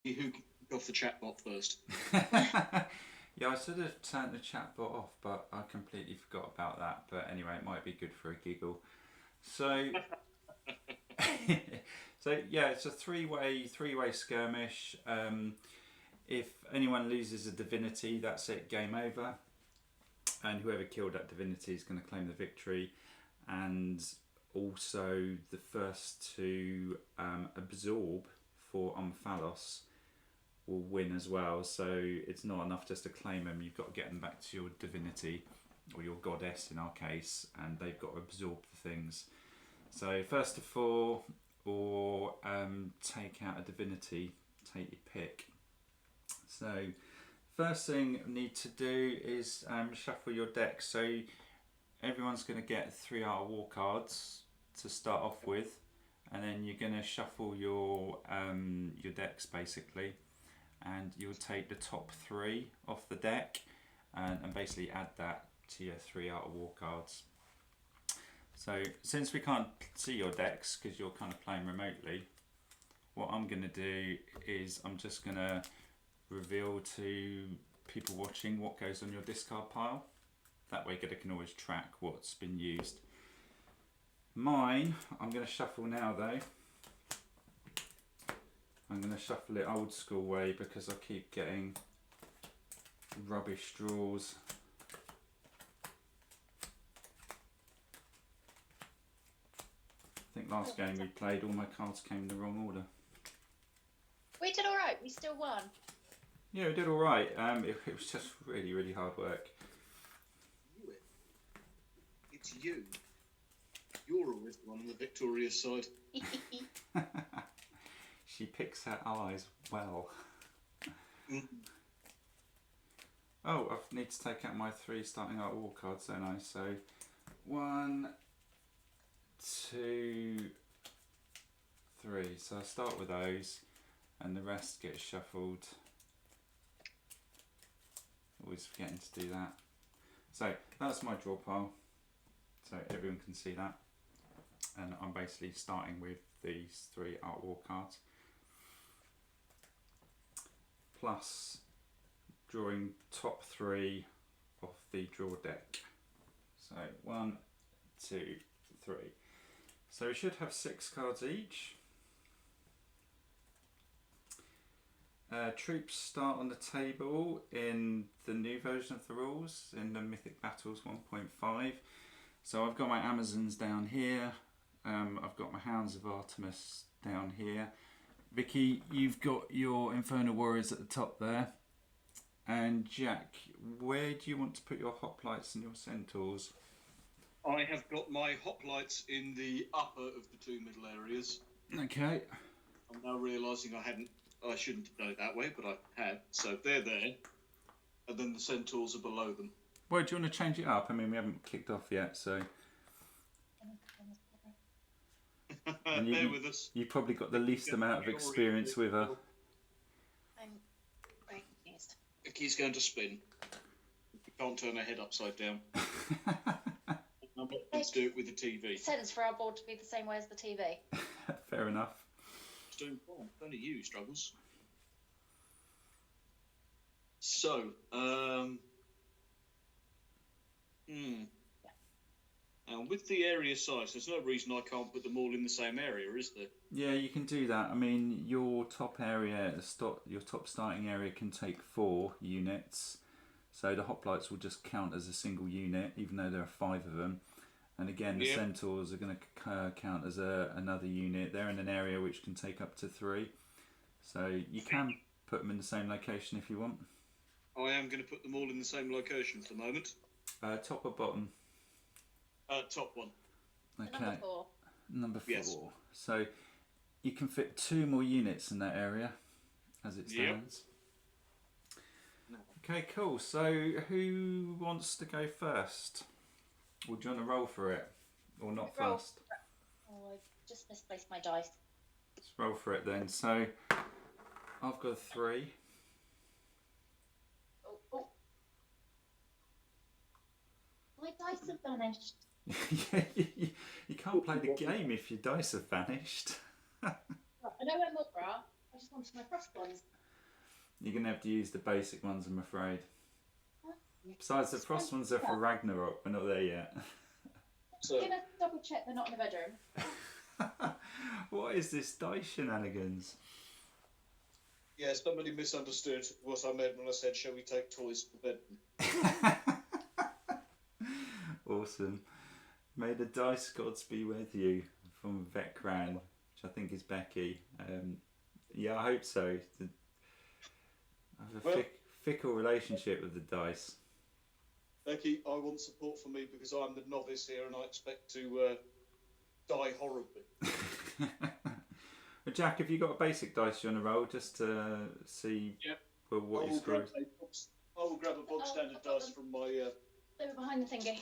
Who kicked off the chatbot first? Yeah, I should have turned the chat bot off, but I completely forgot about that. But anyway, it might be good for a giggle. So, so yeah, it's a three-way skirmish. If anyone loses a divinity, that's it, game over. And whoever killed that divinity is going to claim the victory. And also, the first to absorb for omphalos will win as well. So it's not enough just to claim them. You've got to get them back to your divinity or your goddess in our case, and they've got to absorb the things. So first to four, or take out a divinity. Take your pick. So first thing you need to do is shuffle your deck. So everyone's going to get 3 Art of War cards to start off with, and then you're going to shuffle your decks basically, and you'll take the top 3 off the deck and basically add that to your 3 Art of War cards. So since we can't see your decks because you're kind of playing remotely, what I'm going to do is I'm just going to reveal to people watching what goes on your discard pile. That way they can always track what's been used. Mine, I'm going to shuffle now though. I'm going to shuffle it old school way because I keep getting rubbish draws. I think last game we played, all my cards came in the wrong order. We did alright, we still won. Yeah, we did alright. It was just really, really hard work. It's you. You're always the one on the victorious side. She picks her allies well. Oh, I need to take out my 3 starting Art War cards, don't I? So 1, 2, 3. So I start with those, and the rest get shuffled. Always forgetting to do that. So that's my draw pile. So everyone can see that. And I'm basically starting with these 3 Art War cards. Plus drawing top 3 off the draw deck. So 1, 2, 3. So we should have 6 cards each. Troops start on the table in the new version of the rules, in the Mythic Battles 1.5. So I've got my Amazons down here. I've got my Hounds of Artemis down here. Vicky, you've got your Infernal Warriors at the top there. And Jack, where do you want to put your hoplites and your centaurs? I have got my hoplites in the upper of the 2 middle areas. Okay. I'm now realising I shouldn't have done it that way, but I had. So they're there, and then the centaurs are below them. Well, do you want to change it up? I mean, we haven't kicked off yet, so... Bear with us. You've probably got the least amount of experience with her. I'm very confused. Vicky's going to spin. You can't turn her head upside down. I'm not going to do it with the TV. Sense for our board to be the same way as the TV. Fair enough. It's doing fine. Only you, Struggles. So, Now, with the area size, there's no reason I can't put them all in the same area, is there? Yeah, you can do that. I mean, your top area, your top starting area can take 4 units. So the hoplites will just count as a single unit, even though there are 5 of them. And again, the centaurs are going to count as another unit. They're in an area which can take up to 3. So you can put them in the same location if you want. I am going to put them all in the same location for the moment. Top or bottom? Top one. Okay. Number 4. Yes. So you can fit 2 more units in that area as it stands. Yep. Okay, cool. So who wants to go first? Or do you want to roll for it? Or not first? Oh, I just misplaced my dice. Let's roll for it then. So I've got 3. Oh. My dice have vanished. You can't play the game if your dice have vanished. I know where more are. I just wanted my frost ones. You're going to have to use the basic ones, I'm afraid. Besides, the frost ones are for Ragnarok. We're not there yet. So, I'm gonna double check they're not in the bedroom. What is this dice shenanigans? yeah, somebody misunderstood what I meant when I said, shall we take toys to bed? Awesome. May the dice gods be with you, from Vecran, which I think is Becky. Yeah, I hope so. I have a fickle relationship with the dice. Becky, I want support from me because I'm the novice here and I expect to die horribly. Well, Jack, have you got a basic dice you want to roll just to see what you scored? I will grab a bog standard dice from my... They were behind the thingy.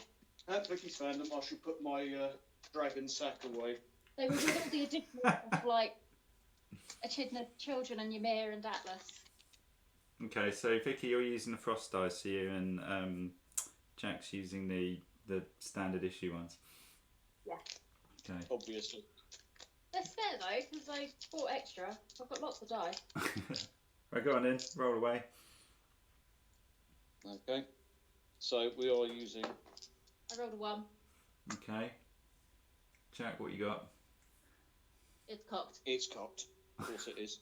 At Becky's found them, I shall put my dragon sack away. They were with all the additional stuff like Echidna Children and Ymir and Atlas. Okay, so Vicky, you're using the frost dice here, and Jack's using the standard issue ones. Yeah. Okay. Obviously. They're spare though, because I bought extra. I've got lots of dice. Right, go on then. Roll away. Okay. So we are using... I rolled a 1. Okay. Jack, what you got? It's cocked. It's cocked. Of course it is.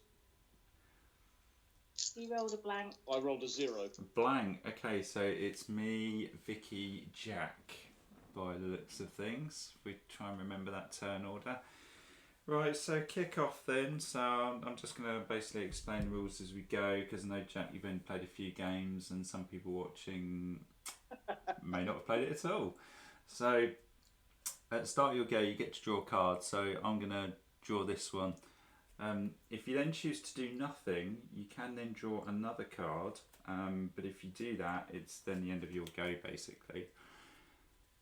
You rolled a blank. I rolled a 0. Blank. Okay, so it's me, Vicky, Jack, by the looks of things. We try and remember that turn order. Right, so kick off then. So I'm just going to basically explain the rules as we go, because I know, Jack, you've only played a few games and some people watching may not have played it at all. So at the start of your go, you get to draw cards. So I'm going to draw this one. If you then choose to do nothing, you can then draw another card. But if you do that, it's then the end of your go, basically.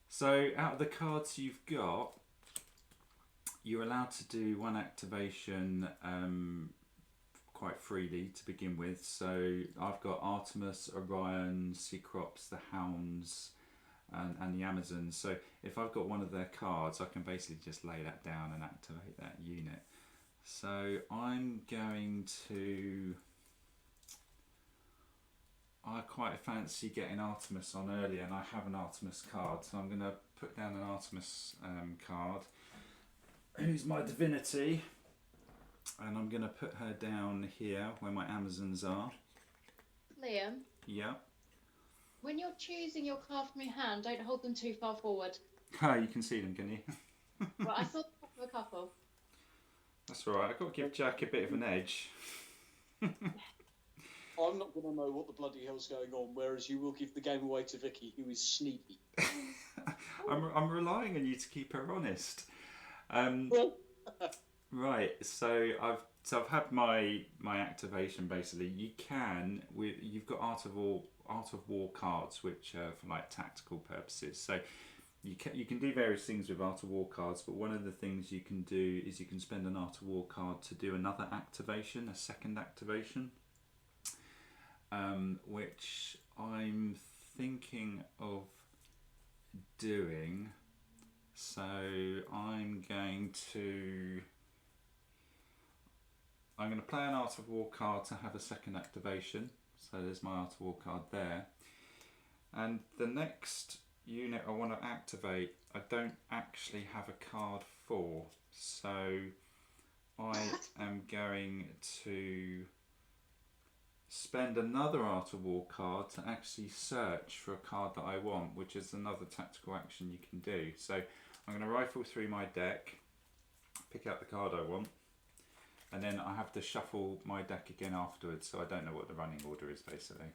So out of the cards you've got, you're allowed to do one activation quite freely to begin with. So I've got Artemis, Orion, Cecrops, the Hounds, and the Amazons. So if I've got one of their cards, I can basically just lay that down and activate that unit. So I'm going to... I quite fancy getting Artemis on early, and I have an Artemis card. So I'm going to put down an Artemis card. Who's my divinity, and I'm going to put her down here where my Amazons are. Liam, Yeah. when you're choosing your card from your hand, don't hold them too far forward. Oh, you can see them, can you? Well, I saw the top of a couple. That's all right. I've got to give Jack a bit of an edge. I'm not going to know what the bloody hell's going on, whereas you will give the game away to Vicky, who is sneaky. I'm relying on you to keep her honest. Right, so I've had my activation basically. You've got Art of War cards, which are for like tactical purposes. So you can do various things with Art of War cards, but one of the things you can do is you can spend an Art of War card to do another activation, a second activation, which I'm thinking of doing. So I'm going to play an Art of War card to have a second activation. So there's my Art of War card there. And the next unit I want to activate, I don't actually have a card for. So I am going to spend another Art of War card to actually search for a card that I want, which is another tactical action you can do. So I'm going to rifle through my deck, pick out the card I want, and then I have to shuffle my deck again afterwards, so I don't know what the running order is basically.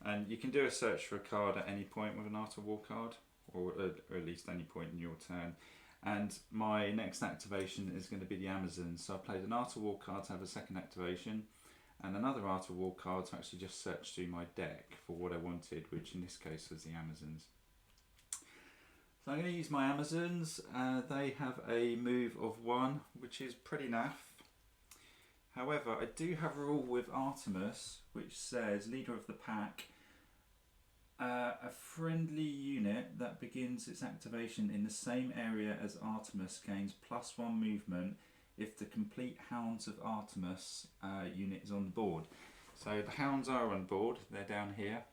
And you can do a search for a card at any point with an Art of War card, or at least any point in your turn. And my next activation is going to be the Amazon. So I played an Art of War card to have a second activation, and another Art of War card to actually just search through my deck for what I wanted, which in this case was the Amazons. So I'm going to use my Amazons. They have a move of 1, which is pretty naff. However, I do have a rule with Artemis, which says leader of the pack. A friendly unit that begins its activation in the same area as Artemis gains +1 movement if the complete Hounds of Artemis unit is on the board. So the Hounds are on board, they're down here.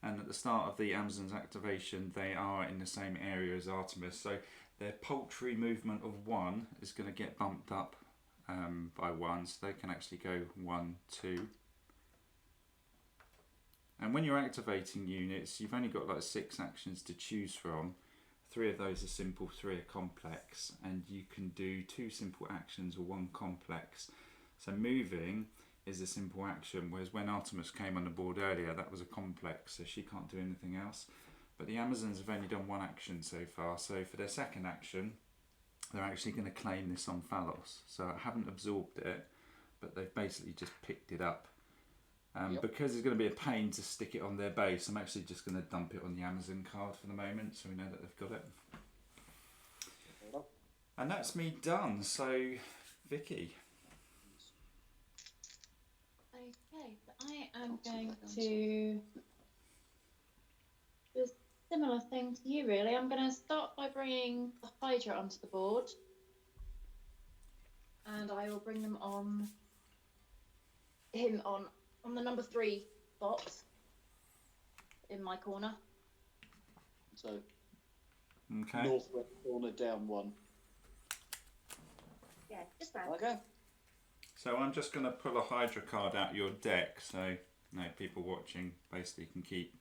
And at the start of the Amazon's activation, they are in the same area as Artemis. So their paltry movement of 1 is going to get bumped up by 1. So they can actually go 1, 2. And when you're activating units, you've only got like 6 actions to choose from. 3 of those are simple, 3 are complex, and you can do 2 simple actions or 1 complex. So moving is a simple action, whereas when Artemis came on the board earlier, that was a complex, so she can't do anything else. But the Amazons have only done 1 action so far, so for their second action, they're actually going to claim this omphalos. So I haven't absorbed it, but they've basically just picked it up. Because it's going to be a pain to stick it on their base, I'm actually just going to dump it on the Amazon card for the moment, so we know that they've got it. And that's me done. So, Vicky. Okay, so I am going to do a similar thing to you, really. I'm going to start by bringing the Hydra onto the board, and I will bring them on the number 3 box in my corner. So, Okay. northwest corner, down 1. Yeah, just round. Okay. So I'm just going to pull a Hydra card out your deck, so people watching basically can keep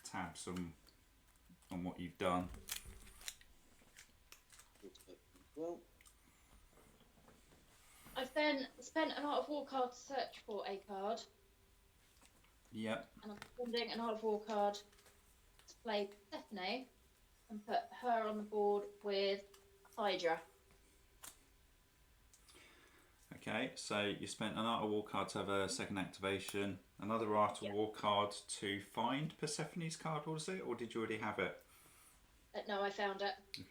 tabs on what you've done. Well, I've then spent an Art of War card to search for a card, Yep. and I'm spending an Art of War card to play Persephone and put her on the board with Hydra. Okay, so you spent an Art of War card to have a second activation, another Art of War card to find Persephone's card, was it? Or did you already have it? No, I found it.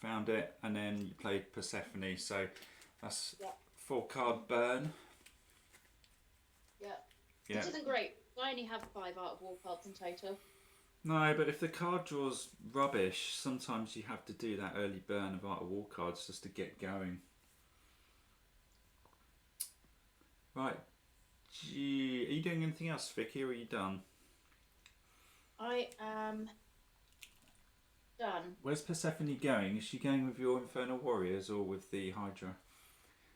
Found it, and then you played Persephone, so that's Yeah. 4 card burn. Yeah. Yeah. Which isn't great. I only have 5 Art of War cards in total. No, but if the card draw's rubbish, sometimes you have to do that early burn of Art of War cards just to get going. Right. Are you doing anything else, Vicky, or are you done? I am done. Where's Persephone going? Is she going with your Infernal Warriors or with the Hydra?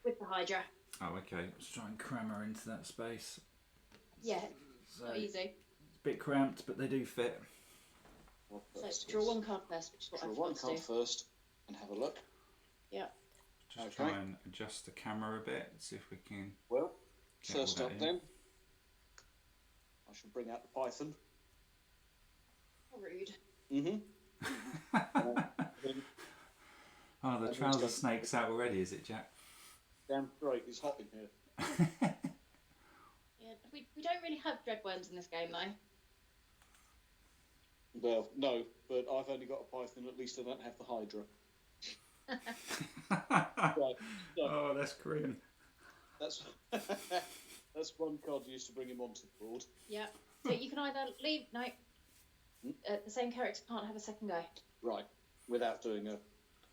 With the Hydra. Oh, okay. Let's try and cram her into that space. Yeah, So, not easy. it's a bit cramped, but they do fit. So draw 1 card first, which is what draw I've 1 got to card do. first and have a look. Yeah. Just Okay. try and adjust the camera a bit, see if we can Well, get all first that up in. then, I shall bring out the Python. How rude. Oh, the I've trouser just- snake's out already, is it, Jack? Damn straight, it's hot in here. Yeah, we don't really have dreadworms in this game, though. Well, no, but I've only got a Python, at least I don't have the Hydra. Right, so Oh, that's grim. that's that's 1 card used to bring him onto the board. Yeah. So you can either leave. No. The same character can't have a second go. Right, without doing a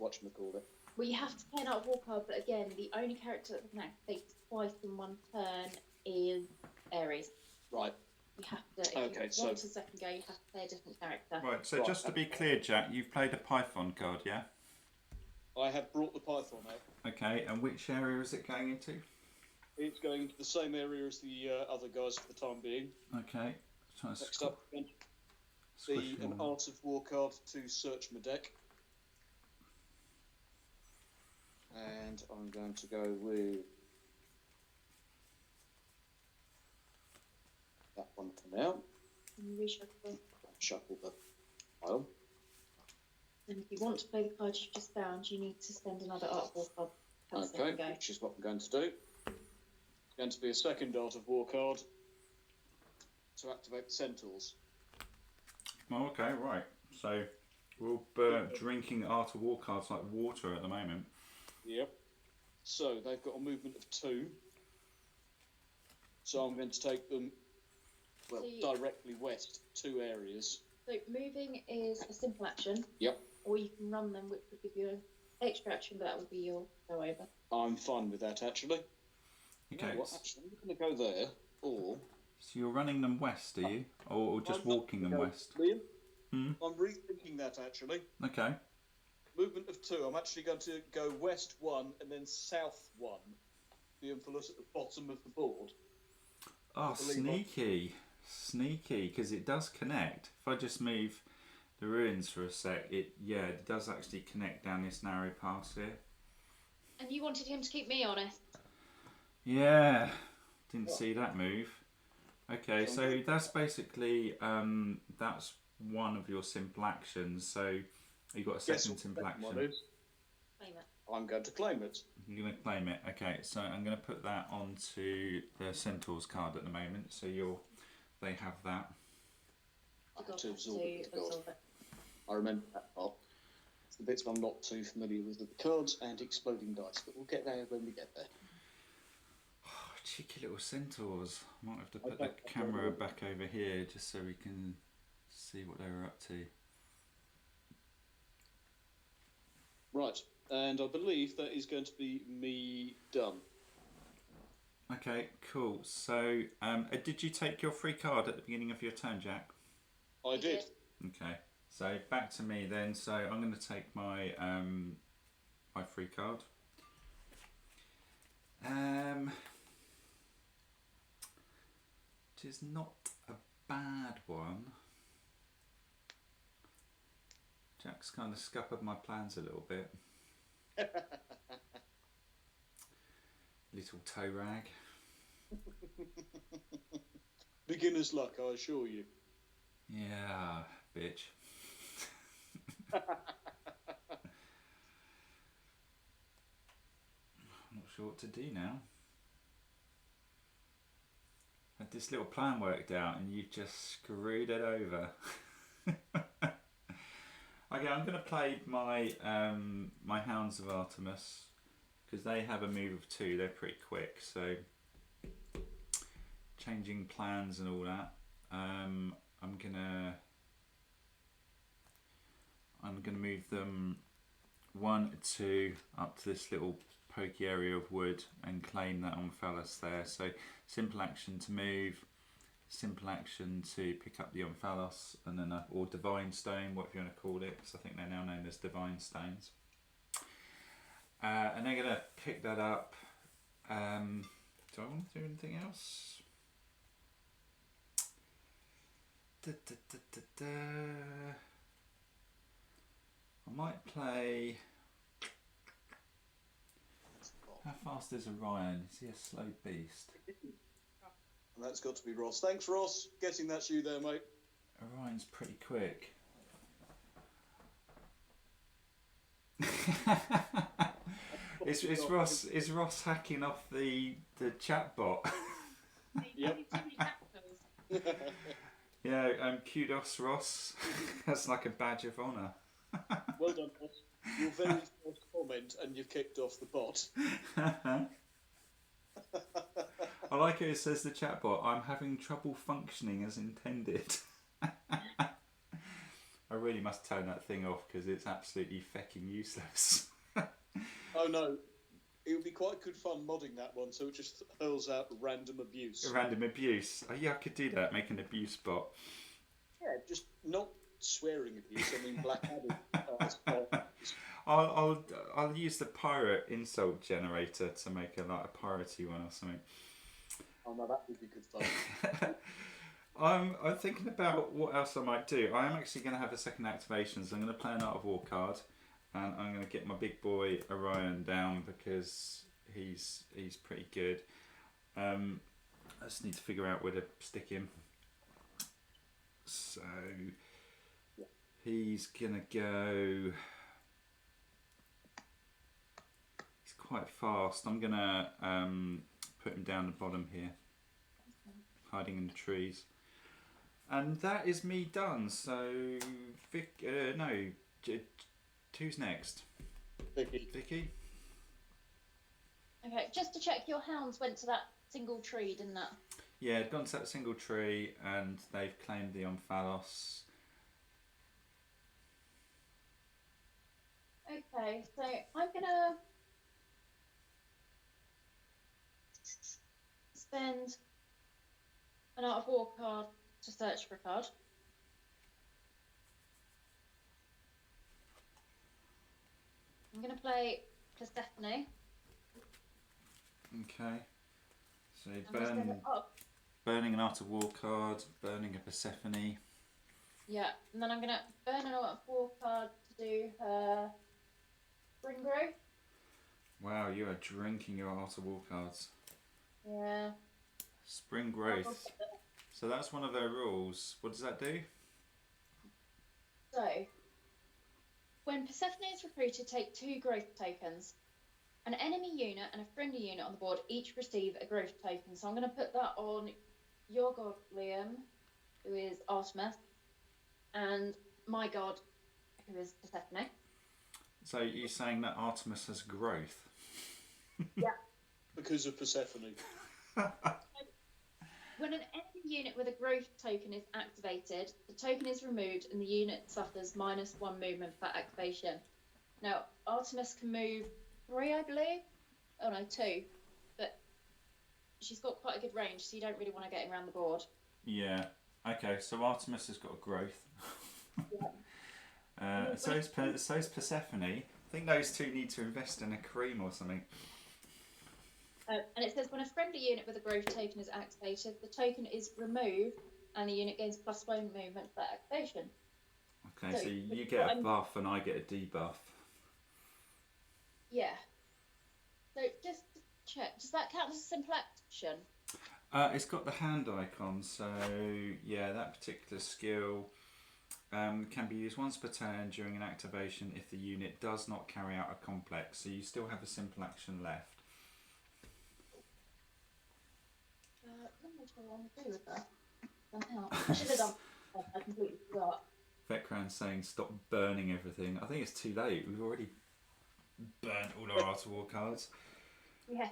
whatchamacallit. Well, you have to play an Art of War card, but again, the only character that can activate twice in 1 turn is Ares. Right, You have to. If Okay, you so- want a second go, you have to play a different character. Right, so Right, just to be clear, Jack, you've played a Python card, yeah? I have brought the Python out. Okay, and which area is it going into? It's going into the same area as the other guys for the time being. Okay, try and Next up, an squish them. Art of War card to search my deck. And I'm going to go with that one for now. And you reshuffle. Shuffle the pile. And if you want to play the card you've just found, you need to spend another Art of War card. to have a Okay, second go. which is what I'm going to do. It's going to be a second Art of War card to activate the Centaurs. Oh, okay, right. So we're all drinking Art of War cards like water at the moment. Yep. So they've got a movement of 2. So I'm going to take them Well, So directly west, 2 areas. So moving is a simple action. Yep. Or you can run them, which would give you an extra action, but that would be your go over. I'm fine with that, actually. Okay. You know what? Actually, I'm going to go there, or... So you're running them west, are you? Or just walking them west? Liam, Hmm? I'm rethinking that, actually. Okay. Movement of 2. I'm actually going to go west 1 and then south 1. The omphalos at the bottom of the board. Oh, sneaky. Sneaky, because it does connect. If I just move the ruins for a sec, it does actually connect down this narrow pass here. And you wanted him to keep me honest. Yeah, didn't see that move. Okay, so that's basically that's one of your simple actions. So you've got a second simple action. Claim it. I'm going to claim it. You're going to claim it. Okay, so I'm going to put that onto the Centaurs card at the moment. So they have that. To absorb it. I remember that part. It's the bits I'm not too familiar with the cards and exploding dice, but we'll get there when we get there. Oh, cheeky little Centaurs. I might have to put the camera back over here just so we can see what they were up to. Right, and I believe that is going to be me done. Okay, cool. So, did you take your free card at the beginning of your turn, Jack? I did. Okay, so back to me then. So I'm going to take my my free card. Which is not a bad one. Jack's kind of scuppered my plans a little bit. Little toe rag. Beginner's luck, I assure you. Yeah, bitch. I'm not sure what to do now. Had this little plan worked out and you've just screwed it over. Okay, I'm going to play my my Hounds of Artemis because they have a move of 2. They're pretty quick, so changing plans and all that. I'm gonna move them 1, 2 up to this little pokey area of wood and claim that omphalos there. So simple action to move, simple action to pick up the omphalos, and then or divine stone, whatever you want to call it, because I think they're now known as divine stones. And they're gonna pick that up. Do I want to do anything else? I might play. How fast is Orion? Is he a slow beast? And that's got to be Ross. Thanks, Ross. Guessing that's you there, mate. Orion's pretty quick. Is Ross hacking off the chat bot? Yep. Yeah, kudos, Ross. That's like a badge of honour. Well done, Ross. Your very first comment, and you've kicked off the bot. I like it says the chatbot, I'm having trouble functioning as intended. I really must turn that thing off because it's absolutely fecking useless. Oh no, it would be quite good fun modding that one so it just hurls out random abuse. Random abuse. Oh yeah, I could do that, make an abuse bot. Yeah, just not swearing abuse, I mean blackheaded. I'll use the pirate insult generator to make a piratey one or something. Oh no, that would be good fun. I'm thinking about what else I might do. I am actually going to have a second activation, so I'm going to play an Art of War card, and I'm going to get my big boy Orion down because he's pretty good. I just need to figure out where to stick him. So he's going to go. He's quite fast. I'm going to put him down the bottom here, hiding in the trees. And that is me done. So, who's next? Vicky? Okay, just to check, your hounds went to that single tree, didn't that? Yeah, they've gone to that single tree and they've claimed the omphalos. Okay, so I'm gonna spend an Art of War card to search for a card. I'm gonna play Persephone. Okay. So I'm gonna spend it up. burning an Art of War card, burning a Persephone. Yeah, and then I'm gonna burn an Art of War card to do her Spring Growth. Wow, you are drinking your Art of War cards. Yeah. Spring Growth. So that's one of their rules. What does that do? So, when Persephone is recruited, take 2 growth tokens. An enemy unit and a friendly unit on the board each receive a growth token. So I'm going to put that on your god, Liam, who is Artemis, and my god, who is Persephone. So you're saying that Artemis has growth? Yeah. Because of Persephone. When an enemy unit with a growth token is activated, the token is removed and the unit suffers -1 movement per activation. Now, Artemis can move 3, I believe. Oh no, 2. But she's got quite a good range, so you don't really want to get him around the board. Yeah. Okay, so Artemis has got a growth. Yeah. So is Persephone. I think those two need to invest in a cream or something. And it says when a friendly unit with a growth token is activated, the token is removed and the unit gains +1 movement per activation. Okay, so you get a buff and I get a debuff. Yeah. So just to check, does that count as a simple action? It's got the hand icon, so yeah, that particular skill can be used once per turn during an activation if the unit does not carry out a complex, so you still have a simple action left. What do I want to do with that? I should have done. I completely forgot. Vecran's saying stop burning everything. I think it's too late. We've already burnt all our Art of War cards. Yeah.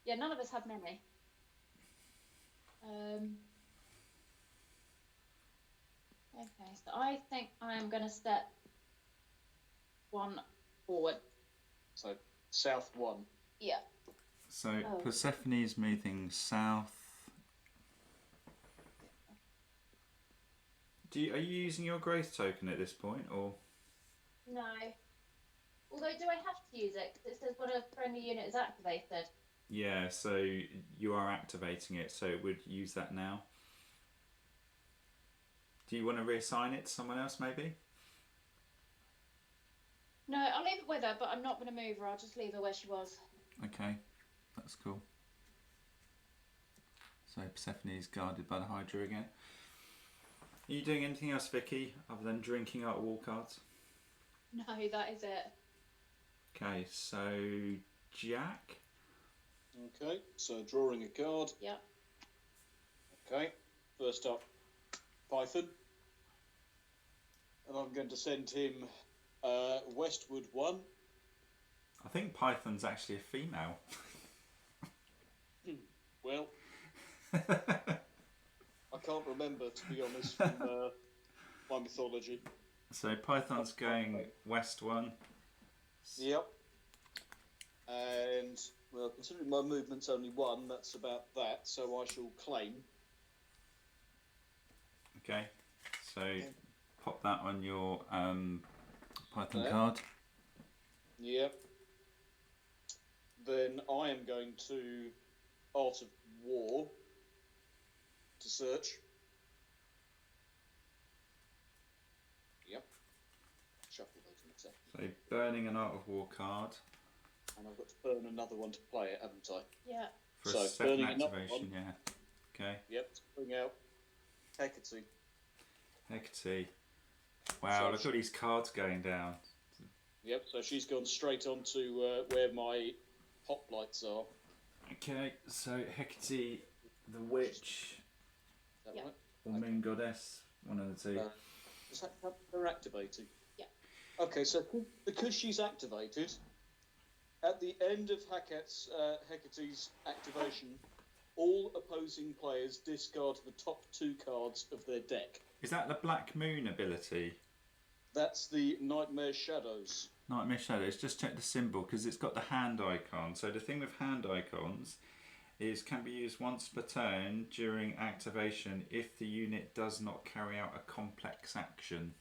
Yeah, none of us have many. Okay, so I think I am going to step 1 forward. So, south 1. Yeah. So Persephone is moving south. Are you using your growth token at this point, or? No. Although, do I have to use it? Because it says when a friendly unit is activated. Yeah, so you are activating it, so it would use that now. Do you want to reassign it to someone else, maybe? No, I'll leave it with her, but I'm not going to move her. I'll just leave her where she was. Okay, that's cool. So Persephone is guarded by the Hydra again. Are you doing anything else, Vicky, other than drinking Art of War cards? No, that is it. Okay, so Jack. Okay, so drawing a card. Yeah. Okay, first up, Python. And I'm going to send him westward 1. I think Python's actually a female. Well, I can't remember, to be honest, from my mythology. So Python's going west 1. Yep. And, well, considering my movement's only 1, that's about that, so I shall claim. Okay, so pop that on your Python card. Yep. Then I am going to Art of War to search. Yep. Shuffle those in a second. So burning an Art of War card. And I've got to burn another one to play it, haven't I? Yeah. For So, a second burning another activation, one. yeah. Okay. Yep, to bring out Hecate. Hecate. Wow, So look at all these cards going down. Yep, so she's gone straight on to where my hoplites are. Okay, so Hecate, the witch, Is that Yeah. right? or moon goddess, one of the two. Is that how they're activated? Yeah. Okay, so because she's activated, at the end of Hecate's activation, all opposing players discard the top 2 cards of their deck. Is that the Black Moon ability? That's the Nightmare Shadows. Nightmare Shadows. Just check the symbol because it's got the hand icon. So the thing with hand icons is can be used once per turn during activation if the unit does not carry out a complex action.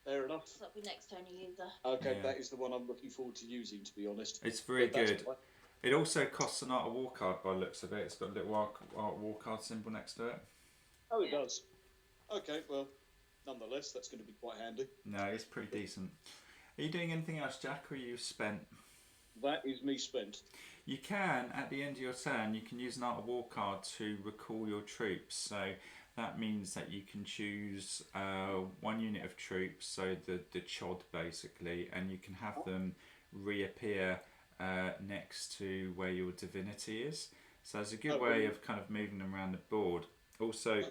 Fair enough. That'll be next turn you use that. Okay, Yeah. That is the one I'm looking forward to using, to be honest. It's very But that's good. fine. It also costs an Art of War card by the looks of it. It's got a little Art of War card symbol next to it. Oh, it does. Okay, well, nonetheless, that's going to be quite handy. No, it's pretty decent. Are you doing anything else, Jack, or are you spent? That is me spent. You can, at the end of your turn, you can use an Art of War card to recall your troops. So that means that you can choose 1 unit of troops, so the Chod basically, and you can have them reappear next to where your divinity is. So it's a good way of kind of moving them around the board. Also,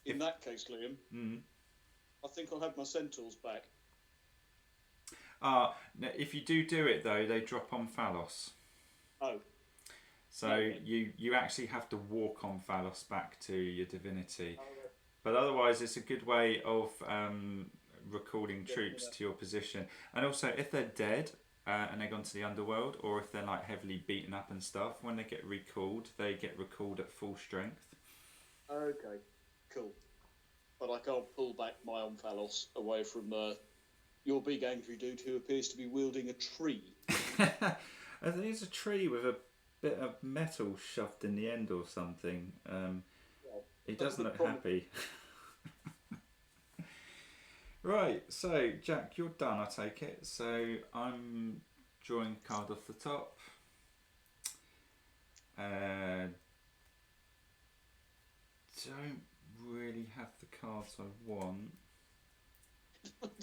in that case, Liam, I think I'll have my centaurs back. if you do it though, they drop omphalos. Oh. So Okay. you actually have to walk omphalos back to your divinity. But otherwise, it's a good way of recalling troops to your position. And also, if they're dead and they've gone to the underworld, or if they're like heavily beaten up and stuff, when they get recalled, they get recalled at full strength. Okay, cool. But I can't pull back my omphalos away from your big angry dude who appears to be wielding a tree. I think it's a tree with a bit of metal shoved in the end or something. He doesn't look happy. Right, so Jack, you're done, I take it. So I'm drawing a card off the top. Don't really have the cards I want.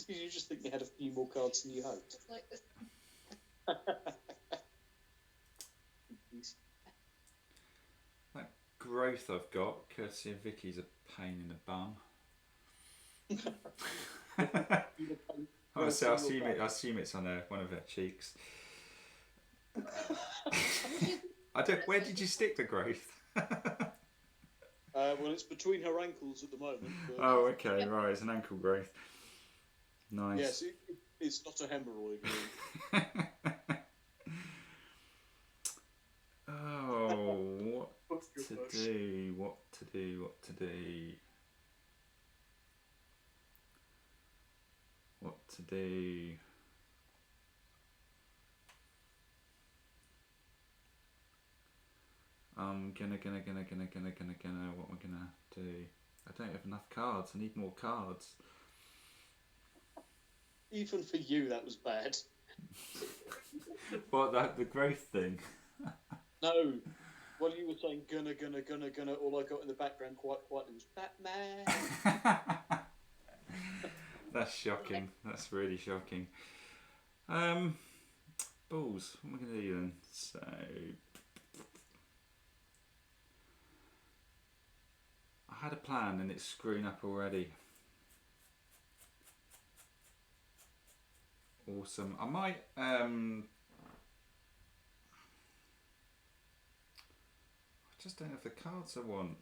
Did you just think you had a few more cards than you hoped? Just like this. That growth I've got, courtesy of Vicky's a pain in the bum. I assume it's on one of her cheeks. Where did you stick the growth? Well, it's between her ankles at the moment. But Oh, okay, right. It's an ankle growth. Nice. yes, it's not a hemorrhoid. Really. Oh, what to do? What to do? What to do? What to do? I'm gonna. What am I gonna do? I don't have enough cards. I need more cards. Even for you, that was bad. What, the growth thing? No. While you were saying gonna, all I got in the background quite quietly was Batman. That's shocking. That's really shocking. Balls. What am I gonna do then? So. I had a plan and it's screwing up already. Awesome. I might I just don't have the cards I want.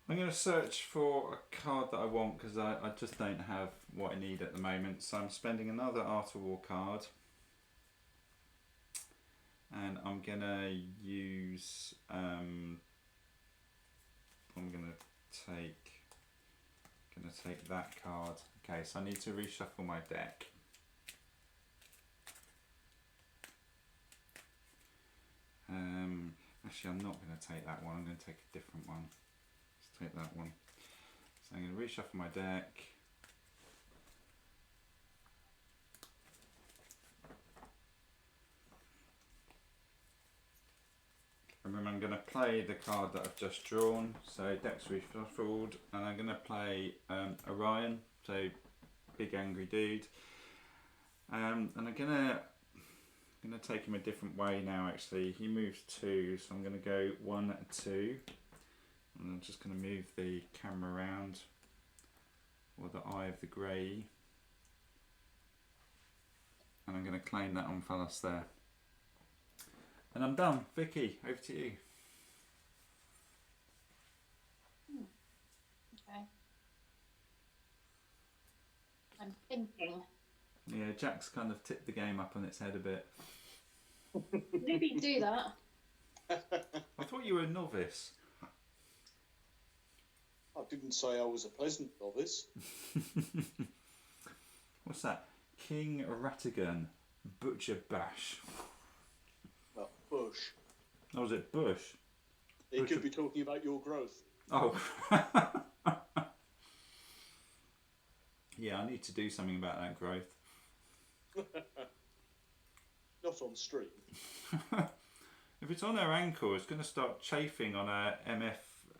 I'm going to search for a card that I want because I just don't have what I need at the moment. So I'm spending another Art of War card. And I'm going to use... I'm going to take that card. Okay, so I need to reshuffle my deck. Actually, I'm not going to take that one. I'm going to take a different one. Let's take that one. So I'm going to reshuffle my deck. And then I'm going to play the card that I've just drawn, so deck's reshuffled, and I'm going to play Orion, so big angry dude. And I'm going to take him a different way now. Actually, he moves 2, so I'm going to go 1, 2, and I'm just going to move the camera around, or the eye of the grey. And I'm going to claim that omphalos there. And I'm done. Vicky, over to you. Okay. I'm thinking. Yeah, Jack's kind of tipped the game up on its head a bit. Maybe do that. I thought you were a novice. I didn't say I was a pleasant novice. What's that? King Ratigan, Butcher Bash. Well, Bush. Oh, was it Bush? He could be talking about your growth. Oh. Yeah, I need to do something about that growth. Not on stream. If it's on her ankle, it's going to start chafing on her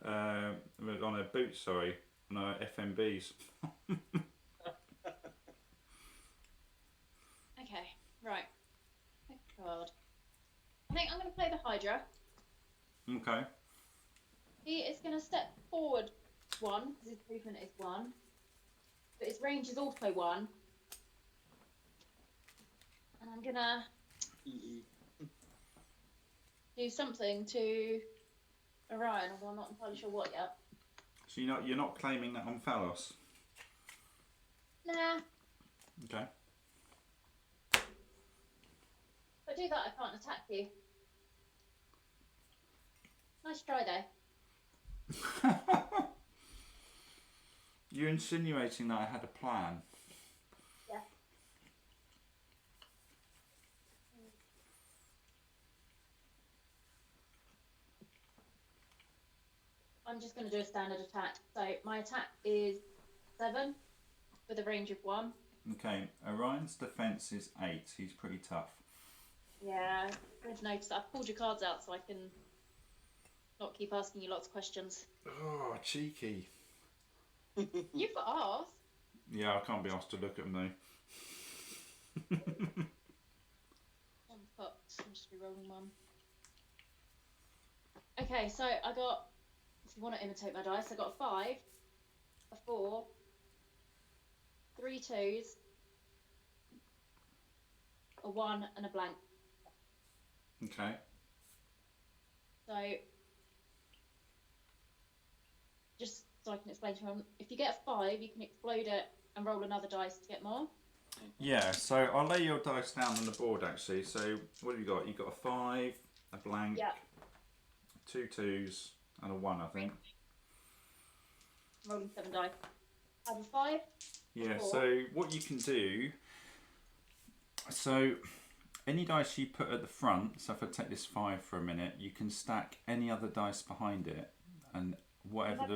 on her boots, sorry, on her FMBs. Okay, right. Thank God. I think I'm going to play the Hydra. Okay. He is going to step forward 1, because his movement is 1. But his range is also 1. And I'm going to do something to Orion, although I'm not entirely sure what yet. So you're not claiming that omphalos? Nah. Okay. If I do that, I can't attack you. Nice try, though. You're insinuating that I had a plan. Yeah. I'm just going to do a standard attack. So my attack is 7 with a range of 1. Okay, Orion's defense is 8. He's pretty tough. Yeah, I've noticed that. I've pulled your cards out so I can not keep asking you lots of questions. Oh, cheeky. You've asked. Yeah, I can't be asked to look at them though. I'm fucked. I'm just re-rolling 1. Okay, so I got, if you want to imitate my dice, I got a 5, a 4, 3 2s, a 1 and a blank. Okay. So, just so I can explain to him, if you get a 5, you can explode it and roll another dice to get more. Yeah, so I'll lay your dice down on the board actually. So what have you got? You've got a 5, a blank, Yeah. 2 2s and a 1, I think. Rolling 7 dice. I have a 5. Yeah, 4. so what you can do, so any dice you put at the front, so if I take this 5 for a minute, you can stack any other dice behind it, and whatever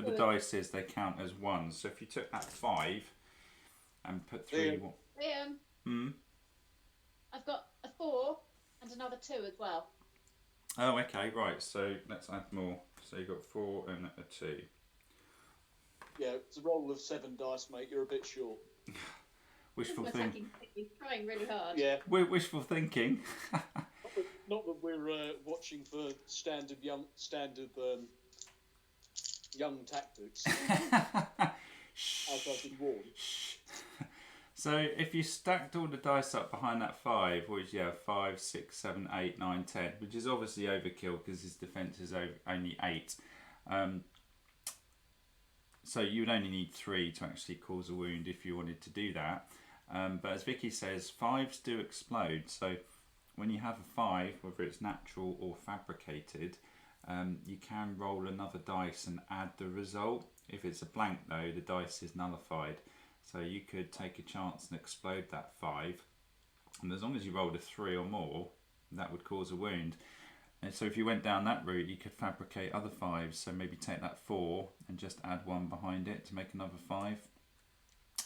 the dice is, they count as 1. So if you took that 5 and put 3... Liam, I've got a 4 and another 2 as well. Oh, okay, right, so let's add more. So you've got 4 and a 2. Yeah, it's a roll of 7 dice, mate. You're a bit short. Wishful thinking. He's trying really hard. Yeah. Wishful thinking. Not that we're watching for standard young tactics. As I've been warned. So if you stacked all the dice up behind that 5, which 5, 6, 7, 8, 9, 10, which is obviously overkill because his defense is only 8. So you would only need 3 to actually cause a wound if you wanted to do that. But as Vicky says, 5s do explode. So when you have a 5, whether it's natural or fabricated, you can roll another dice and add the result. If it's a blank though, the dice is nullified. So you could take a chance and explode that 5. And as long as you rolled a 3 or more, that would cause a wound. And so if you went down that route, you could fabricate other 5s. So maybe take that 4 and just add 1 behind it to make another 5.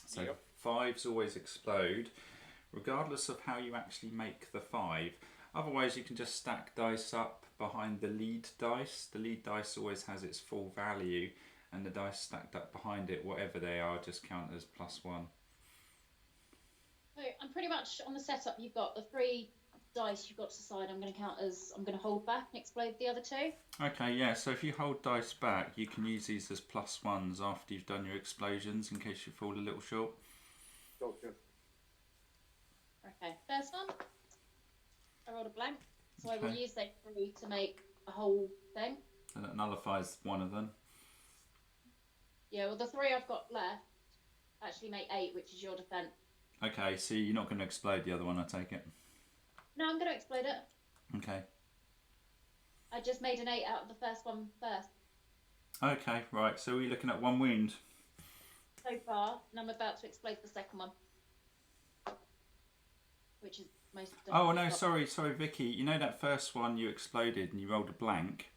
So Yep. 5s always explode, regardless of how you actually make the 5. Otherwise, you can just stack dice up behind the lead dice. The lead dice always has its full value, and the dice stacked up behind it, whatever they are, just count as +1. So I'm pretty much on the setup. You've got the 3 dice you've got to decide. I'm going to hold back and explode the other 2. Okay, yeah, so if you hold dice back, you can use these as +1s after you've done your explosions in case you fall a little short. Gotcha. Okay, first one, I rolled a blank, so I will Okay. use those 3 to make a whole thing. And it nullifies one of them. Yeah, well, the 3 I've got left actually make 8, which is your defense. Okay, so you're not going to explode the other one, I take it? No, I'm going to explode it. Okay. I just made an 8 out of the first one first. Okay, right, so we're looking at 1 wound. So far, and I'm about to explode the second one. Which is most... Oh, no, sorry, Vicky. You know that first one you exploded and you rolled a blank?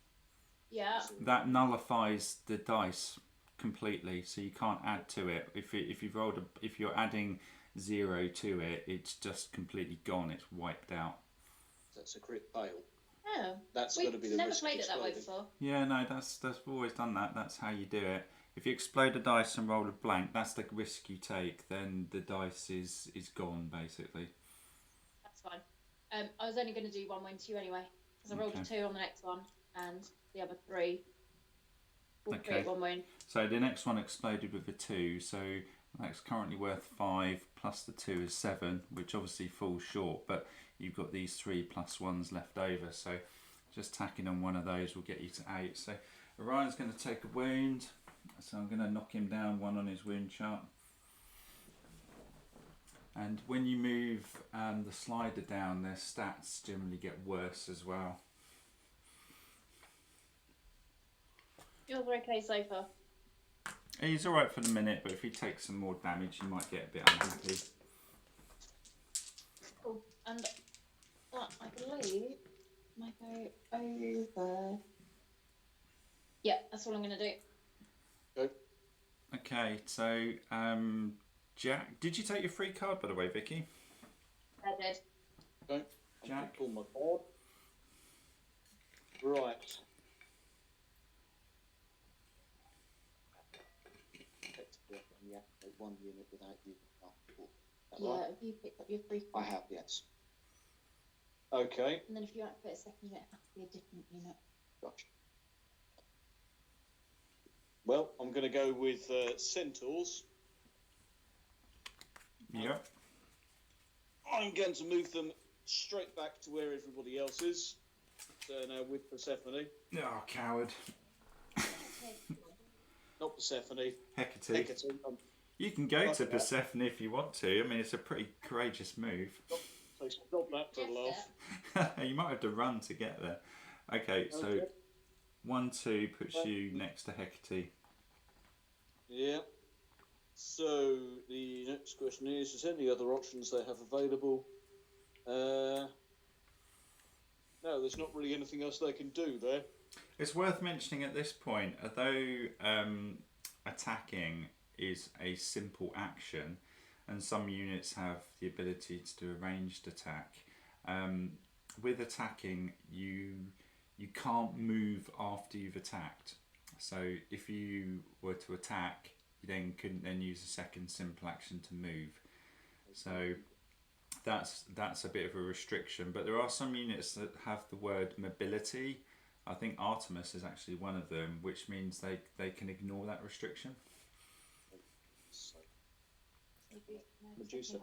Yeah. That nullifies the dice completely, so you can't add to it. If you're adding 0 to it, it's just completely gone. It's wiped out. That's a crit fail. Oh. That's going to be the never risk played it that way exploding. before. Yeah, no, that's always done that. That's how you do it. If you explode a dice and roll a blank, that's the risk you take. Then the dice is gone basically. That's fine. I was only going to do 1 wound to you anyway, because I rolled a 2 on the next one, and the other 3 will create 1 wound. So the next one exploded with a 2, so that's currently worth 5, plus the 2 is 7, which obviously falls short, but you've got these 3 plus 1s left over, so just tacking on one of those will get you to 8. So Orion's going to take a wound, so I'm going to knock him down 1 on his wound chart. And when you move the slider down, their stats generally get worse as well. Yours are okay so far. He's alright for the minute, but if he takes some more damage, he might get a bit unhappy. Cool. And that, I believe, might go over... Yeah, that's all I'm going to do. Go. Okay, so Jack, did you take your free card by the way, Vicky? I did. Okay. Jack? Pull my board. Right. Yeah, 1 unit without you. Yeah, Right? if you picked up your free I have, yes. Okay. And then if you activate a second unit, it has to be a different unit. Gotcha. Well, I'm going to go with centaurs. Yep. I'm going to move them straight back to where everybody else is. So now with Persephone. Oh, coward. Not Persephone. Hecate. Hecate. You can go to Fuck that. Persephone if you want to. I mean, it's a pretty courageous move. So stop that for a laugh. You might have to run to get there. Okay, so Okay. 1, 2 puts you next to Hecate. Yeah. So the next question is there any other options they have available? No, there's not really anything else they can do there. It's worth mentioning at this point, although attacking is a simple action, and some units have the ability to do a ranged attack. With attacking, you can't move after you've attacked. So if you were to attack, you then couldn't then use a second simple action to move. So that's a bit of a restriction. But there are some units that have the word mobility. I think Artemis is actually one of them, which means they can ignore that restriction. Medusa.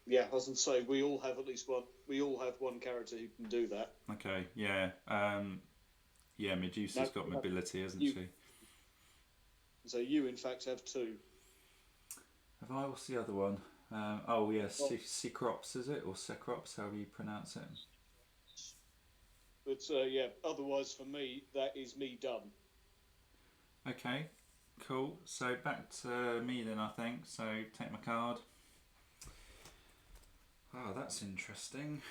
Yeah, I was going to say we all have at least one. We all have one character who can do that. Okay, yeah, yeah. Medusa's got mobility, hasn't she? So you, in fact, have 2. Have I? What's the other one? Oh yeah, Cecrops, is it, or Cecrops? However you pronounce it. But yeah, otherwise for me, that is me done. Okay, cool. So back to me then, I think. So take my card. Oh, that's interesting.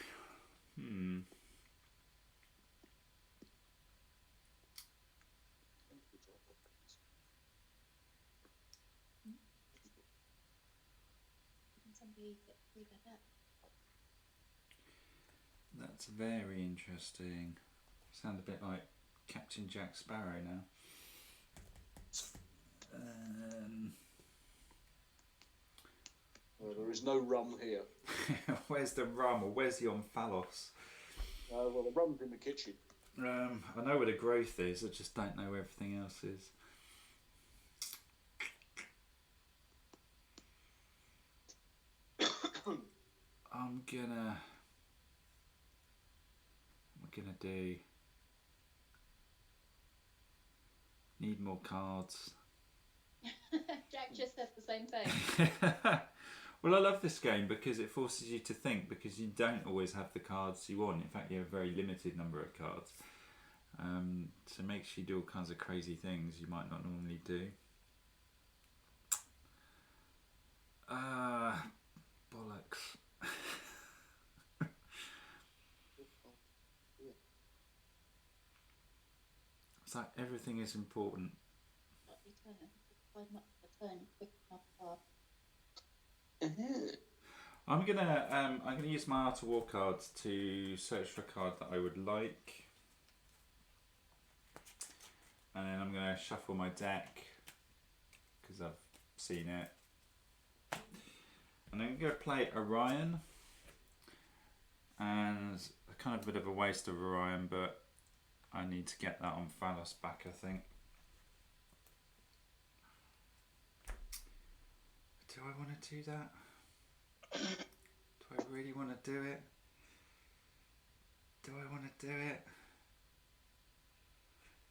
That's very interesting. Sound a bit like Captain Jack Sparrow now. Well, there is no rum here. Where's the rum, or where's the omphalos? Well, the rum's in the kitchen. I know where the growth is, I just don't know where everything else is. I'm gonna do. Need more cards. Jack just said the same thing. Well, I love this game because it forces you to think, because you don't always have the cards you want. In fact, you have a very limited number of cards. So it makes you do all kinds of crazy things you might not normally do. Bollocks. It's like everything is important. I'm gonna use my Art of War cards to search for a card that I would like, and then I'm gonna shuffle my deck because I've seen it, and I'm gonna play Orion, and a kind of bit of a waste of Orion, but I need to get that omphalos back, I think. Do I want to do that? Do I really want to do it? Do I want to do it?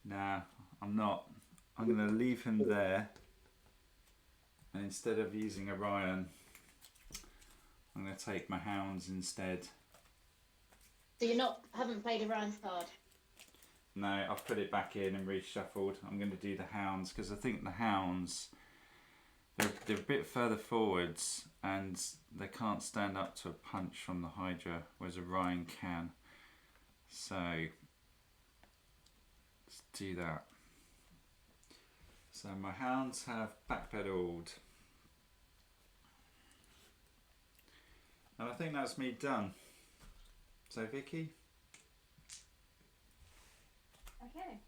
Nah, I'm not. I'm going to leave him there, and instead of using Orion, I'm going to take my hounds instead. So haven't played Orion's card? No, I've put it back in and reshuffled. I'm going to do the hounds because I think the hounds, they're a bit further forwards and they can't stand up to a punch from the Hydra, whereas Orion can. So let's do that. So my hounds have backpedaled, and I think that's me done. So Vicky? Okay.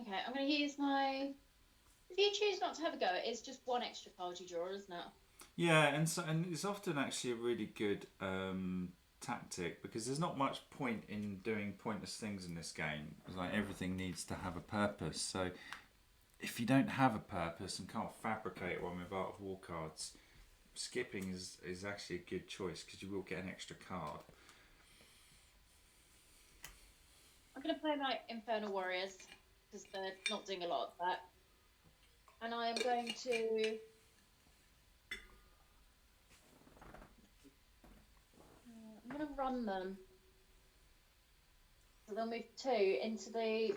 Okay, I'm going to use my... If you choose not to have a go, it's just one extra card you draw, isn't it? Yeah, and it's often actually a really good tactic, because there's not much point in doing pointless things in this game. It's like everything needs to have a purpose. So if you don't have a purpose and can't fabricate one with Art of War cards, skipping is actually a good choice, because you will get an extra card. I'm going to play my Infernal Warriors, because they're not doing a lot of that. And I am going to... I'm going to run them. So they'll move 2 into the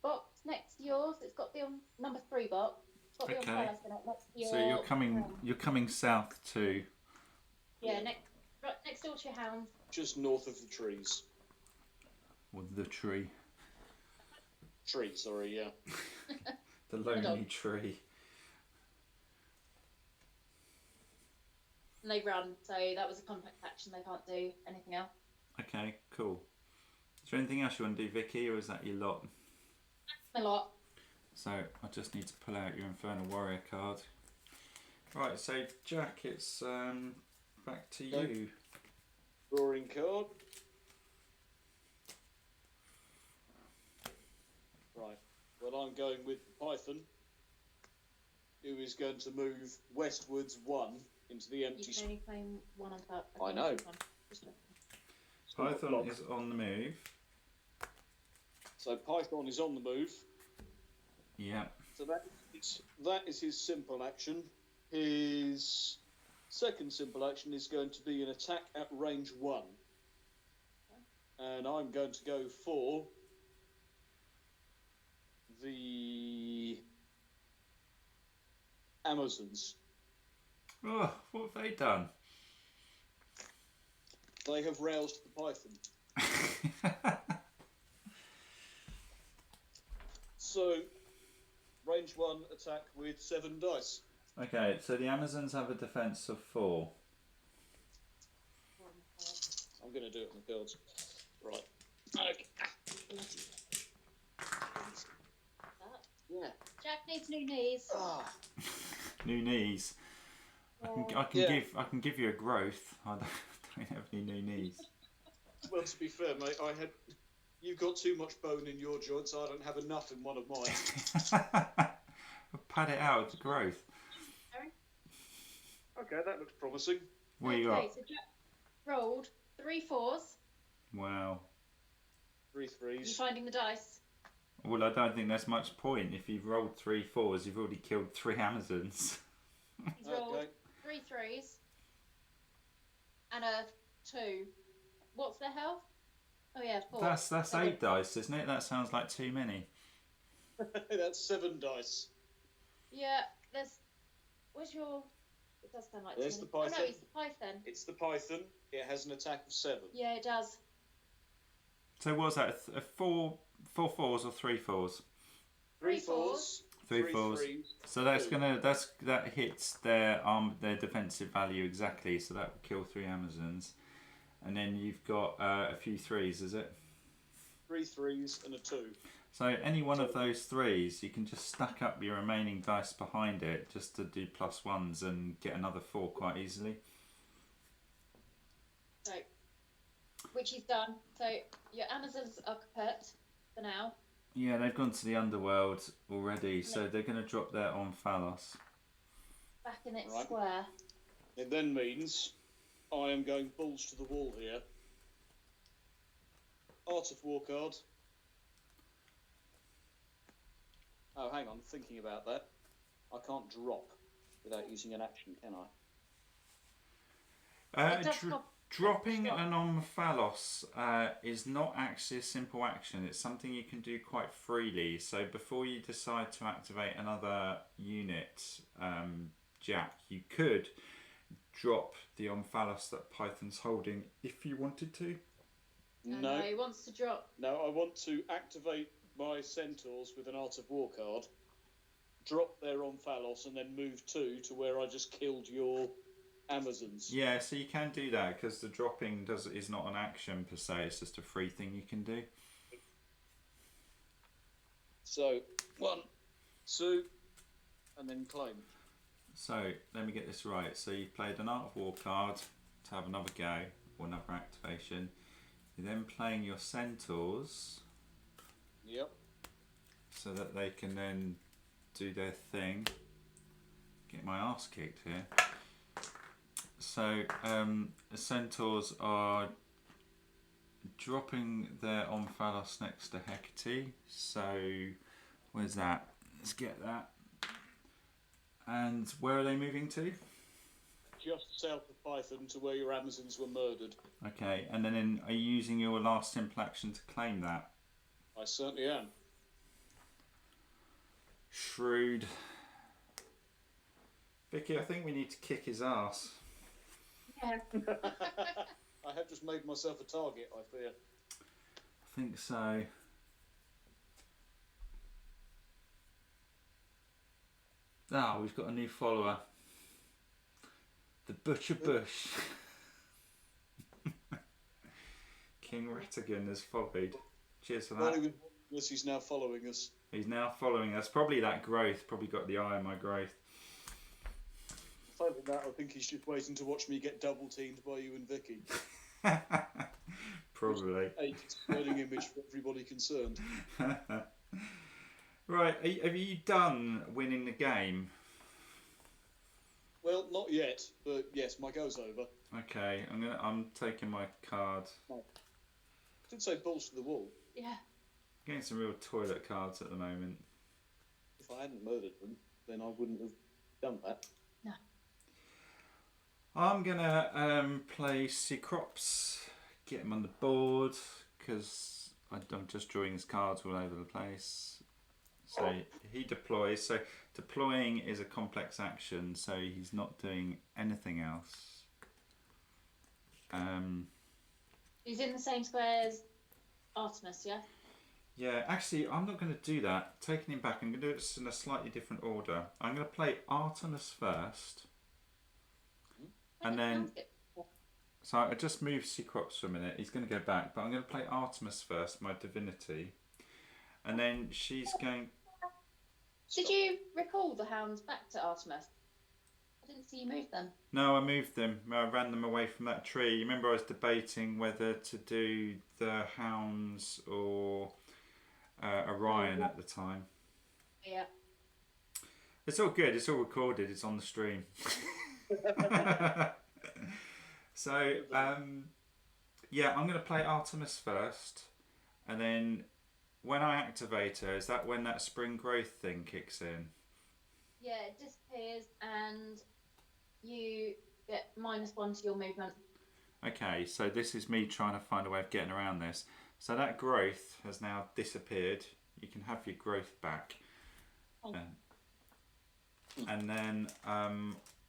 box next to yours. It's got the number 3 box. It's got the omphalos in it next to your... So you're coming south too. Yeah, next door to your hounds. Just north of the trees. Or the tree. Tree, sorry, yeah. The lonely tree. And they run, so that was a compact action. They can't do anything else. Okay, cool. Is there anything else you want to do, Vicky, or is that your lot? A lot. So I just need to pull out your Infernal Warrior card. Right, so Jack, it's back to you. Drawing card. Right. Well, I'm going with Python, who is going to move westwards 1 into the empty You can only claim 1 on top. I know. Python is on the move. So Python is on the move. Yeah. So that is his simple action. His second simple action is going to be an attack at range 1. And I'm going to go for the Amazons. Oh, what have they done? They have roused the Python. So, range 1 attack with 7 dice. Okay, so the Amazons have a defense of 4. I'm going to do it on the cards. Right. Okay. Yeah. Jack needs new knees. New knees. I can give you a growth. I don't have any new knees. Well, to be fair, mate, you've got too much bone in your joints. I don't have enough in one of mine. pad it out with the growth. Okay, that looks promising. What you got? So Jack rolled 3 4s. Wow. 3 Are you 3s. finding the dice? Well, I don't think there's much point. If you've rolled 3 4s, you've already killed 3 Amazons. He's rolled 3 3s and a 2. What's their health? Oh yeah, 4. That's 8 dice, isn't it? That sounds like too many. That's 7 dice. Yeah, where's your... It does sound like There's too the many. python. Oh no, it's the python. It's the python. It has an attack of 7. Yeah, it does. So what was that? 4 4s or 3 4s? 3 4s. 3 4s. 3s. So that hits their defensive value exactly. So that will kill 3 Amazons, and then you've got a few 3s, is it? 3 3s and a 2. So any one of those 3s, you can just stack up your remaining dice behind it just to do +1s and get another 4 quite easily. So, which he's done. So your Amazons are kaput for now. Yeah, they've gone to the underworld already, so they're going to drop their omphalos. Back in its Right. square. It then means I am going balls to the wall here. Art of War card. Oh, hang on, thinking about that. I can't drop without using an action, can I? It does cost- Dropping an omphalos is not actually a simple action. It's something you can do quite freely. So before you decide to activate another unit, Jack, you could drop the omphalos that Python's holding if you wanted to. No, he wants to drop. No, I want to activate my centaurs with an Art of War card, drop their omphalos, and then move 2 to where I just killed your Amazons. Yeah, so you can do that because the dropping is not an action per se. It's just a free thing you can do. So 1, 2, and then claim. So let me get this right. So you played an Art of War card to have another go or another activation. You're then playing your centaurs. Yep. So that they can then do their thing. Get my arse kicked here. So the centaurs are dropping their omphalos next to Hecate. So where's that? Let's get that. And where are they moving to? Just south of Python to where your Amazons were murdered. Okay, and then are you using your last simple action to claim that? I certainly am. Shrewd. Vicky, I think we need to kick his ass. Yeah. I have just made myself a target, I fear. I think so. Ah, we've got a new follower. The Butcher Bush. King Ratigan has followed. Cheers for that. Yes, he's now following us. He's now following us. Probably that growth. Probably got the eye on my growth. Failing that, I think he's just waiting to watch me get double teamed by you and Vicky. Probably. A exploding image for everybody concerned. Right, have you done winning the game? Well, not yet, but yes, my go's over. Okay, I'm taking my card. I did say balls to the wall. Yeah. Getting some real toilet cards at the moment. If I hadn't murdered them, then I wouldn't have done that. No. I'm gonna play Cecrops, get him on the board because I'm just drawing his cards all over the place. So he deploys. So deploying is a complex action, so he's not doing anything else. He's in the same square as Artemis, yeah? Yeah, actually, I'm not going to do that. Taking him back, I'm going to do it in a slightly different order. I'm going to play Artemis first. And then, so I just moved Cecrops for a minute. He's going to go back, but I'm going to play Artemis first, my divinity. And then she's going... Did you recall the hounds back to Artemis? I didn't see you move them. No, I moved them. I ran them away from that tree. You remember I was debating whether to do the hounds or Orion at the time. Yeah. It's all good. It's all recorded. It's on the stream. So, yeah, I'm going to play Artemis first, and then when I activate her, is that when that spring growth thing kicks in? Yeah, it disappears and you get -1 to your movement. Okay, so this is me trying to find a way of getting around this. So that growth has now disappeared. You can have your growth back. And then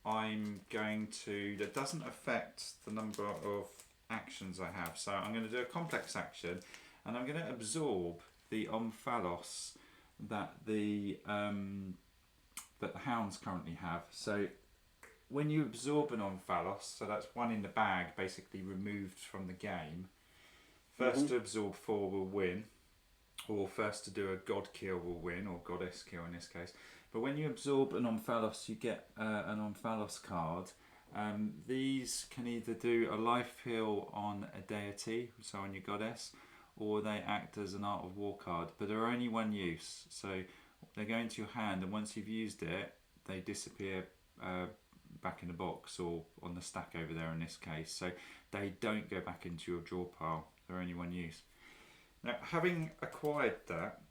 I'm going to... That doesn't affect the number of actions I have. So I'm going to do a complex action, and I'm going to absorb the omphalos that the hounds currently have. So when you absorb an omphalos, so that's one in the bag, basically removed from the game. First to absorb 4 will win, or first to do a god kill will win, or goddess kill in this case. But when you absorb an omphalos, you get an omphalos card. These can either do a life heal on a deity, so on your goddess, or they act as an Art of War card, but they're only one use. So they go into your hand, and once you've used it, they disappear back in the box or on the stack over there in this case. So they don't go back into your draw pile. They're only one use. Now, having acquired that,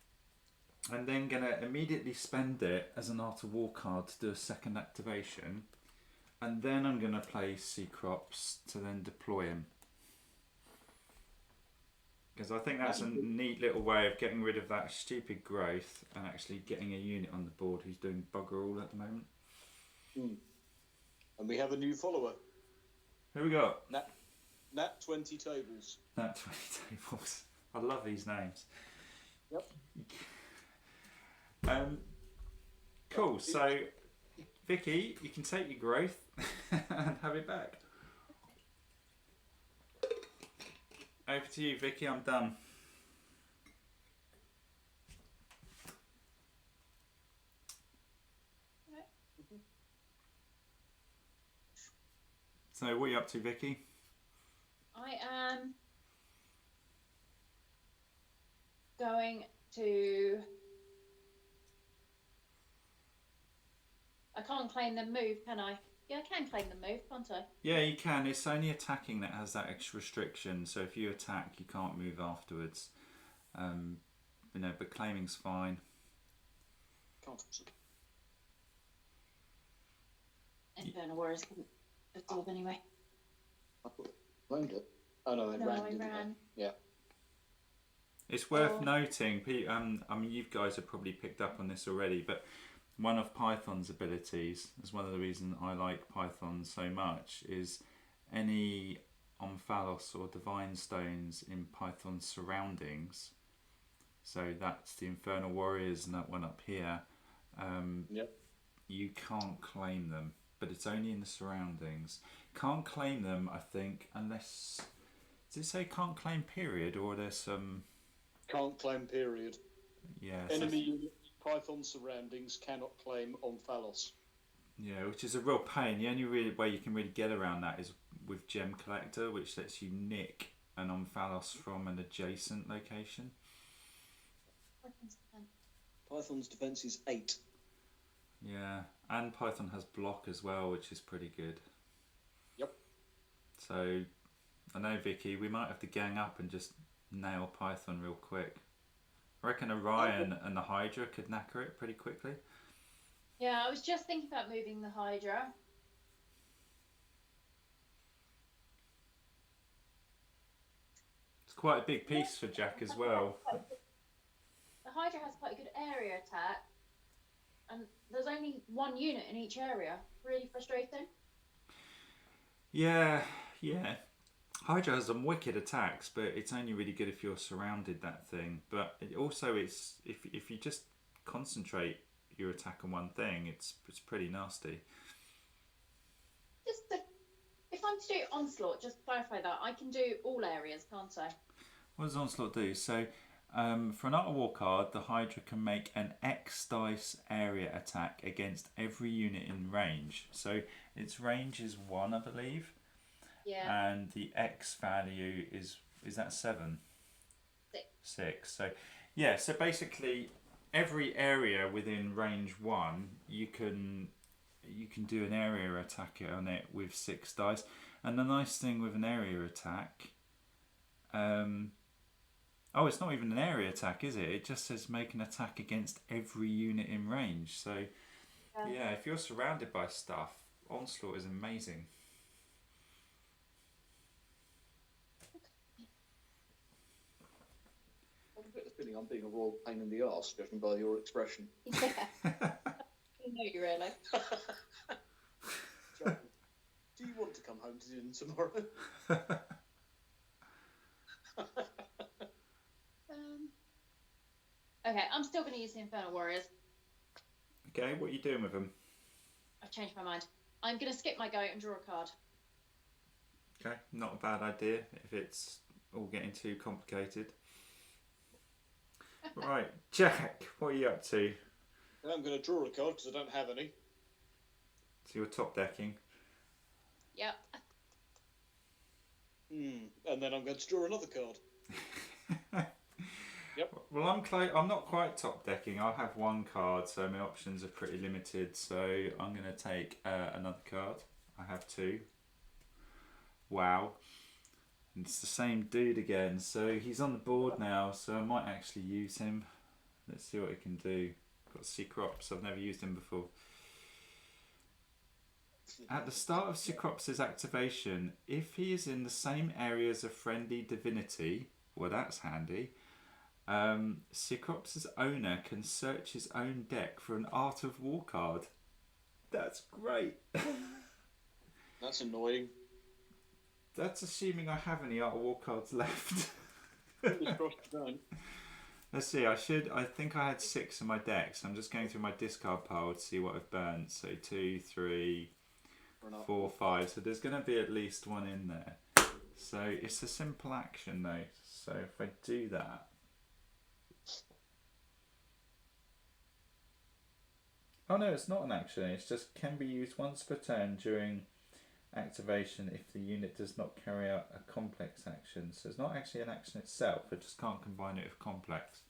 I'm then going to immediately spend it as an Art of War card to do a second activation, and then I'm going to play Seacrops to then deploy him. Because I think that's a neat little way of getting rid of that stupid growth and actually getting a unit on the board who's doing bugger all at the moment. And we have a new follower. Who we got? Nat 20 tables. Nat 20 tables. I love these names. Yep. Cool. So, Vicky, you can take your growth and have it back. Over to you, Vicky. I'm done. So, what are you up to, Vicky? I am going to... I can't claim them move, can I? Yeah, I can claim them move, can't I? Yeah, you can. It's only attacking that has that extra restriction. So if you attack, you can't move afterwards. But claiming's fine. Can't. Infernal Warriors couldn't absorb anyway. I claimed it. Oh no, I ran. I ran. Yeah. It's worth noting, you guys have probably picked up on this already, but one of Python's abilities, is one of the reasons I like Python so much, is any omphalos or divine stones in Python's surroundings. So that's the Infernal Warriors and that one up here. You can't claim them, but it's only in the surroundings. Can't claim them, I think, unless... Does it say can't claim period, or there's some... Can't claim period. Yeah. Enemy unit Python surroundings cannot claim omphalos. Yeah, which is a real pain. The only way you can really get around that is with Gem Collector, which lets you nick an omphalos from an adjacent location. Python's defense is 8. Yeah, and Python has block as well, which is pretty good. Yep. So, I know, Vicky, we might have to gang up and just nail Python real quick. I reckon Orion and the Hydra could knacker it pretty quickly. Yeah, I was just thinking about moving the Hydra. It's quite a big piece for Jack as well. The Hydra has quite a good area attack, and there's only one unit in each area. Really frustrating. Yeah. Hydra has some wicked attacks, but it's only really good if you're surrounded that thing. But it's if you just concentrate your attack on one thing, it's pretty nasty. If I'm to do Onslaught, just clarify that I can do all areas, can't I? What does Onslaught do? So for an Art of War card, the Hydra can make an X dice area attack against every unit in range. So its range is 1, I believe. Yeah. And the X value is that 7? 6. 6. So yeah, so basically every area within range 1, you can do an area attack on it with 6 dice. And the nice thing with an area attack, it's not even an area attack, is it? It just says make an attack against every unit in range. So yeah, if you're surrounded by stuff, Onslaught is amazing. I've got the feeling I'm being a royal pain in the arse, judging by your expression. Yeah. No, you really. John, do you want to come home to dinner tomorrow? Okay, I'm still going to use the Infernal Warriors. Okay, what are you doing with them? I've changed my mind. I'm going to skip my go and draw a card. Okay, not a bad idea if it's all getting too complicated. Right, Jack, what are you up to? I'm going to draw a card because I don't have any. So you're top decking. Yep. And then I'm going to draw another card. Yep. Well, I'm not quite top decking. I have 1 card, so my options are pretty limited. So I'm going to take another card. I have 2. Wow. And it's the same dude again. So he's on the board now, so I might actually use him. Let's see what he can do. Got Cecrops. I've never used him before. At the start of Cecrops' activation, if he is in the same area as a friendly divinity, well, that's handy. Cecrops' owner can search his own deck for an Art of War card. That's great. That's annoying. That's assuming I have any Art of War cards left. Let's see, I think I had 6 in my deck, so I'm just going through my discard pile to see what I've burnt. So 2, 3, 4, 5. So there's going to be at least 1 in there. So it's a simple action though. So if I do that. Oh no, it's not an action. It's just can be used once per turn during activation if the unit does not carry out a complex action. So it's not actually an action itself. I just can't combine it with complex.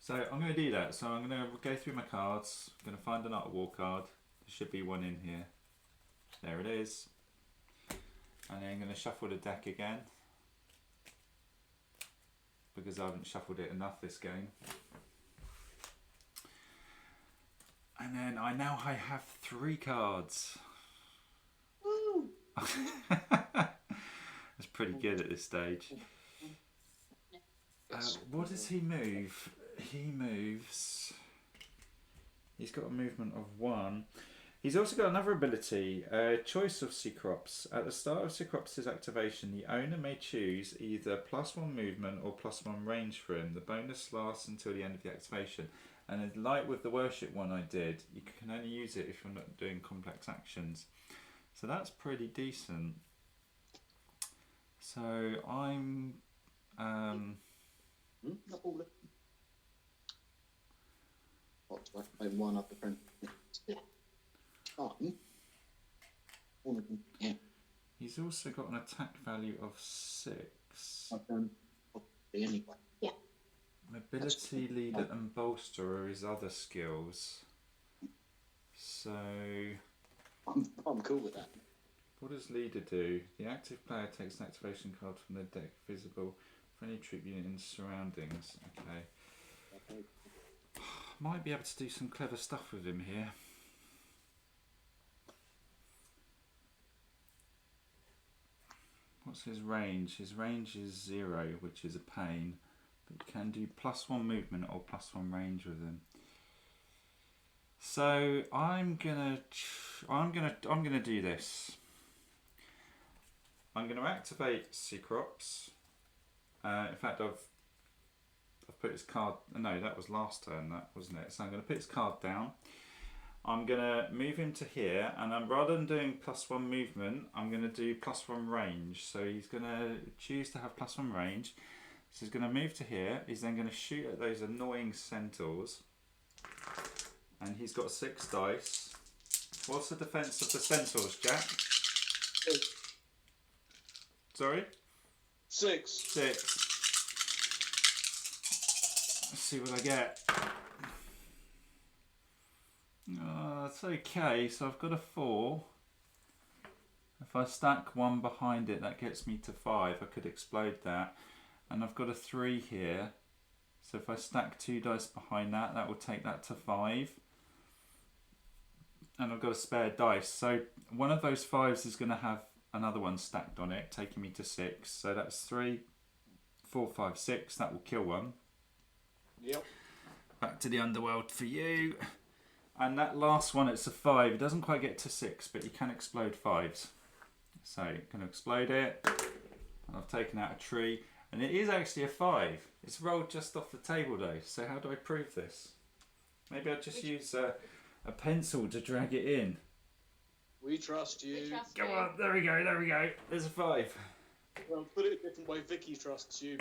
So I'm going to do that. So I'm going to go through my cards. I'm going to find an Art of War card. There should be 1 in here. There it is. And then I'm going to shuffle the deck again, because I haven't shuffled it enough this game. And then I have 3 cards. Woo! That's pretty good at this stage. What does he move? He moves... He's got a movement of 1. He's also got another ability, Choice of Cecrops. At the start of Cecrops' activation, the owner may choose either +1 movement or +1 range for him. The bonus lasts until the end of the activation. And like with the worship one I did, you can only use it if you're not doing complex actions. So that's pretty decent. So I'm... What's that? Maybe 1 up the print. Yeah. He's also got an attack value of 6. Anyway. Yeah. Mobility, leader and bolster are his other skills. So I'm cool with that. what does leader do? The active player takes an activation card from their deck visible for any troop unit in surroundings. Okay. Might be able to do some clever stuff with him here. What's his range? His range is 0, which is a pain. But you can do +1 movement or +1 range with him. So I'm gonna do this. I'm gonna activate Cecrops. In fact, I've put his card. No, that was last turn. That wasn't it. So I'm gonna put his card down. I'm going to move him to here, and rather than doing +1 movement, I'm going to do +1 range. So he's going to choose to have +1 range. So he's going to move to here. He's then going to shoot at those annoying centaurs. And he's got 6 dice. What's the defense of the centaurs, Jack? 6. Sorry? 6. 6. see what I get. It's okay, so I've got a 4. If I stack 1 behind it, that gets me to 5. I could explode that. And I've got a 3 here. So if I stack 2 dice behind that, that will take that to 5. And I've got a spare dice. So one of those 5s is going to have another one stacked on it, taking me to 6. So that's 3, 4, 5, 6. That will kill one. Yep. Back to the underworld for you. And that last one, it's a 5. It doesn't quite get to 6, but you can explode 5s. So you're going to explode it. And I've taken out a tree. And it is actually a 5. It's rolled just off the table though. So how do I prove this? Maybe I'll just use a pencil to drag it in. We trust you. Come on, there we go. There's a 5. Well, put it a different way. Vicky trusts you.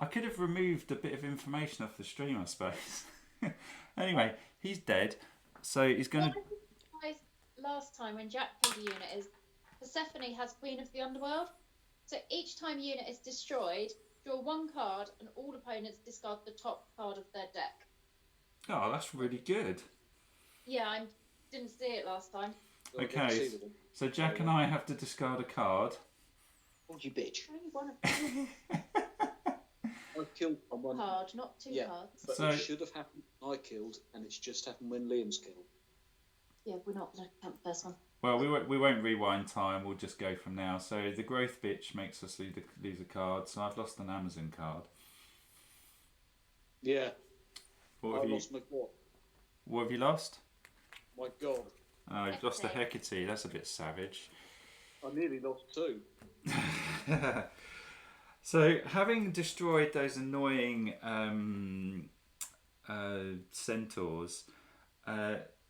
I could have removed a bit of information off the stream, I suppose. Anyway, he's dead. So he's going to... Last time when Jack killed a unit is Persephone has Queen of the Underworld. So each time a unit is destroyed, draw 1 card and all opponents discard the top card of their deck. Oh, that's really good. Yeah, I didn't see it last time. Okay, so Jack and I have to discard a card. Hold you bitch. Only one of them. I killed someone. Card, not 2 cards. But So- it should have happened when I killed, and it's just happened when Liam's killed. Yeah, we're not going to count the first one. Well, we won't rewind time. We'll just go from now. So the growth bitch makes us lose a card. So I've lost an Amazon card. Yeah. What I have lost my god. What have you lost? My god. Oh, you've lost a Hecate. That's a bit savage. I nearly lost 2. So having destroyed those annoying centaurs,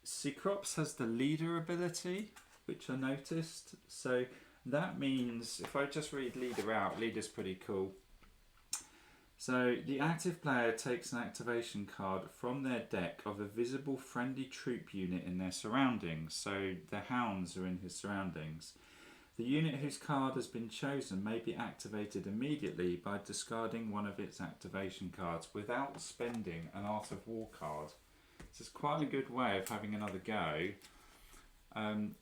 Cecrops has the leader ability, which I noticed. So that means, if I just read leader out, leader's pretty cool. So the active player takes an activation card from their deck of a visible friendly troop unit in their surroundings. So the hounds are in his surroundings. The unit whose card has been chosen may be activated immediately by discarding one of its activation cards without spending an Art of War card. This is quite a good way of having another go.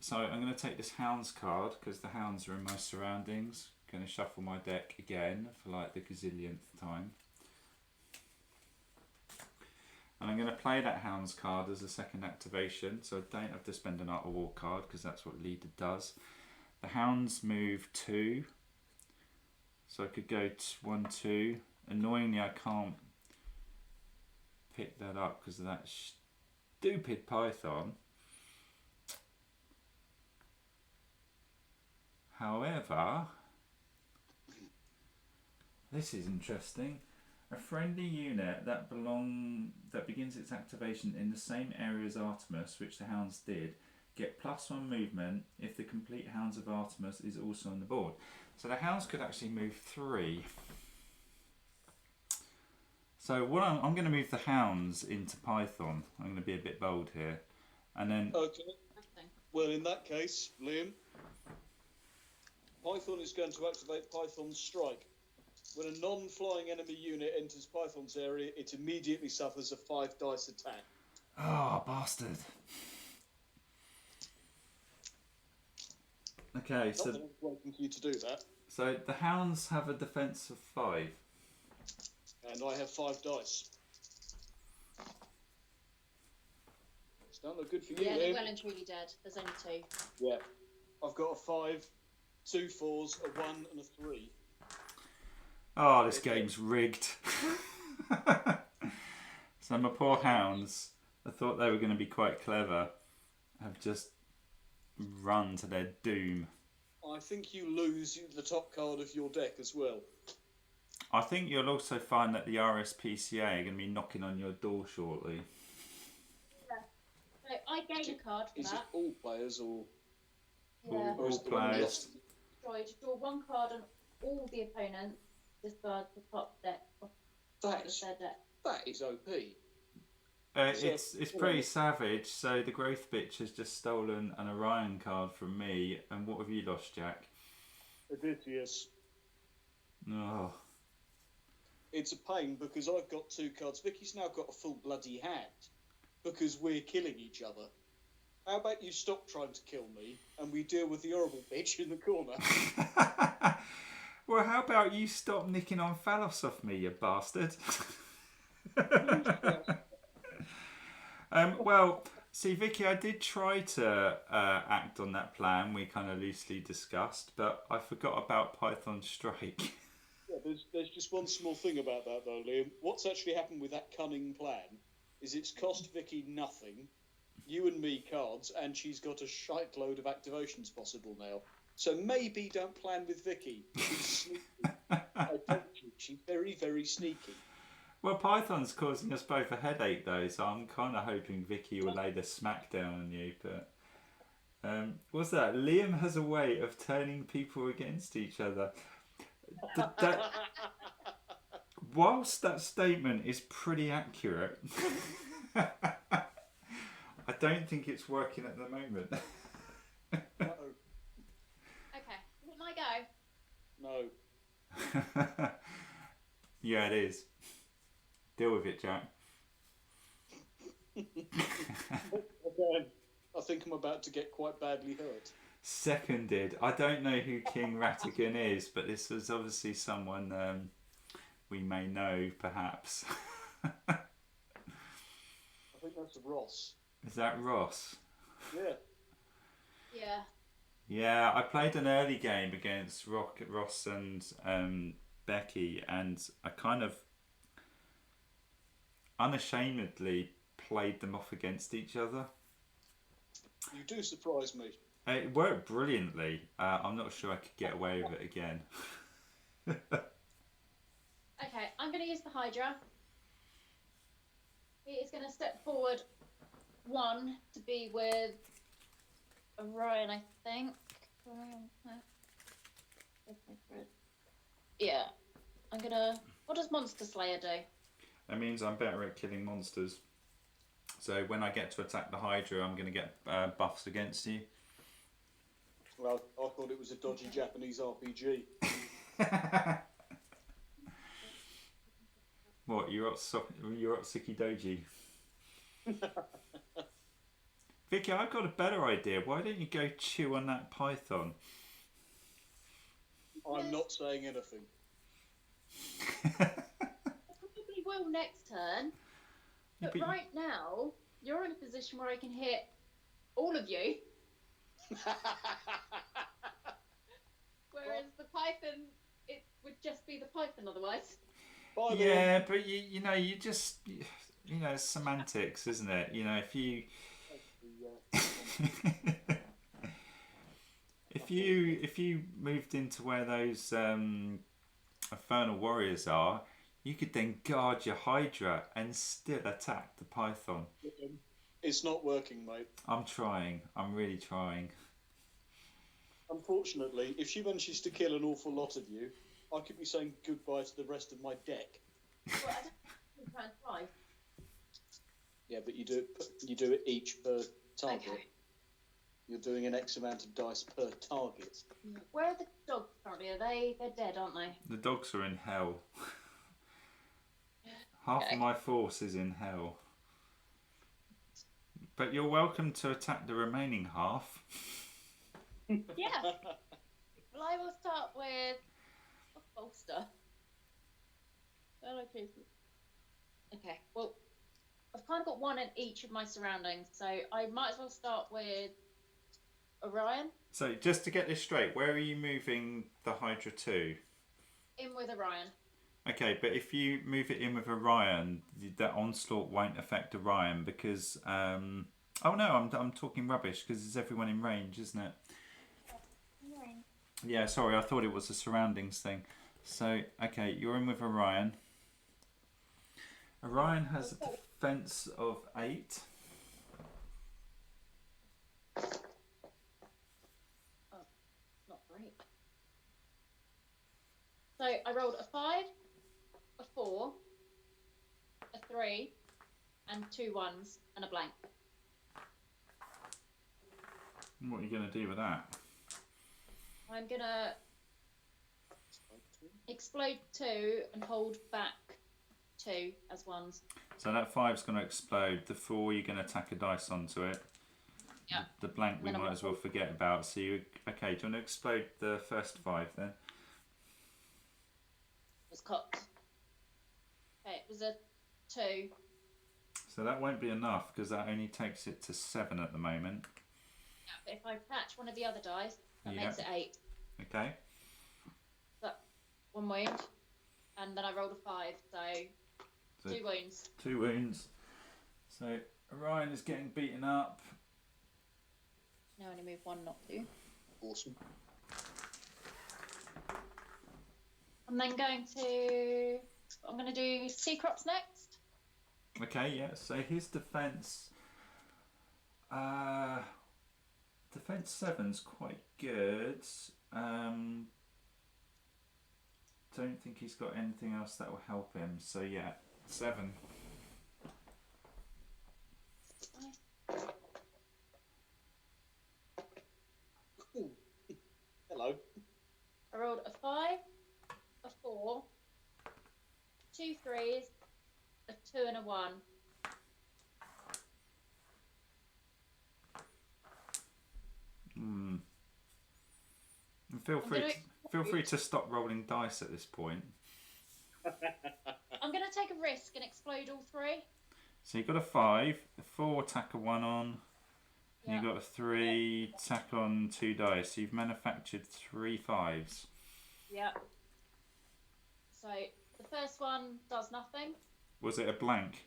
So I'm going to take this Hounds card because the Hounds are in my surroundings. Going to shuffle my deck again for like the gazillionth time. And I'm going to play that Hounds card as a second activation, so I don't have to spend an Art of War card because that's what leader does. The Hounds move 2, so I could go 1, 2. Annoyingly, I can't pick that up because of that stupid python. However, this is interesting. A friendly unit that begins its activation in the same area as Artemis, which the Hounds did, get +1 movement if the complete Hounds of Artemis is also on the board. So the Hounds could actually move 3. So what I'm going to move the Hounds into Python. I'm going to be a bit bold here. And then... Okay. Well, in that case, Liam, Python is going to activate Python's Strike. When a non-flying enemy unit enters Python's area, it immediately suffers a 5 dice attack. Oh, bastard. Okay, so... Not that I'm waiting for you to do that. So the Hounds have a defence of 5. And I have 5 dice. It's don't look good for you, Yeah, they're Liam. well and truly dead. There's only 2. Yeah. I've got a 5, 2 4s, a 1 and a 3. Oh, this game's rigged. So my poor Hounds, I thought they were going to be quite clever, have just run to their doom. I think you lose the top card of your deck as well. I think you'll also find that the RSPCA are going to be knocking on your door shortly. So I gain a card for Is it that. all players or... Yeah. or is All the one players. lost? Destroyed. Draw 1 card on all the opponents. Discard the top deck of That's, their deck. that is OP. It's pretty savage. So the Growth Bitch has just stolen an Orion card from me. And what have you lost, Jack? Odysseus. Oh. it's a pain because I've got 2 cards. Vicky's now got a full bloody hand because we're killing each other. How about you stop trying to kill me and we deal with the horrible bitch in the corner? Well, how about you stop nicking omphalos off me, you bastard? Well, see, Vicky, I did try to act on that plan we kind of loosely discussed, but I forgot about Python Strike. Yeah, there's just one small thing about that, though, Liam. What's actually happened with that cunning plan is it's cost Vicky nothing, you and me cards, and she's got a shite load of activations possible now. So maybe don't plan with Vicky. She's sneaky. I told you, she's very, very sneaky. Well, Python's causing us both a headache, though, so I'm kind of hoping Vicky will lay the smack down on you. But what's that? Liam has a way of turning people against each other. Whilst that statement is pretty accurate, I don't think it's working at the moment. No. Okay, is it my go? No. Yeah, it is. Deal with it, Jack. Okay. I think I'm about to get quite badly hurt. Seconded. I don't know who King Ratigan is, but this was obviously someone we may know, perhaps. I think that's Ross. Is that Ross? Yeah. Yeah. Yeah, I played an early game against Ross and Becky, and I kind of unashamedly played them off against each other. You do surprise me. It worked brilliantly. I'm not sure I could get away with it again. Okay, I'm going to use the Hydra. He is going to step forward 1 to be with Orion, I think. Yeah. I'm going to... What does Monster Slayer do? That means I'm better at killing monsters. So when I get to attack the Hydra, I'm going to get buffs against you. Well, I thought it was a dodgy Japanese RPG. What, you're at Suki Doji? Vicky, I've got a better idea. Why don't you go chew on that python? I'm not saying anything. I probably will next turn. Yeah, But right now, you're in a position where I can hit all of you. Whereas the python, it would just be the python otherwise. Yeah, but you know, you just, you know, it's semantics, isn't it? You know, if you if you moved into where those infernal warriors are, you could then guard your Hydra and still attack the python. It's not working, mate. I'm trying. I'm really trying. Unfortunately, if she manages to kill an awful lot of you, I could be saying goodbye to the rest of my deck. Well, I don't try and try. Yeah, but you do it each per target. Okay. You're doing an X amount of dice per target. Where are the dogs currently? They're dead, aren't they? The dogs are in hell. Half of my force is in hell. But you're welcome to attack the remaining half. Yeah. Well, I will start with a bolster. Okay, well, I've kind of got one in each of my surroundings, so I might as well start with Orion. So, just to get this straight, where are you moving the Hydra to? In with Orion. Okay, but if you move it in with Orion, that onslaught won't affect Orion because... oh no, I'm talking rubbish because it's everyone in range, isn't it? Yeah, sorry, I thought it was a surroundings thing. So, okay, you're in with Orion. Orion has a defense of 8. Oh, not great. So I rolled a 5, a 4, a 3, and 2 1s, and a blank. What are you going to do with that? I'm going to explode 2 and hold back 2 as ones. So that 5's going to explode. The 4, you're going to tack a dice onto it. Yeah. The blank we Then might as well forget about. So you, okay, do you want to explode the first 5 then? It was cocked. Okay, it was a 2. So that won't be enough because that only takes it to 7 at the moment. Yeah, but if I attach one of the other dice, that makes it 8. Okay. But 1 wound, and then I rolled a 5, so 2 wounds. 2 wounds. So Orion is getting beaten up. Now I only move 1, not 2. Awesome. I'm then I'm going to do Sea Crops next. Okay, yeah. So his defense, defense 7's quite good. Don't think he's got anything else that will help him. So yeah, 7. Ooh. Hello. I rolled a 5, a 4, 2 3s, a 2 and a 1. And feel free to stop rolling dice at this point. I'm going to take a risk and explode all 3. So you've got a 5, a 4, tack a 1 on, and you've got a 3, tack on 2 dice. So you've manufactured 3 5s. Yeah. So the first one does nothing. Was it a blank?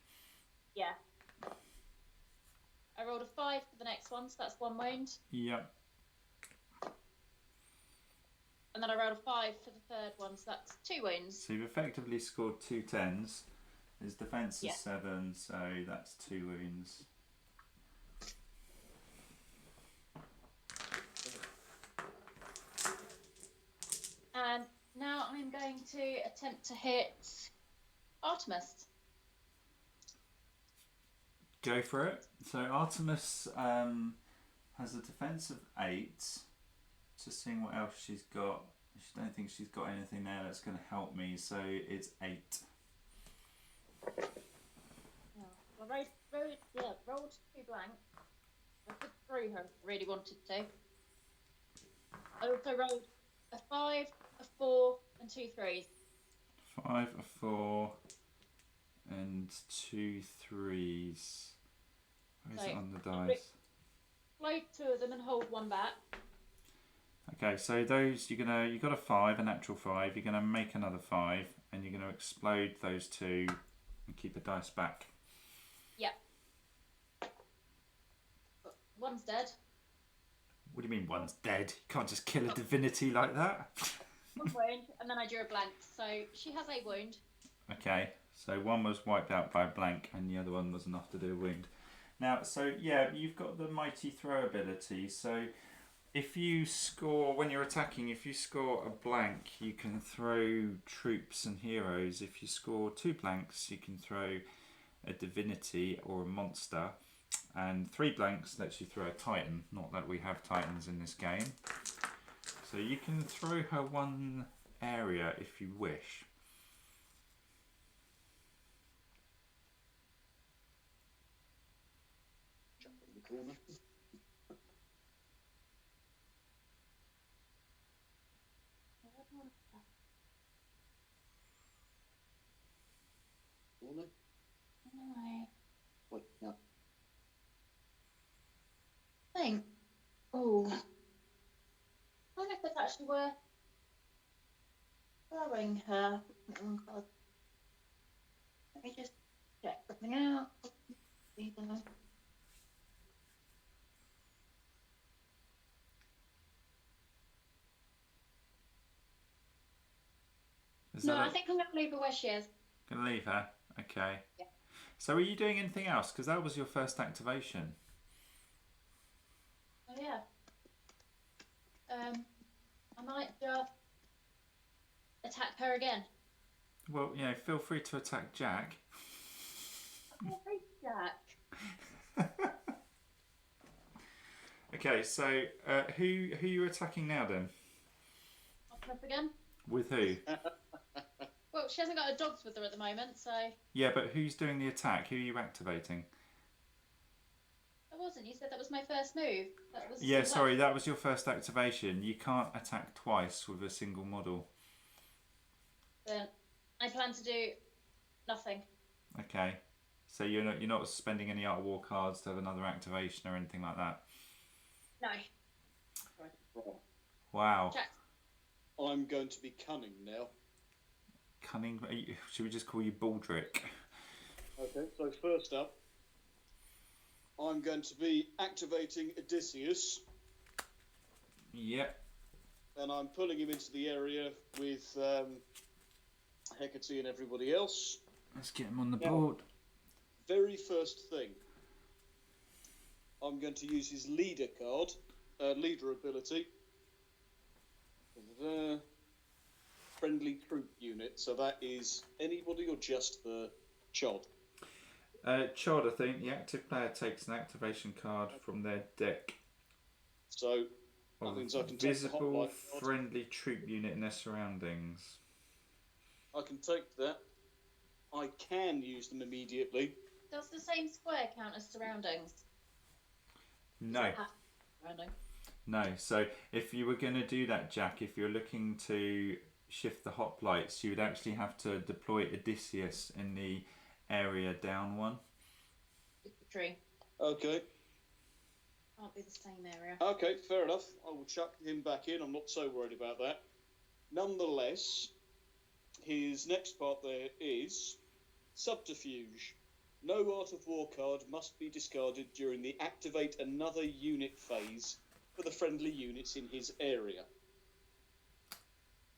Yeah. I rolled a 5 for the next one, so that's 1 wound. Yep. And then I rolled a 5 for the third one, so that's 2 wounds. So you've effectively scored 2 10s. His defense is 7, so that's 2 wounds. And now I'm going to attempt to hit Artemis. Go for it. So Artemis has a defense of 8. Just seeing what else she's got. I don't think she's got anything there that's going to help me, so it's 8. Oh, I rolled 2 blank. I could throw her if I really wanted to. I also rolled a 5, a 4, and 2 3s. 5, a 4, and 2 3s. Where is it on the dice? Load 2 of them and hold 1 back. Okay, so those you've got a 5, a natural 5. You're gonna make another 5, and you're gonna explode those 2 and keep a dice back. Yep. One's dead. What do you mean one's dead? You can't just kill a divinity like that. 1 wound, and then I drew a blank. So she has a wound. Okay, so one was wiped out by a blank, and the other one was enough to do a wound. Now, so yeah, you've got the mighty throw ability. So if you score, when you're attacking, if you score a blank, you can throw troops and heroes. If you score 2 blanks, you can throw a divinity or a monster. And 3 blanks lets you throw a titan. Not that we have titans in this game. So you can throw her 1 area if you wish. Jump in the corner. Corner? No. Wait, no. Thing. Oh. I don't know if it's actually worth throwing her. Let me just check something out. No, I think I'm going to leave her where she is. Gonna leave her? Okay. Yeah. So are you doing anything else? Because that was your first activation. Oh yeah. I might just attack her again. Well, you know, feel free to attack Jack. Hey, Jack. Okay, so who are you attacking now then? Artemis again. With who? Well, she hasn't got her dogs with her at the moment, so. Yeah, but who's doing the attack? Who are you activating? I wasn't. You said that was my first move. That was. Yeah, sorry, that was your first activation. You can't attack twice with a single model. Then I plan to do nothing. Okay, so you're not spending any Art of War cards to have another activation or anything like that. No. Right. Wow. Jack. I'm going to be cunning now. Cunning. Should we just call you Baldric? Okay, so first up, I'm going to be activating Odysseus. Yep. And I'm pulling him into the area with Hecate and everybody else. Let's get him on the board. Very first thing, I'm going to use his leader card, leader ability. Friendly troop unit, so that is anybody or just the Chod? Chod, I think the active player takes an activation card from their deck. So that means I can take the visible hotline card. friendly troop unit in their surroundings. I can take that. I can use them immediately. Does the same square count as surroundings? No. Surrounding. No. So if you were going to do that, Jack, if you're looking to shift the hoplites, you would actually have to deploy Odysseus in the area down one. Tree. Okay. Can't be the same area. Okay, fair enough. I will chuck him back in. I'm not so worried about that. Nonetheless, his next part there is Subterfuge. No Art of War card must be discarded during the activate another unit phase for the friendly units in his area.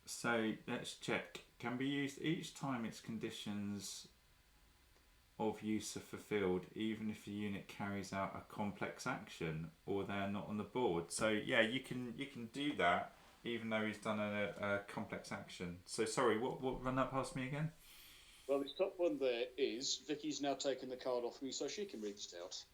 So let's check. Can be used each time its conditions of use are fulfilled, even if the unit carries out a complex action or they're not on the board. So yeah, you can do that even though he's done a complex action. So sorry, what run that past me again? Well, his top one there is Vicky's now taken the card off me so she can read it out.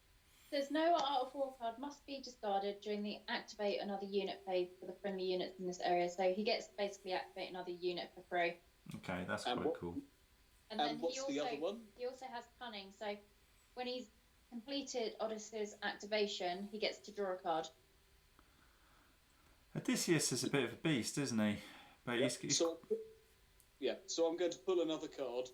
There's no Art of War card must be discarded during the activate another unit phase for the friendly units in this area. So he gets basically activate another unit for free. Okay, that's quite cool. And then what's the other one? He also has cunning. So when he's completed Odysseus' activation, he gets to draw a card. Odysseus is a bit of a beast, isn't he? But he's... So I'm going to pull another card,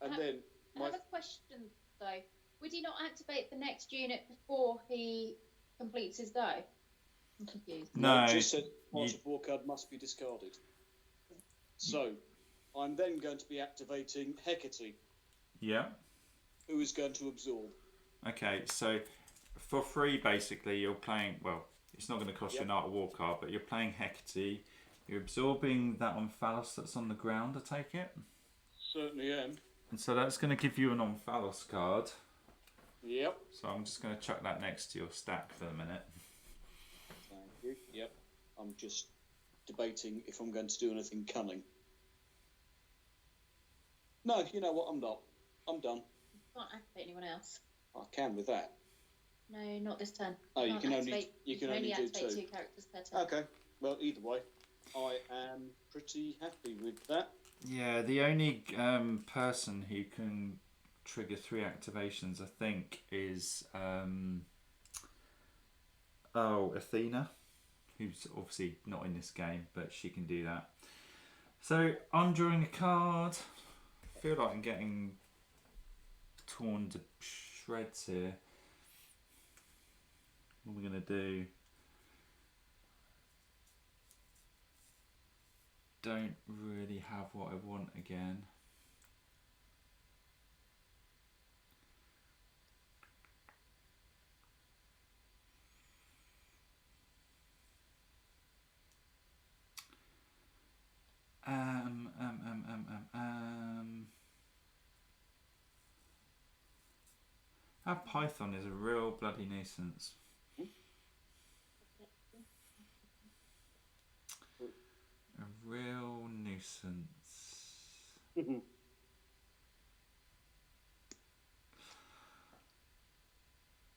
and then I have a question though. Would he not activate the next unit before he completes his go? I'm confused. No, it just said Art of War card must be discarded. So I'm then going to be activating Hecate. Yeah. Who is going to absorb. Okay, so for free, basically, you're playing. Well, it's not going to cost you an Art of War card, but you're playing Hecate. You're absorbing that omphalos that's on the ground. I take it. Certainly am. And so that's going to give you an omphalos card. Yep. So I'm just going to chuck that next to your stack for a minute. Thank you. Yep. I'm just debating if I'm going to do anything cunning. No, you know what? I'm not. I'm done. You can't activate anyone else. I can with that. No, not this turn. Oh, you can only do activate two. two characters per turn. Okay. Well, either way, I am pretty happy with that. Yeah, the only person who can trigger 3 activations, I think, is Athena, who's obviously not in this game, but she can do that. So I'm drawing a card. I feel like I'm getting torn to shreds here. What are we going to do? Don't really have what I want again. That python is a real bloody nuisance. A real nuisance.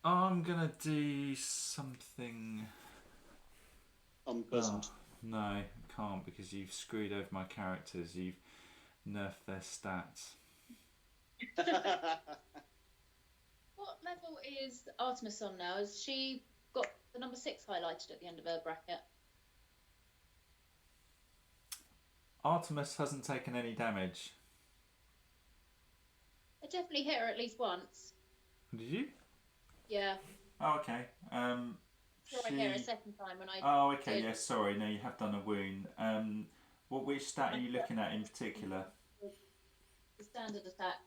I'm gonna do something Unpleasant. No, I can't, because you've screwed over my characters. You've nerf their stats. What level is Artemis on now? Has she got the number 6 highlighted at the end of her bracket? Artemis hasn't taken any damage. I definitely hit her at least once. Did you? Yeah. Oh, okay. Sure, I hit her a second time when I. Oh, okay. did. Yeah, sorry. No, you have done a wound. Which stat are you looking at in particular? The standard attack.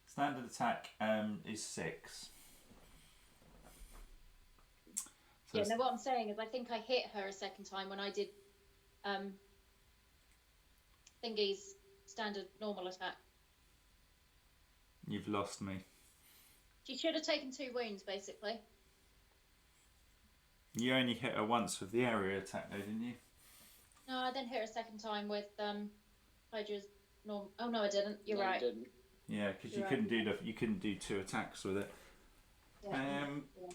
Standard attack is 6. So Yeah, no, what I'm saying is I think I hit her a second time when I did Thingy's standard normal attack. You've lost me. She should have taken 2 wounds, basically. You only hit her once with the area attack, though, didn't you? No, I then hit her a second time with Hydra's normal. Oh no, I didn't. You're No, right. you didn't. Yeah, because you You're couldn't do 2 attacks with it. Yeah. Yeah.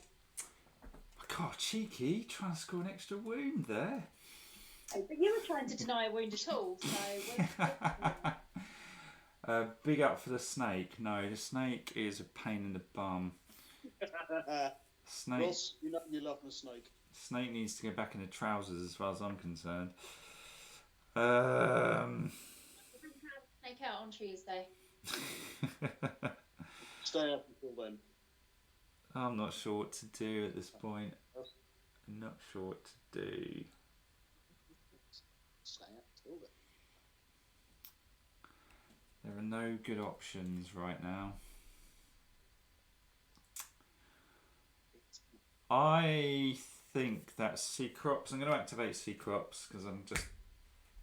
God, cheeky, trying to score an extra wound there. But you were trying to deny a wound at all, so. Big up for the snake. No, the snake is a pain in the bum. Snake. Ross, you know you love the snake. Snake needs to go back in the trousers, as far as I'm concerned. Snake out on Tuesday. Stay up until then. I'm not sure what to do at this point. I'm not sure what to do. Stay up until then. There are no good options right now. I think that Sea-Crops, I'm going to activate Sea-Crops because I'm just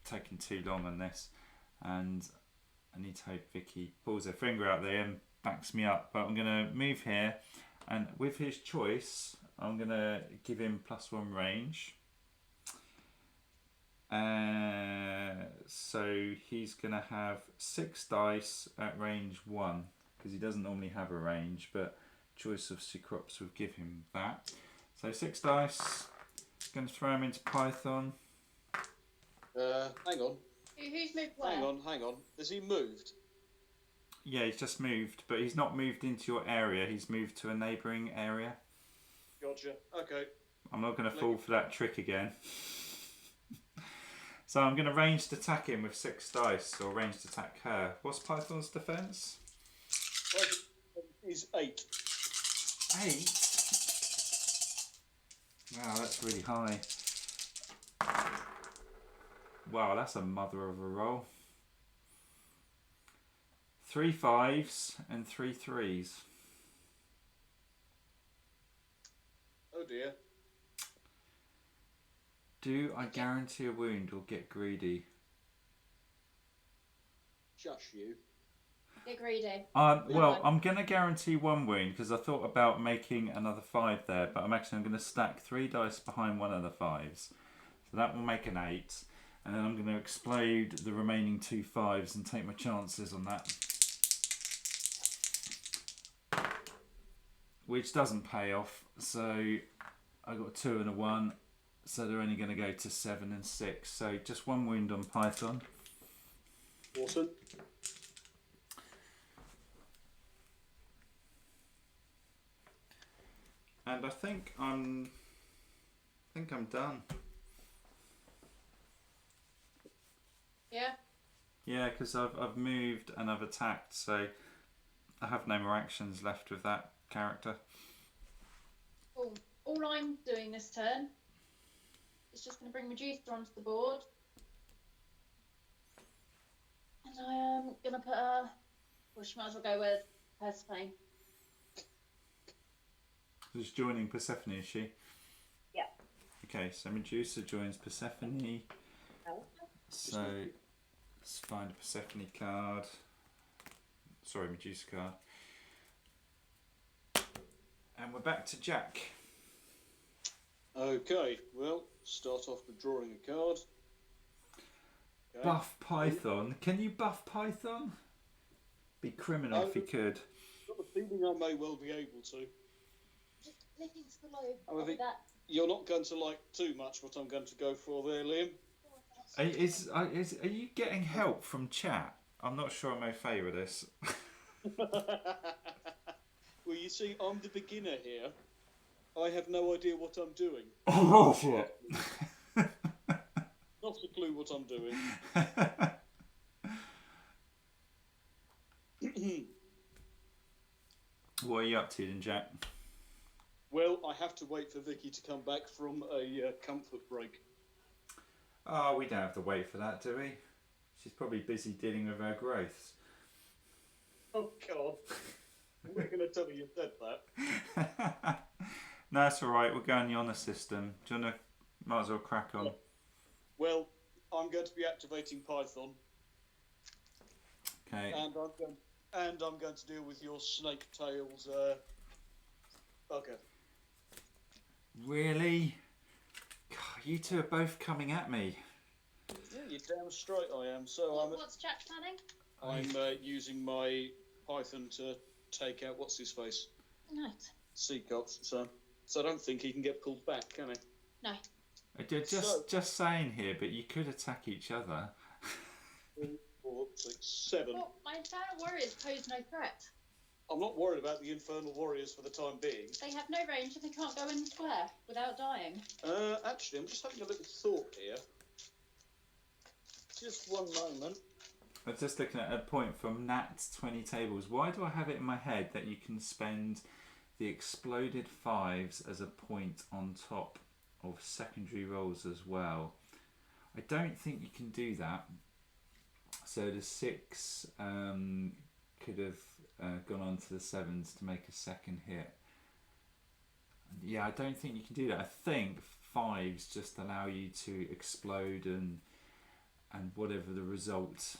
taking too long on this, and I need to hope Vicky pulls her finger out there and backs me up. But I'm going to move here, and with his choice I'm going to give him +1 range. So he's going to have 6 dice at range 1 because he doesn't normally have a range, but choice of Sea-Crops will give him that. So 6 dice. Going to throw him into Python. Hang on. Who's moved where? Hang on. Has he moved? Yeah, he's just moved, but he's not moved into your area. He's moved to a neighbouring area. Gotcha. Okay. I'm not going to fall for that trick again. So I'm going to ranged attack him with 6 dice, or ranged attack her. What's Python's defence? He's 8. 8? Wow, that's really high. Wow, that's a mother of a roll. 3 5s and 3 3s. Oh dear. Do I guarantee a wound or get greedy? Shush you. Get greedy. Well, I'm going to guarantee 1 wound because I thought about making another 5 there, but I'm going to stack 3 dice behind one of the 5s. So that will make an 8. And then I'm going to explode the remaining 2 5s and take my chances on that. Which doesn't pay off. So I got a 2 and a 1. So they're only going to go to 7 and 6. So just 1 wound on Python. Awesome. And I think I'm done. Yeah. Yeah, because I've moved and I've attacked, so I have no more actions left with that character. Cool. All I'm doing this turn is just going to bring Medusa onto the board. And I am going to put her... Well, she might as well go with Persephone. She's joining Persephone, is she? Yeah. Okay, so Medusa joins Persephone. Oh. So let's find a Persephone card. Sorry, Medusa card. And we're back to Jack. Okay, well, start off with drawing a card. Okay. Buff Python. Can you buff Python? Be criminal if you could. I've got the feeling I may well be able to. Just living's below. I think you're not going to like too much what I'm going to go for there, Liam. Are you getting help from chat? I'm not sure I'm au fait with this. Well, you see, I'm the beginner here. I have no idea what I'm doing. Oh, shit. Not a clue what I'm doing. What are you up to then, Jack? Well, I have to wait for Vicky to come back from a comfort break. Oh, we don't have to wait for that, do we? She's probably busy dealing with her growths. Oh, God. We're going to tell her you said that. No, that's all right. We'll go on the honour system. Do you want to... Might as well crack on. Well, I'm going to be activating Python. Okay. And I'm going to deal with your snake tails bugger. Really? God, you two are both coming at me. Yeah, you're damn straight I am. So What's Jack planning? I'm using my Python to take out what's his face, Right. Seacox. So I don't think he can get pulled back, can he? No. Just saying here, but you could attack each other. 3, 4, 6, 7. Well, my infernal warriors pose no threat. I'm not worried about the infernal warriors for the time being. They have no range and they can't go in the square without dying. Actually, I'm just having a little thought here. Just one moment. I'm just looking at a point from Nat's 20 tables. Why do I have it in my head that you can spend the exploded 5s as a point on top of secondary rolls as well? I don't think you can do that. So the 6 could have gone on to the 7s to make a second hit. Yeah, I don't think you can do that. I think 5s just allow you to explode and whatever the result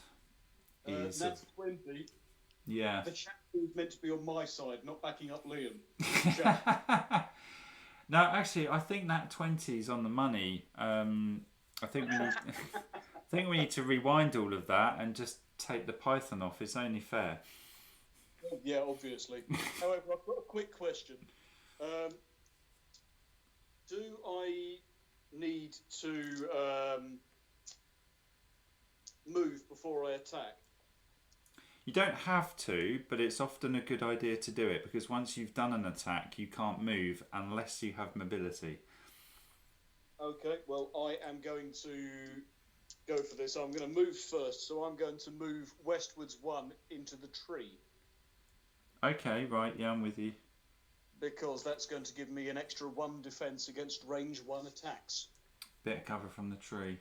is. That's 20. Yeah. The chap who's meant to be on my side, not backing up Liam. No, actually, I think that 20 is on the money. I think we need to rewind all of that and just take the Python off. It's only fair. Yeah, obviously. However, I've got a quick question. Do I need to move before I attack? You don't have to, but it's often a good idea to do it because once you've done an attack, you can't move unless you have mobility. Okay, well, I am going to go for this. I'm going to move first, so I'm going to move westwards 1 into the tree. Okay, right, yeah, I'm with you. Because that's going to give me an extra 1 defense against range 1 attacks. Bit of cover from the tree.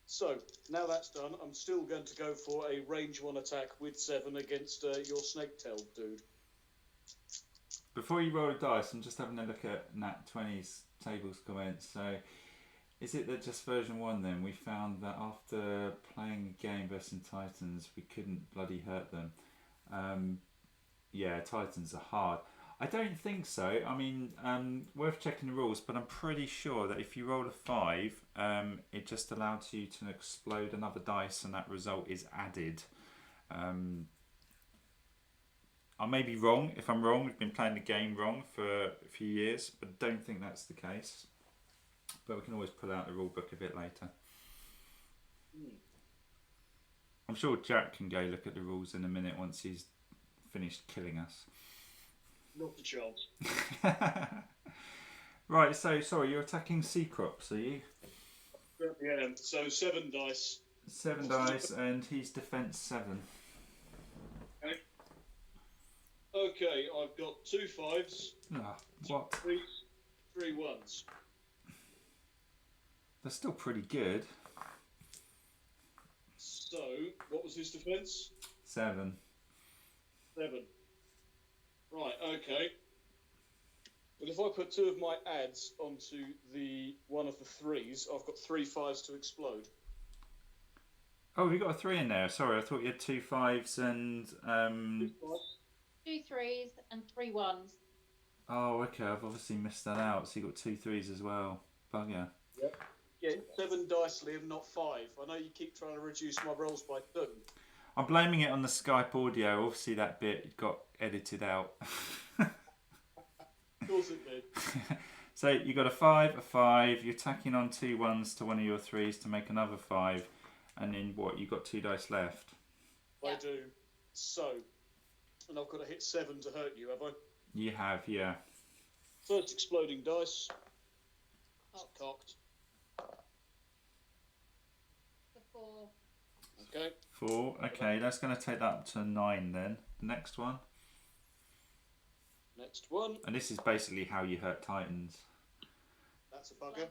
So, now that's done, I'm still going to go for a range 1 attack with 7 against your snake-tailed dude. Before you roll a dice, I'm just having a look at Nat 20's tables comments. So, is it that just version 1 then, we found that after playing a game versus Titans, we couldn't bloody hurt them? Yeah, Titans are hard. I don't think so. I mean, worth checking the rules, but I'm pretty sure that if you roll a 5, it just allows you to explode another dice and that result is added. I may be wrong. If I'm wrong, we've been playing the game wrong for a few years, but I don't think that's the case. But we can always pull out the rule book a bit later. I'm sure Jack can go look at the rules in a minute once he's finished killing us. Not a chance. Right, so sorry, you're attacking sea crops, are you? Yeah, so 7 dice. 7 dice, and he's defense 7. Okay, I've got 2 5s. What? 3 1s. That's still pretty good. So, what was his defense? 7. 7. Right, okay. But if I put 2 of my adds onto the one of the 3s, I've got 3 5s to explode. Oh, we got a 3 in there. Sorry, I thought you had 2 5s and 2 2 3s and 3 1s. Oh, okay. I've obviously missed that out. So you got 2 3s as well. Bugger. Yep. Yeah, 7 dice, Liam, not 5. I know you keep trying to reduce my rolls by 2. I'm blaming it on the Skype audio. Obviously, that bit got edited out. Of course it did. So you got a 5, a 5. You're tacking on 2 1s to one of your 3s to make another 5, And then what? You've got 2 dice left. I do. So, and I've got to hit 7 to hurt you, have I? You have, yeah. First exploding dice. It's cocked. The 4. Okay. 4. Okay, that's going to take that up to 9 then. Next one. Next one. And this is basically how you hurt Titans. That's a bugger.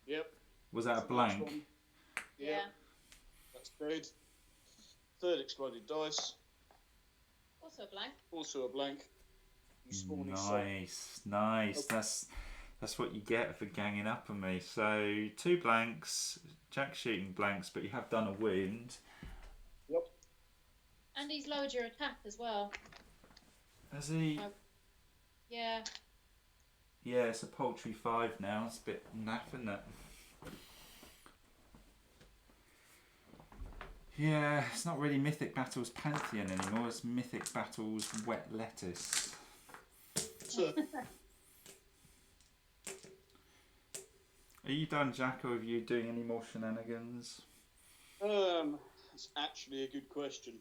Yep. Was that a That's the next blank? one. Yeah. That's good. Third exploded dice. Also a blank. Also a blank. You spawny son. Nice, nice. Okay. That's what you get for ganging up on me. So 2 blanks, Jack shooting blanks, but you have done a wound. Yep. And he's lowered your attack as well. Has he? Yeah. Yeah, it's a paltry 5 now. It's a bit naff, isn't it? Yeah, it's not really Mythic Battles Pantheon anymore. It's Mythic Battles Wet Lettuce. So, Are you done, Jack, or are you doing any more shenanigans? that's actually a good question.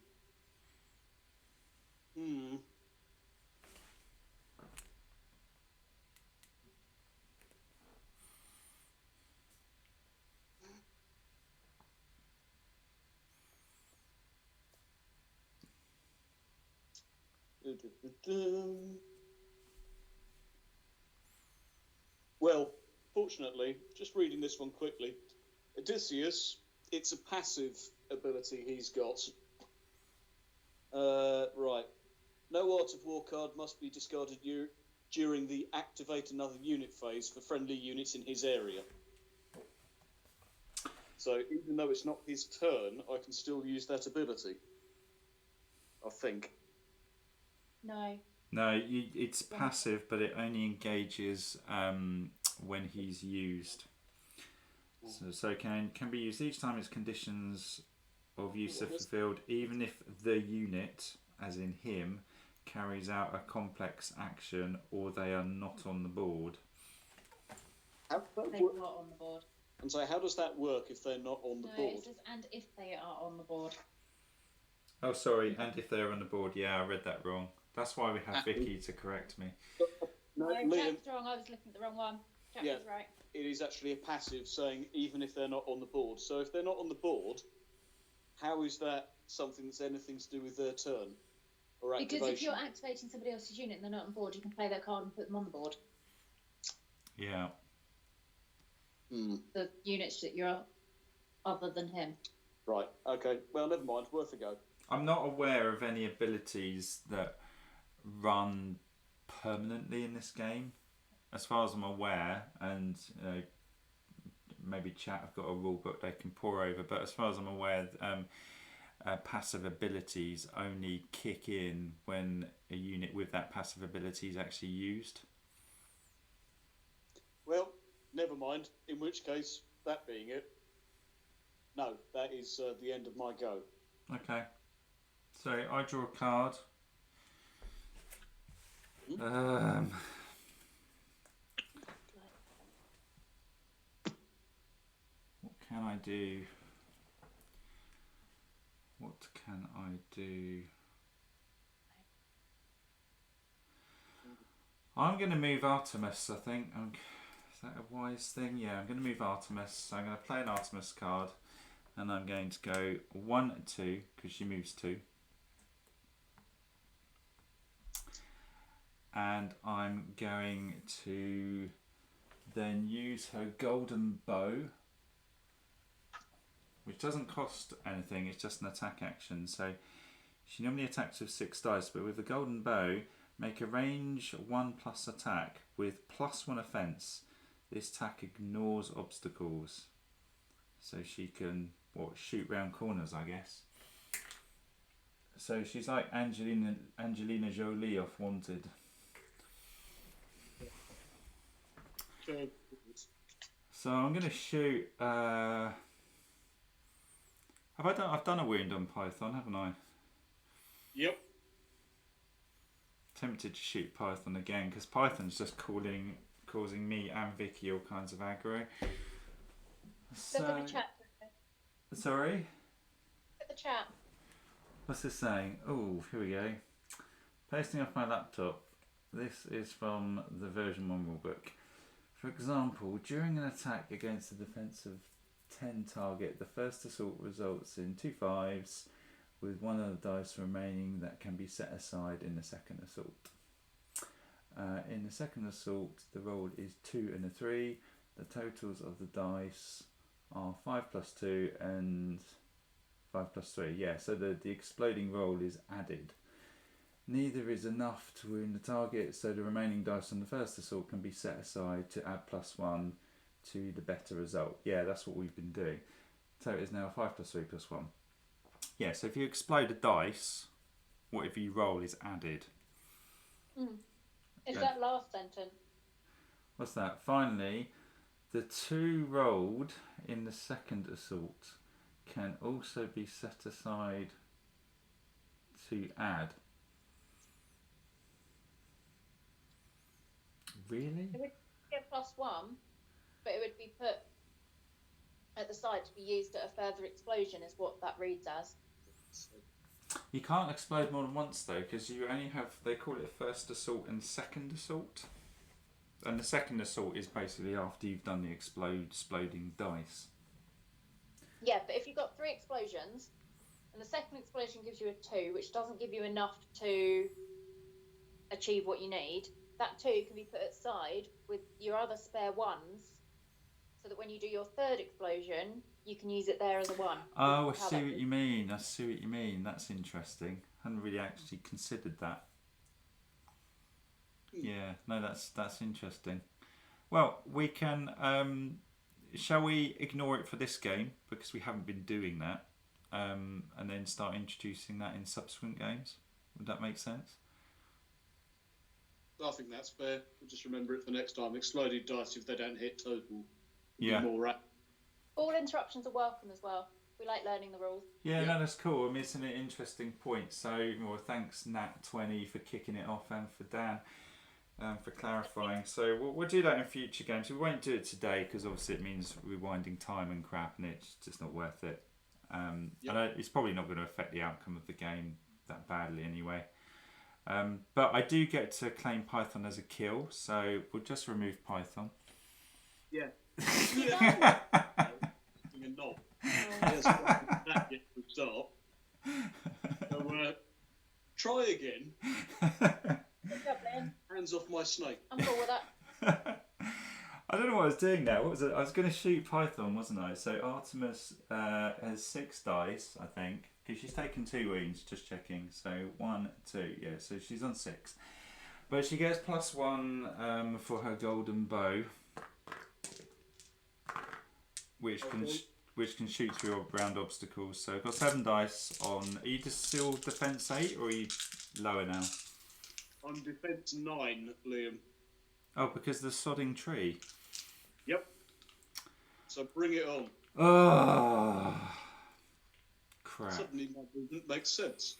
Well, fortunately, just reading this one quickly, Odysseus, it's a passive ability he's got. Right. No Art of War card must be discarded during the activate another unit phase for friendly units in his area. So even though it's not his turn, I can still use that ability. I think. No. No, it's passive, but it only engages when he's used. So can be used each time its conditions of use are fulfilled, even if the unit, as in him, carries out a complex action or they are not on the board. How does that They're work? not on the board. And so how does that work if they're not on the No, board? it says and if they are on the board. Oh, sorry, and if they're on the board, yeah, I read that wrong. That's why we have Vicky to correct me. No, No, Liam, Jack's wrong. I was looking at the wrong one. Jack Yeah. was right. it is actually a passive saying even if they're not on the board. So if they're not on the board, how is that something that's anything to do with their turn or activation? Because if you're activating somebody else's unit and they're not on board, you can play their card and put them on the board. Yeah. The units that you're other than him. Right, okay. Well, never mind. Worth a go. I'm not aware of any abilities that run permanently in this game, as far as I'm aware, and maybe chat have got a rule book they can pour over, but as far as I'm aware, passive abilities only kick in when a unit with that passive ability is actually used. Well, never mind. In which case, that being it, no, that is the end of my go. Okay. So I draw a card. What can I do? What can I do? I'm going to move Artemis, I think. Is that a wise thing? Yeah, I'm going to move Artemis. So I'm going to play an Artemis card. And I'm going to go 1, 2, because she moves 2. And I'm going to then use her golden bow, which doesn't cost anything, it's just an attack action. So she normally attacks with 6 dice, but with the golden bow, make a range 1+ attack with +1 offense. This attack ignores obstacles. So she can, shoot round corners, I guess. So she's like Angelina Jolie off Wanted. Okay. So I'm going to shoot. I've done a wound on Python, haven't I? Yep. Tempted to shoot Python again because Python's just causing me and Vicky all kinds of aggro. They're going So to chat. Sorry? At the chat. What's this saying? Oh, here we go. Pasting off my laptop. This is from the version 1 rulebook. For example, during an attack against a defensive 10 target, the first assault results in 2 5s with one of the dice remaining that can be set aside in the second assault. In the second assault, the roll is 2 and a 3. The totals of the dice are 5 plus 2 and 5 plus 3. Yeah, so the exploding roll is added. Neither is enough to wound the target, so the remaining dice on the first assault can be set aside to add +1 to the better result. Yeah, that's what we've been doing. So it is now 5 plus 3 plus 1. Yeah, so if you explode a dice, whatever you roll is added. Is that last sentence? What's that? Finally, the 2 rolled in the second assault can also be set aside to add. Really? It would be a +1, but it would be put at the side to be used at a further explosion, is what that reads as. You can't explode more than once though, because you only have, they call it first assault and second assault. And the second assault is basically after you've done the exploding dice. Yeah, but if you've got 3 explosions, and the second explosion gives you a 2, which doesn't give you enough to achieve what you need, that 2 can be put aside with your other spare 1s, so that when you do your third explosion, you can use it there as a 1. Oh, I see what you mean. I see what you mean. That's interesting. I hadn't really actually considered that. Yeah, no, that's interesting. Well, we can. Shall we ignore it for this game because we haven't been doing that, and then start introducing that in subsequent games? Would that make sense? I think that's fair. We'll just remember it for next time. Exploded dice, if they don't hit total, Yeah. more All interruptions are welcome as well. We like learning the rules. Yeah, no, that's cool. I mean, it's an interesting point. So, well, thanks Nat20 for kicking it off and for Dan for clarifying. So we'll do that in future games. We won't do it today because obviously it means rewinding time and crap, and it's just not worth it. And it's probably not going to affect the outcome of the game that badly anyway. But I do get to claim Python as a kill, so we'll just remove Python. Yeah. A knob. That yet to start. So try again. Good job, Lynn. Hands off my snake. I'm cool with that. I don't know what I was doing now. What was it? I was going to shoot Python, wasn't I? So Artemis has 6 dice, I think, because she's taken 2 wounds. Just checking. So 1, 2, yeah. So she's on 6, but she gets +1 for her golden bow, which can shoot through round obstacles. So I've got 7 dice on. Are you just still defense 8 or are you lower now? I'm defense 9, Liam. Oh, because the sodding tree. Yep. So bring it on. Oh, crap. Suddenly my movement makes sense.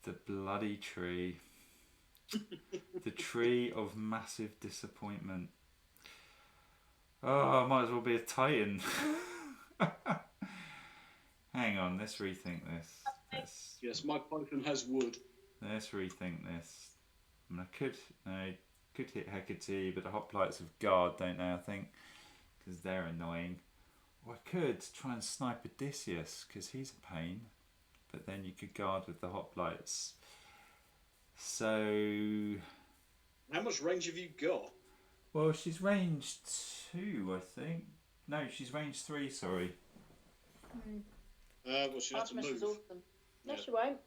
The bloody tree. The tree of massive disappointment. Oh, I might as well be a Titan. Hang on, let's rethink this. Yes, my Python has wood. Let's rethink this. I mean, I could hit Hecate, but the hoplites have guard, don't they, I think? Because they're annoying. Or I could try and snipe Odysseus, because he's a pain. But then you could guard with the hoplites. So... How much range have you got? Well, she's range 2, I think. No, she's range 3, sorry. Well, she'll have to Artemis move. is awesome. No, Yeah. she won't.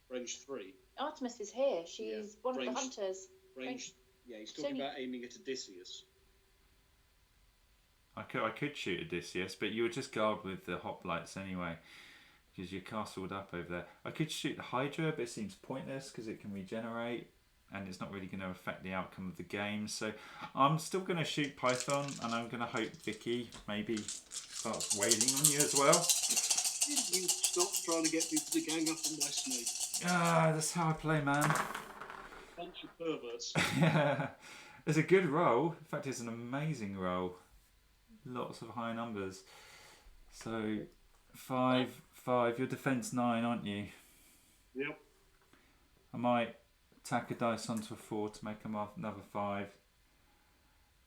Range 3. Artemis is here. She's one of the hunters. Range. Yeah, he's talking about aiming at Odysseus. I could shoot Odysseus, but you would just guard with the hoplites anyway, because you're castled up over there. I could shoot the Hydra, but it seems pointless because it can regenerate, and it's not really going to affect the outcome of the game. So I'm still going to shoot Python, and I'm going to hope Vicky maybe starts wailing on you as well. Did you stop trying to get people to gang up on my snake? Ah, that's how I play, man. Bunch of perverts. Yeah, it's a good roll. In fact, it's an amazing roll. Lots of high numbers. So 5, 5. Your defence 9, aren't you? Yep. I might tack a dice onto a 4 to make them another 5.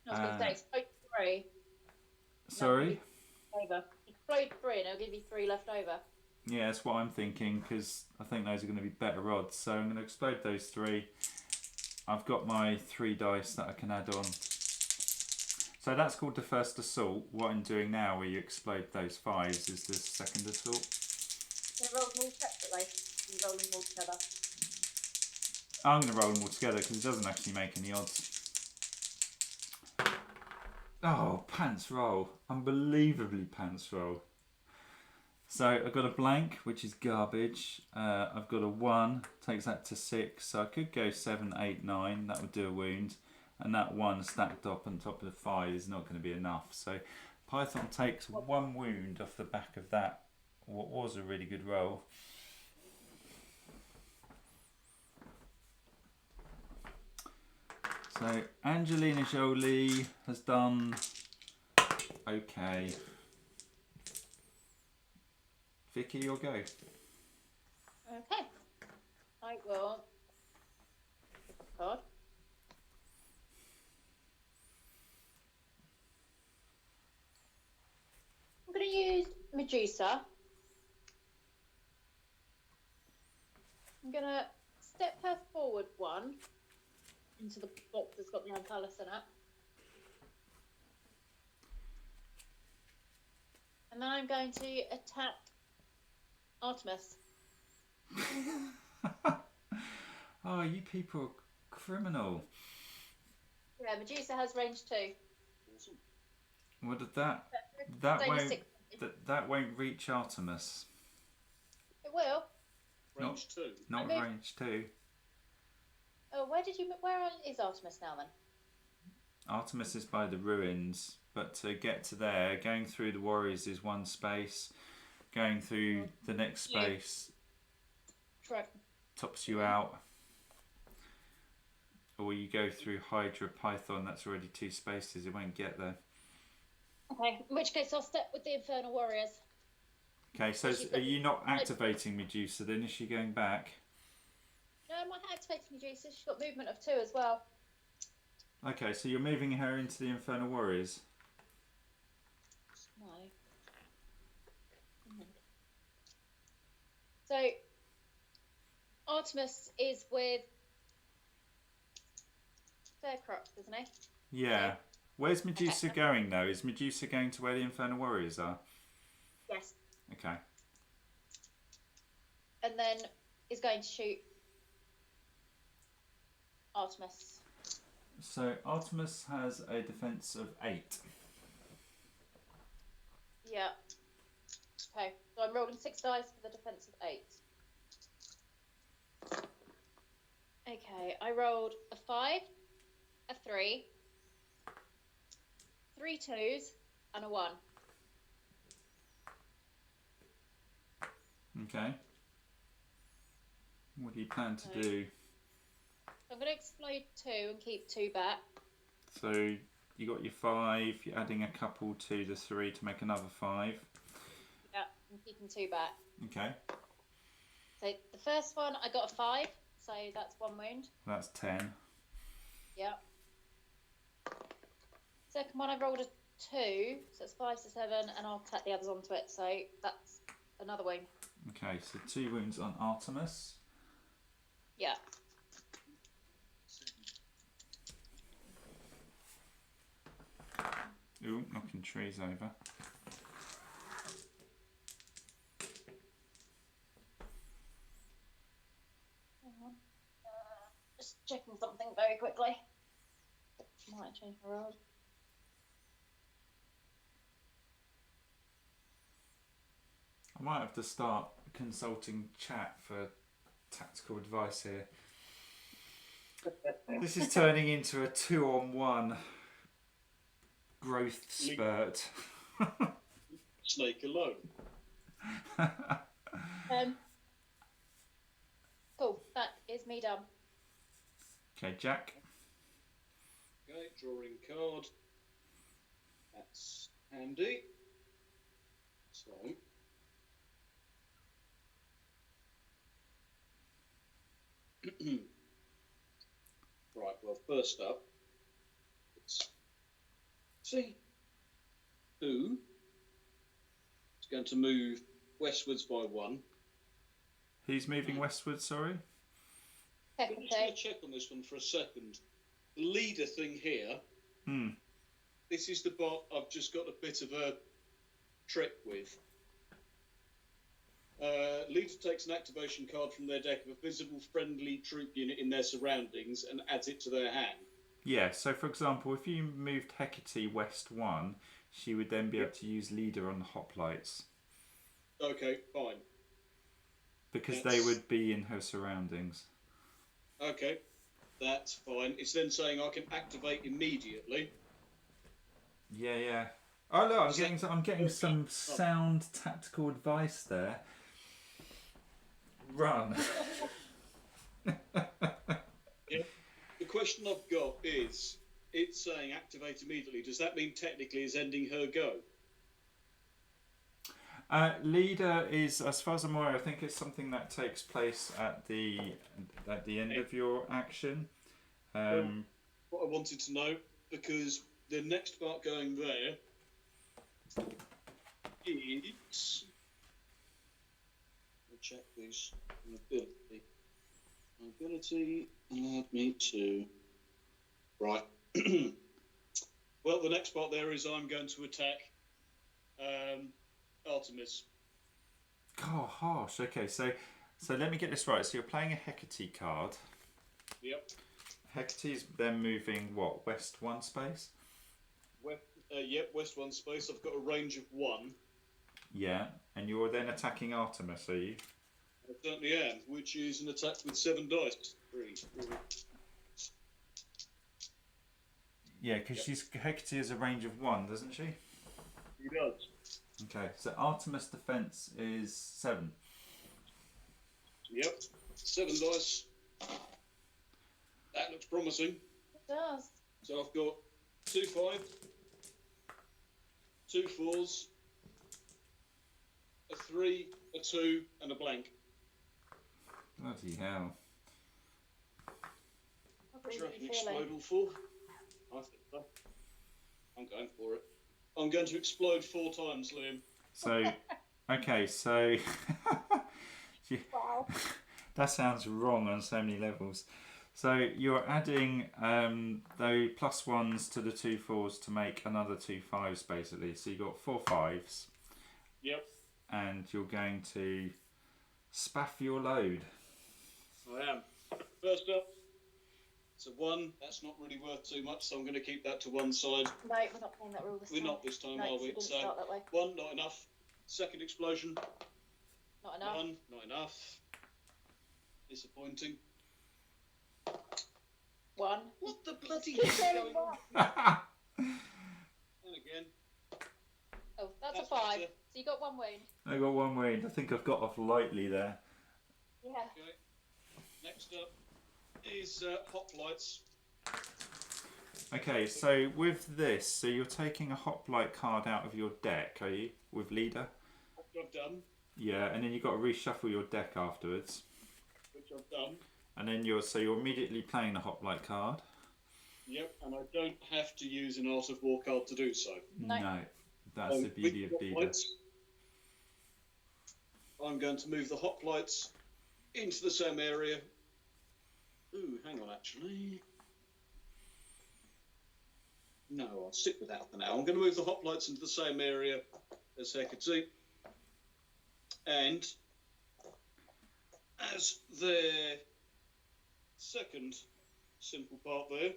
I was going to say explode 3. Sorry? Over. Explode 3 and it'll give you 3 left over. Yeah, that's what I'm thinking, because I think those are going to be better odds. So I'm going to explode those 3. I've got my 3 dice that I can add on. So that's called the first assault. What I'm doing now, where you explode those 5s, is the second assault. Can I roll them all separately? Can you roll them all together? I'm going to roll them all together because it doesn't actually make any odds. Oh, pants roll. Unbelievably pants roll. So I've got a blank, which is garbage. I've got a 1, takes that to 6. So I could go 7, 8, 9. That would do a wound. And that 1 stacked up on top of the 5 is not going to be enough. So Python takes 1 wound off the back of that. What was a really good roll. So Angelina Jolie has done okay. Vicky, you'll go. Okay. I will pick up a card. I'm going to use Medusa. I'm going to step her forward 1 into the box that's got the omphalos in it. And then I'm going to attack Artemis. Oh, you people are criminal. Yeah, Medusa has range 2. Awesome. What did that? That won't reach Artemis. It will. Range 2. Not range 2. Oh, where is Artemis now then? Artemis is by the ruins, but to get to there, going through the warriors is 1 space. Going through the next space tops you out. Or you go through Hydra Python, that's already 2 spaces, it won't get there. Okay, in which case I'll step with the Infernal Warriors. Okay, so are you not activating Medusa then? Is she going back? No, I'm not activating Medusa. She's got movement of 2 as well. Okay, so you're moving her into the Infernal Warriors? No. So, Artemis is with Faircrux, isn't he? Yeah. So, Where's Medusa going though? Is Medusa going to where the Infernal Warriors are? yes. Okay. And then is going to shoot Artemis. So Artemis has a defense of 8. Yeah. Okay, so I'm rolling 6 dice for the defense of 8. Okay, I rolled a 5, a 3, 3 2s, and a 1. Okay. What do you plan to do? I'm going to explode 2 and keep 2 back. So you got your 5, you're adding a couple to the 3 to make another 5. Yeah, I'm keeping 2 back. Okay. So the first one, I got a 5, so that's 1 wound. That's 10. Yeah. Second one, I rolled a 2, so it's 5 to 7, and I'll tack the others onto it, so that's another wound. Okay, so 2 wounds on Artemis. Yeah. Ooh, knocking trees over. Just checking something very quickly. Might change my roll. I might have to start consulting chat for tactical advice here. This is turning into a 2-on-1 growth spurt. Snake alone. Cool, that is me done. Okay, Jack. Okay, drawing card. That's handy. So. Right, well, first up, let's see who is going to move westwards by 1. Who's moving westwards, sorry? I'm just going to check on this one for a second. The leader thing here, this is the bot I've just got a bit of a trick with. Leader takes an activation card from their deck of a visible friendly troop unit in their surroundings and adds it to their hand. Yeah, so for example, if you moved Hecate west 1, she would then be able to use leader on the hoplites. Okay, fine. Because they would be in her surroundings. Okay, that's fine. It's then saying I can activate immediately. Yeah. Oh look, I'm getting some sound tactical advice there. Run. The question I've got is, it's saying activate immediately. Does that mean technically is ending her go? Leader is, as far as I'm aware, I think it's something that takes place at the end of your action. What I wanted to know, because the next part going there is... I'll check this. Ability, add me to... Right. Well, the next part there is I'm going to attack Artemis. Oh, harsh. Okay, so let me get this right. So you're playing a Hecate card. Yep. Hecate is then moving, what, west 1 space? Yep, west 1 space. I've got a range of 1. Yeah, and you're then attacking Artemis, are you? I certainly am, which is an attack with 7 dice. 3. Yeah, because Hecate has a range of 1, doesn't she? He does. Okay, so Artemis defense is 7. Yep, 7 dice. That looks promising. It does. So I've got 2 5, 2 4s, a 3, a 2, and a blank. Bloody hell. Do you reckon explode all 4? I think so. I'm going for it. I'm going to explode 4 times, Liam. So, okay, so... Wow. That sounds wrong on so many levels. So you're adding those +1s to the 2 4s to make another 2 5s, basically. So you've got 4 5s. Yep. And you're going to spaff your load. I am. First up, it's a 1. That's not really worth too much, so I'm going to keep that to one side. No, we're not playing that rule this time. We're not this time, no, are we? Didn't So, start that way. 1, not enough. Second explosion. Not enough. 1, not enough. Disappointing. 1. What the bloody Keep hell going is going on? back. And again. Oh, that's a That's 5. better. So you got 1 wound. I got 1 wound. I think I've got off lightly there. Yeah. Okay. Next up is hoplites. Okay, so with this, so you're taking a hoplite card out of your deck, are you? With leader? Which I've done. Yeah, and then you've got to reshuffle your deck afterwards. Which I've done. And then you're immediately playing the hoplite card. Yep, and I don't have to use an Art of War card to do so. No, that's the beauty of leader. I'm going to move the hoplites into the same area. Ooh, hang on, actually. No, I'll stick with that for now. I'm going to move the hoplites into the same area as Hecate. And as their second simple part there,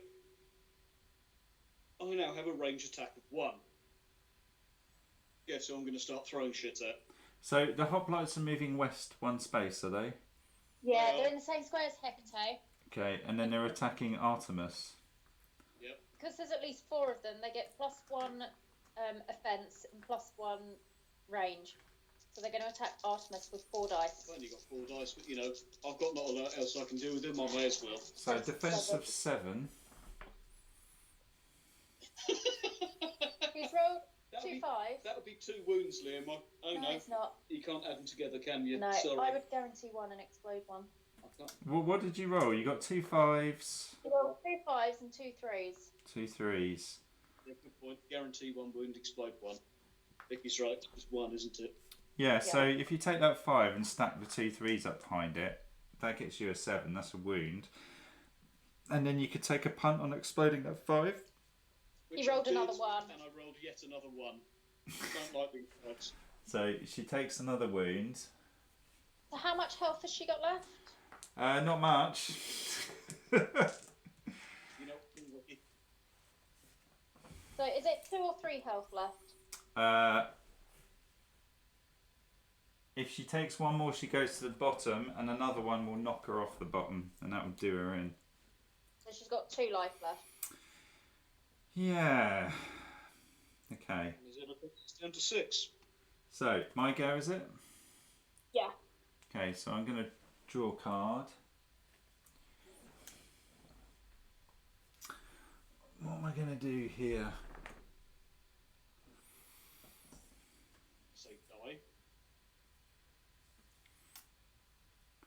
I now have a range attack of 1. Yeah, so I'm going to start throwing shit at. So the hoplites are moving west 1 space, are they? Yeah, they're in the same square as Hecate. Okay, and then they're attacking Artemis. Yep. Because there's at least 4 of them, they get +1 offense and +1 range. So they're going to attack Artemis with 4 dice. I've only got 4 dice, but you know, I've got not a lot else I can do with them. I may as well. So defense of 7. Who's rolled? That two fives. That would be 2 wounds, Liam. No, it's not. You can't add them together, can you? No, Sorry. I would guarantee 1 and explode 1. Well, what did you roll? You got 2 5s. You rolled 2 5s and 2 3s. 2 3s. Yeah, good point. Guarantee 1 wound, explode 1. Vicky's right. It's 1, isn't it? Yeah, so if you take that 5 and stack the 2 3s up behind it, that gets you a 7. That's a wound. And then you could take a punt on exploding that 5. He rolled another 1. And I rolled yet another 1. I don't like being cards. So she takes another wound. So how much health has she got left? Not much. You know, Vicky. So is it 2 or 3 health left? If she takes one more, she goes to the bottom, and another one will knock her off the bottom, and that will do her in. So she's got 2 life left. Yeah. Okay. Is it down to 6? So, my go, is it? Yeah. Okay, so I'm going to draw a card. What am I going to do here? Say die.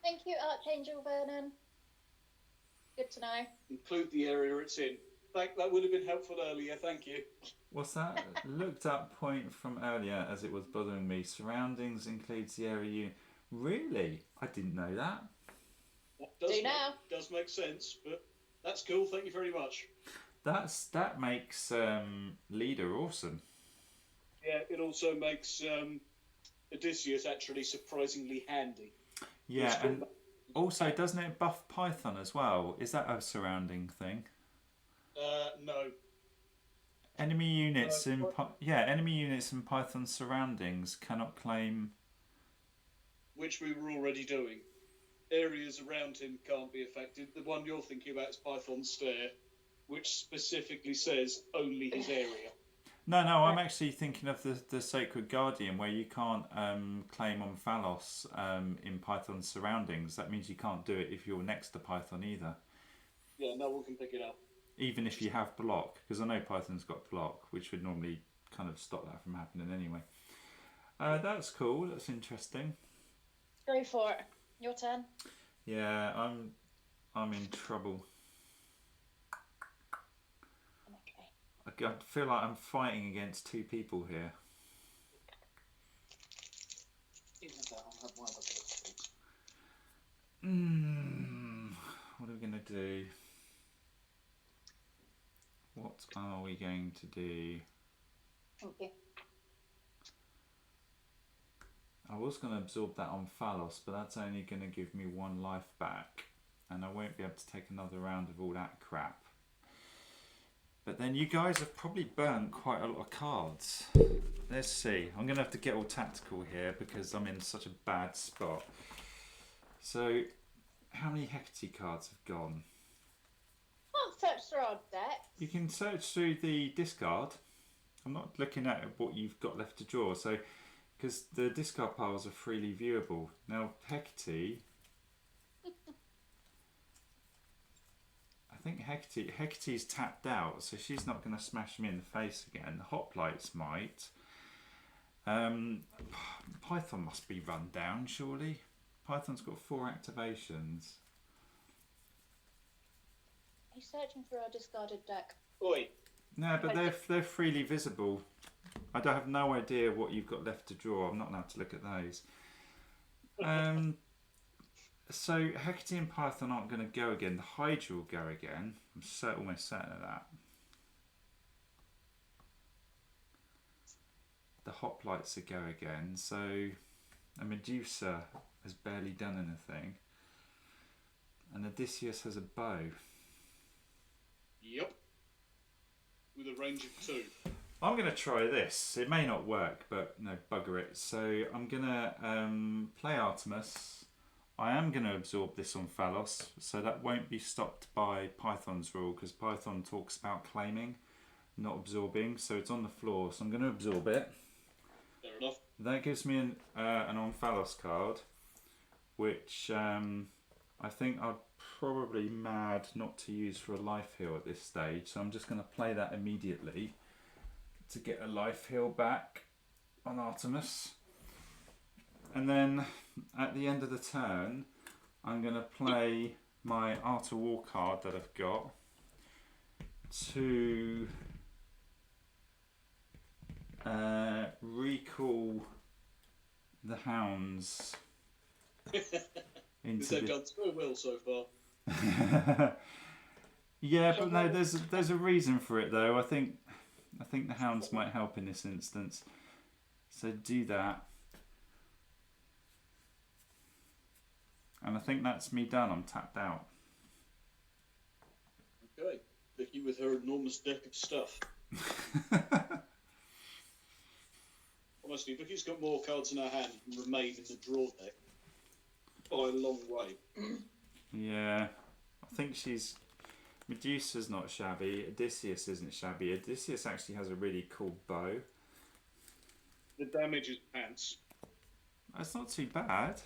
Thank you, Archangel Vernon. Good to know. Include the area it's in. That would have been helpful earlier, thank you. What's that? Looked up point from earlier as it was bothering me. Surroundings includes the area you... Really? I didn't know that. Does make sense, but that's cool, thank you very much. That makes leader awesome. Yeah, it also makes Odysseus actually surprisingly handy. Yeah, and also doesn't it buff Python as well? Is that a surrounding thing? No. Enemy units enemy units in Python surroundings cannot claim. Which we were already doing. Areas around him can't be affected. The one you're thinking about is Python Stair, which specifically says only his area. No, I'm actually thinking of the Sacred Guardian, where you can't claim omphalos in Python surroundings. That means you can't do it if you're next to Python either. Yeah, no one can pick it up. Even if you have block, because I know Python's got block, which would normally kind of stop that from happening anyway. That's cool. That's interesting. Go for it. Your turn. Yeah, I'm in trouble. Okay. I feel like I'm fighting against 2 people here. What are we going to do? What are we going to do? Okay. I was going to absorb that on Phalos, but that's only going to give me 1 life back, and I won't be able to take another round of all that crap. But then you guys have probably burnt quite a lot of cards. Let's see. I'm going to have to get all tactical here because I'm in such a bad spot. So, how many Hecate cards have gone? Can't search through our deck. You can search through the discard. I'm not looking at what you've got left to draw, so because the discard piles are freely viewable. Now, Hecate... I think Hecate's tapped out, so she's not going to smash me in the face again. Hoplites might. Python must be run down, surely. Python's got 4 activations. Are you searching through our discarded deck? Oi. No, but they're freely visible. I don't have no idea what you've got left to draw. I'm not allowed to look at those. So Hecate and Python aren't going to go again. The Hydra will go again. I'm almost certain of that. The Hoplites will go again. So a Medusa has barely done anything. And Odysseus has a bow. Yep. With a range of 2. I'm going to try this. It may not work, but no, bugger it. So I'm going to play Artemis. I am going to absorb this on Phalos, so that won't be stopped by Python's rule, because Python talks about claiming, not absorbing, so it's on the floor, so I'm going to absorb it. Fair enough. That gives me an omphalos card, which I think I'm probably mad not to use for a life heal at this stage, so I'm just going to play that immediately. to get a life heal back on Artemis. And then at the end of the turn, I'm going to play my Art of War card that I've got to recall the hounds into They've done so well so far. Yeah, but no, there's a reason for it though. I think the hounds might help in this instance. So do that. And I think that's me done. I'm tapped out. Okay. Vicky with her enormous deck of stuff. Honestly, Vicky's got more cards in her hand than remain in the draw deck. By a long way. Yeah. I think she's... Medusa's not shabby. Odysseus isn't shabby. Odysseus actually has a really cool bow. The damage is pants. That's not too bad.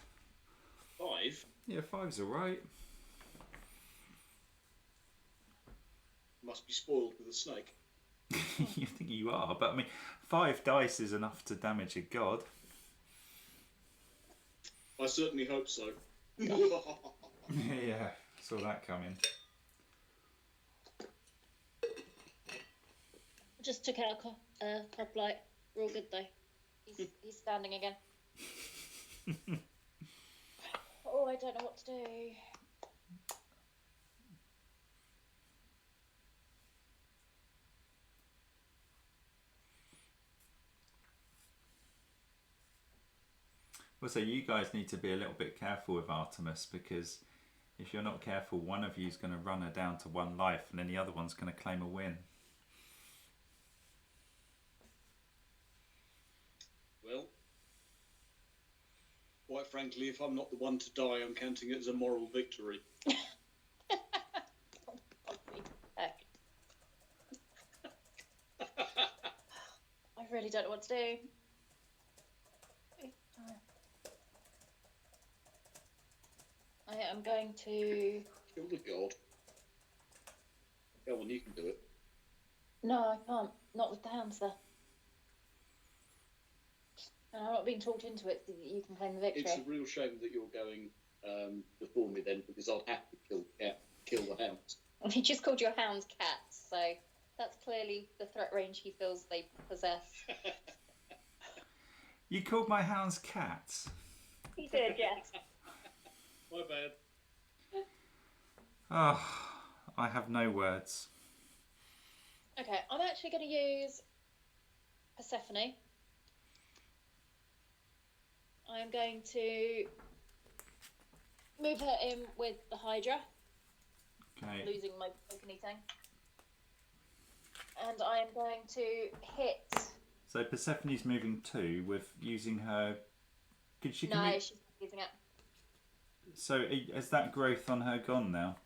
5? Yeah, 5's alright. Must be spoiled with a snake. You think you are, but I mean, 5 dice is enough to damage a god. I certainly hope so. Yeah, saw that coming. Just took out crop light. We're all good though. He's standing again. Oh, I don't know what to do. Well, so you guys need to be a little bit careful with Artemis, because if you're not careful, one of you's going to run her down to 1 life and then the other one's going to claim a win. Well, quite frankly, if I'm not the one to die, I'm counting it as a moral victory. Heck. I really don't know what to do. I am going to... Kill the god. Go on, you can do it. No, I can't. Not with the hounds there. And I'm not being talked into it so that you can claim the victory. It's a real shame that you're going before me then, because I'd have to kill the hounds. He just called your hounds cats, so that's clearly the threat range he feels they possess. You called my hounds cats? He did, yes. My bad. Oh, I have no words. Okay, I'm actually going to use Persephone. I'm going to move her in with the Hydra, Okay. losing my balcony thing. And I am going to hit... So Persephone's moving 2 with using her... Could she... No, she's not using it. So is that growth on her gone now?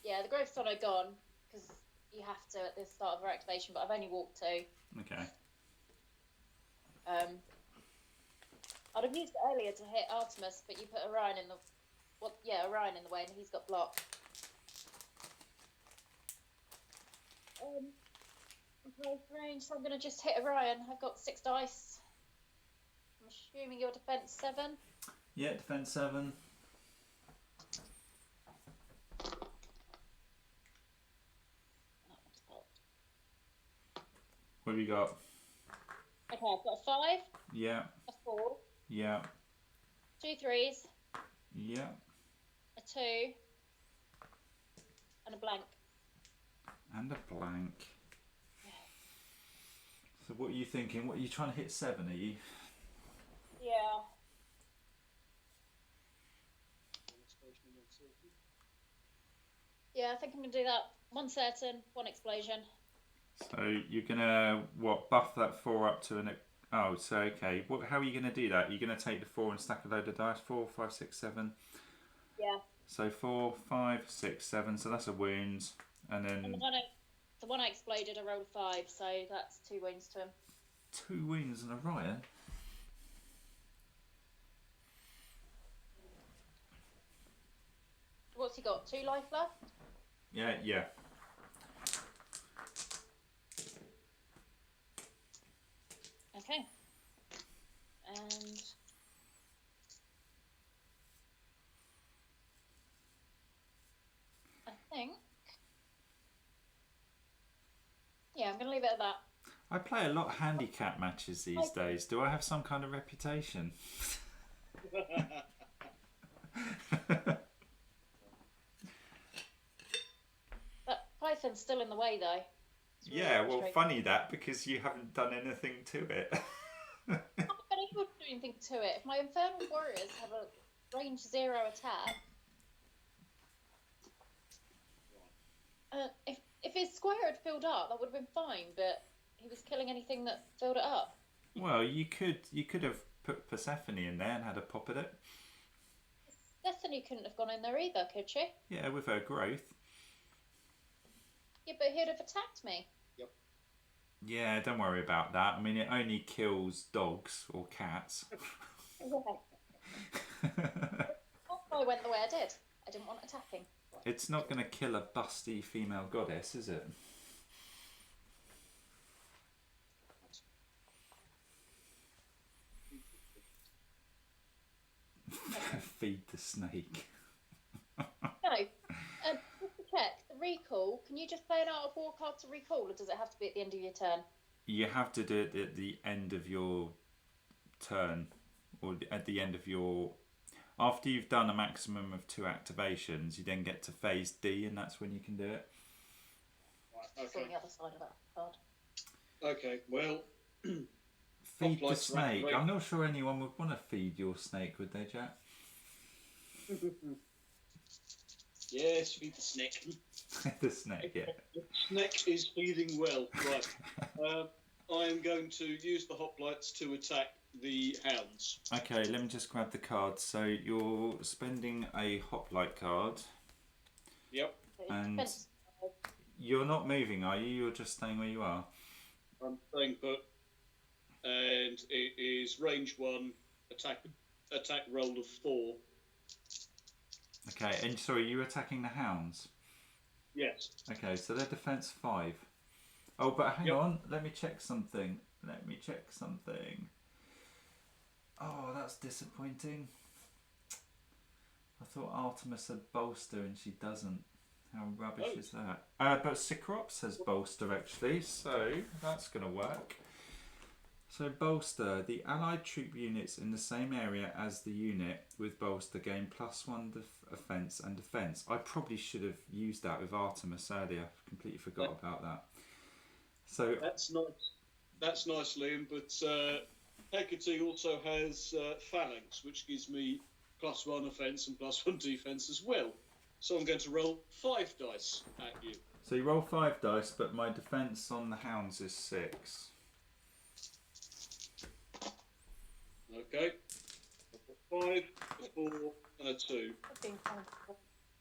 Yeah, the growth's on her gone, because you have to at the start of her activation, but I've only walked 2. Okay. I'd have used it earlier to hit Artemis, but you put Orion in the... Well, yeah, Orion in the way, and he's got block. Okay, range, so I'm going to just hit Orion. I've got 6 dice. I'm assuming your defense 7. Yeah, defense 7. What have you got? Okay, I've got a 5, Yeah. a 4, Yeah. 2 3s, Yeah. a 2, and a blank. And a blank. So what are you thinking? What are you trying to hit? 7, are you? Yeah. Yeah, I think I'm going to do that. 1 certain, 1 explosion. So you're gonna buff that 4 up to an... Oh, so okay. How are you gonna do that? You're gonna take the 4 and stack a load of dice. 4, 5, 6, 7. Yeah. So 4, 5, 6, 7. So that's a wound, and then And the one I exploded, I rolled a 5, so that's 2 wounds to him. 2 wounds and a riot. What's he got? 2 life left? Yeah, yeah. Okay. And I think, yeah, I'm going to leave it at that. I play a lot of handicap matches these days. Do I have some kind of reputation? That python's still in the way, though. It's really Yeah, well, frustrating. funny that, because you haven't done anything to it. I'm not able to do anything to it. If my infernal warriors have a range 0 attack, if his square had filled up, that would have been fine. But he was killing anything that filled it up. Well, you could have put Persephone in there and had a pop at it. Destiny couldn't have gone in there either, could she? Yeah, with her growth. Yeah, but he'd have attacked me. Yeah, don't worry about that. I mean, it only kills dogs or cats. That's why I went the way I did. I didn't want attacking. It's not going to kill a busty female goddess, is it? Feed the snake. No. Just to check, the recall, can you just play an Art of War card to recall, or does it have to be at the end of your turn? You have to do it at the end of your turn, or at the end of your... After you've done a maximum of 2 activations, you then get to phase D, and that's when you can do it. Right, It's on okay. the other side of that card. Okay, well... Feed the Hoplites snake. rank I'm not sure anyone would want to feed your snake, would they, Jack? Yes, feed the snake. The snake, yeah. The snake is feeding well. Right. I am going to use the hoplites to attack the hounds. Okay, let me just grab the cards. So you're spending a hoplite card. Yep. And Defense. you're not moving, are you? You're just staying where you are. I'm staying put. And it is range 1, attack roll of 4. Okay, and sorry, you're attacking the hounds? Yes. Okay, so they're defense 5. Oh, but hang Yep. on, let me check something. Oh, that's disappointing. I thought Artemis had bolster and she doesn't. How rubbish is that? But Cyclops has bolster actually, so that's going to work. So bolster, the allied troop units in the same area as the unit with bolster gain +1 offense and defense. I probably should have used that with Artemis earlier. Completely forgot about that. So That's nice. That's nice, Liam. But Hecate also has phalanx, which gives me +1 offense and +1 defense as well. So I'm going to roll 5 dice at you. So you roll 5 dice, but my defense on the hounds is 6. Okay. I've got 5, a 4, and a 2. I've been trying to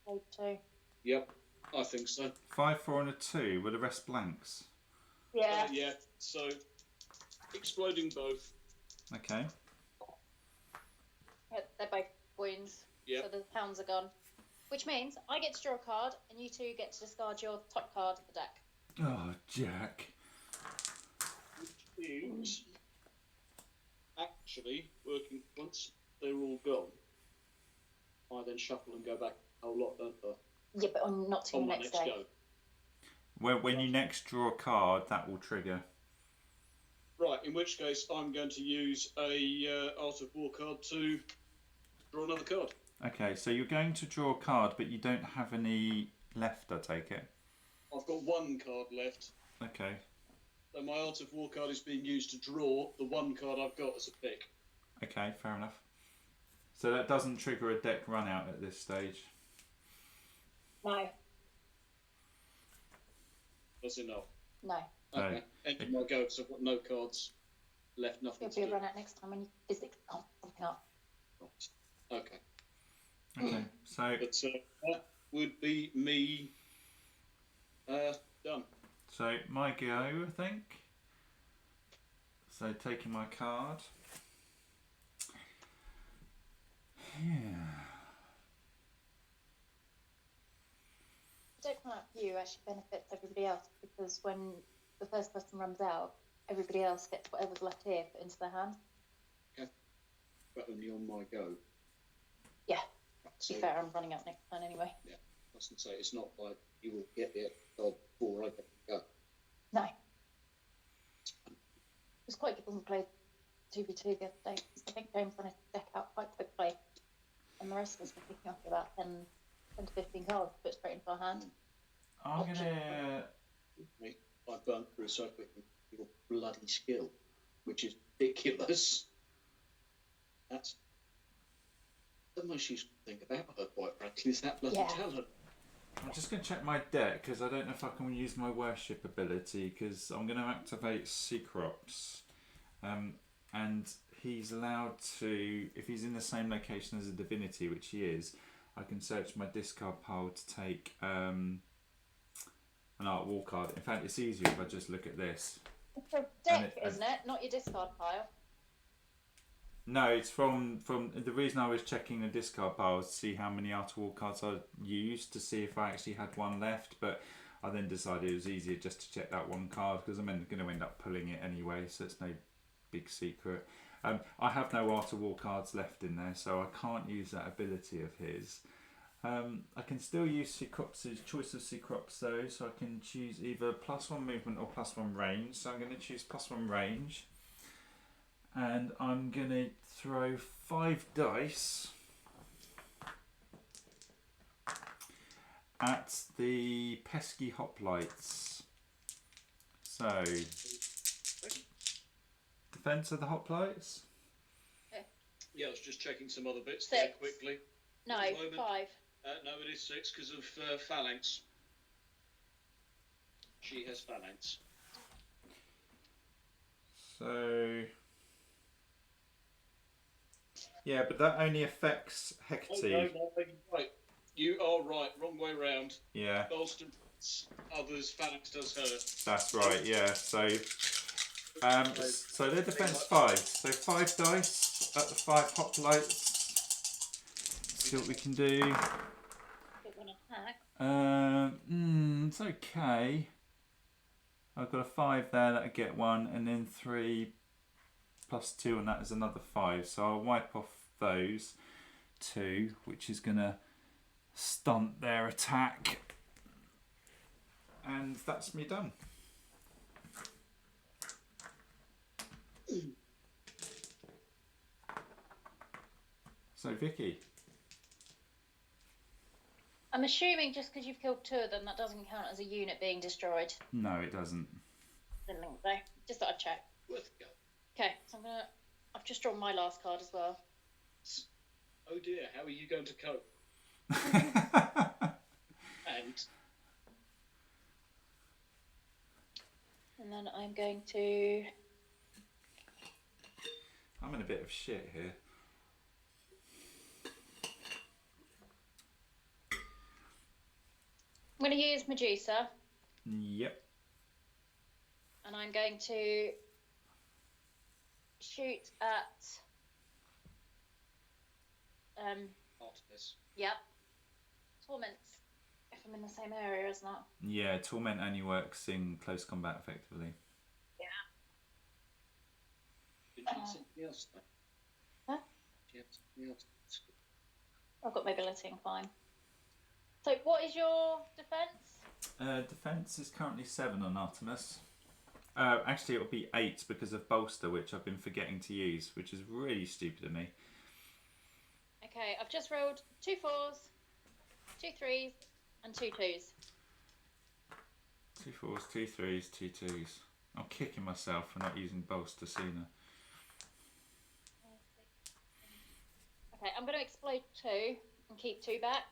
play too. Yep, I think so. 5, 4 and a 2, were the rest blanks? Yeah. Yeah, so exploding both. Okay. Yeah, they're both wounds. Yep. So the hounds are gone. Which means I get to draw a card, and you two get to discard your top card of the deck. Oh, Jack. Which is actually working once they're all gone. I then shuffle and go back a whole lot, don't I? Yeah, but not till On your my next next day. When you next draw a card, that will trigger. Right, in which case I'm going to use a Art of War card to draw another card. Okay, so you're going to draw a card, but you don't have any left, I take it? I've got 1 card left. Okay. So my Art of War card is being used to draw the 1 card I've got as a pick. Okay, fair enough. So that doesn't trigger a deck run out at this stage? No. That's enough. No. Okay. End of my go, because I've got no cards left, nothing It'll to be a do. run out next time when you physically can't something up. Okay. Okay, so But that would be me done. so my go, I think. So taking my card. Yeah. The deck run out for you actually benefits everybody else, because when the first person runs out, everybody else gets whatever's left here put into their hand. Okay. But only on my go. Yeah. So, To be fair, I'm running out next turn anyway. yeah, I was going to say, it's not like you will get the card before I get to go. No. It was quite good when we played 2v2 the other day. I think James ran his deck out quite quickly, and the rest of us were picking up about 10 to 15 cards to put straight into our hand. I'm gonna. I burnt through so quickly your bloody skill, which is ridiculous. That's the most useful thing about her, quite frankly, is that bloody talent. I'm just going to check my deck because I don't know if I can use my worship ability because I'm going to activate Secrops. And he's allowed to, if he's in the same location as a divinity, which he is, I can search my discard pile to take an art wall card. In fact, it's easier if I just look at this. It's a deck, isn't it? Not your discard pile. No, it's from the reason I was checking the discard pile was to see how many art wall cards I used to see if I actually had one left, but I then decided it was easier just to check that one card because I'm going to end up pulling it anyway, so it's no big secret. I have no art wall cards left in there, so I can't use that ability of his. I can still use Secrops' choice of Secrops though, so I can choose either +1 movement or +1 range. So I'm going to choose +1 range. And I'm going to throw 5 dice at the pesky hoplites. So, defense of the hoplites? Yeah, I was just checking some other bits 6. there quickly. No, 5. No, it is 6 because of phalanx. She has phalanx. So... yeah, but that only affects Hecate. Oh, no, right. You are right. Wrong way round. Yeah. Bolster others, phalanx does her. That's right, yeah. So their defense 5. So 5 dice at the 5 hoplites. See what we can do. It's okay. I've got a 5 there that I get 1, and then 3 + 2, and that is another 5. So I'll wipe off those 2, which is going to stunt their attack. And that's me done. So Vicky. I'm assuming just because you've killed 2 of them, that doesn't count as a unit being destroyed. No, it doesn't. Didn't think so. Just thought I'd check. Worth a go. Okay, so I've just drawn my last card as well. Oh dear, how are you going to cope? And then I'm going to... I'm in a bit of shit here. I'm going to use Medusa. Yep. And I'm going to shoot at... Artemis. Yep. Torments. If I'm in the same area, isn't it? Yeah, Torment only works in close combat effectively. Yeah. Did you have something else though? Huh? Did you have something else? I've got mobility and climb. So what is your defence? Defense is currently 7 on Artemis. Actually, it'll be 8 because of bolster, which I've been forgetting to use, which is really stupid of me. Okay, I've just rolled 2 4s, 2 3s, and 2 2s. 2 4s, 2 3s, 2 2s. I'm kicking myself for not using bolster sooner. Okay, I'm going to explode 2 and keep 2 back.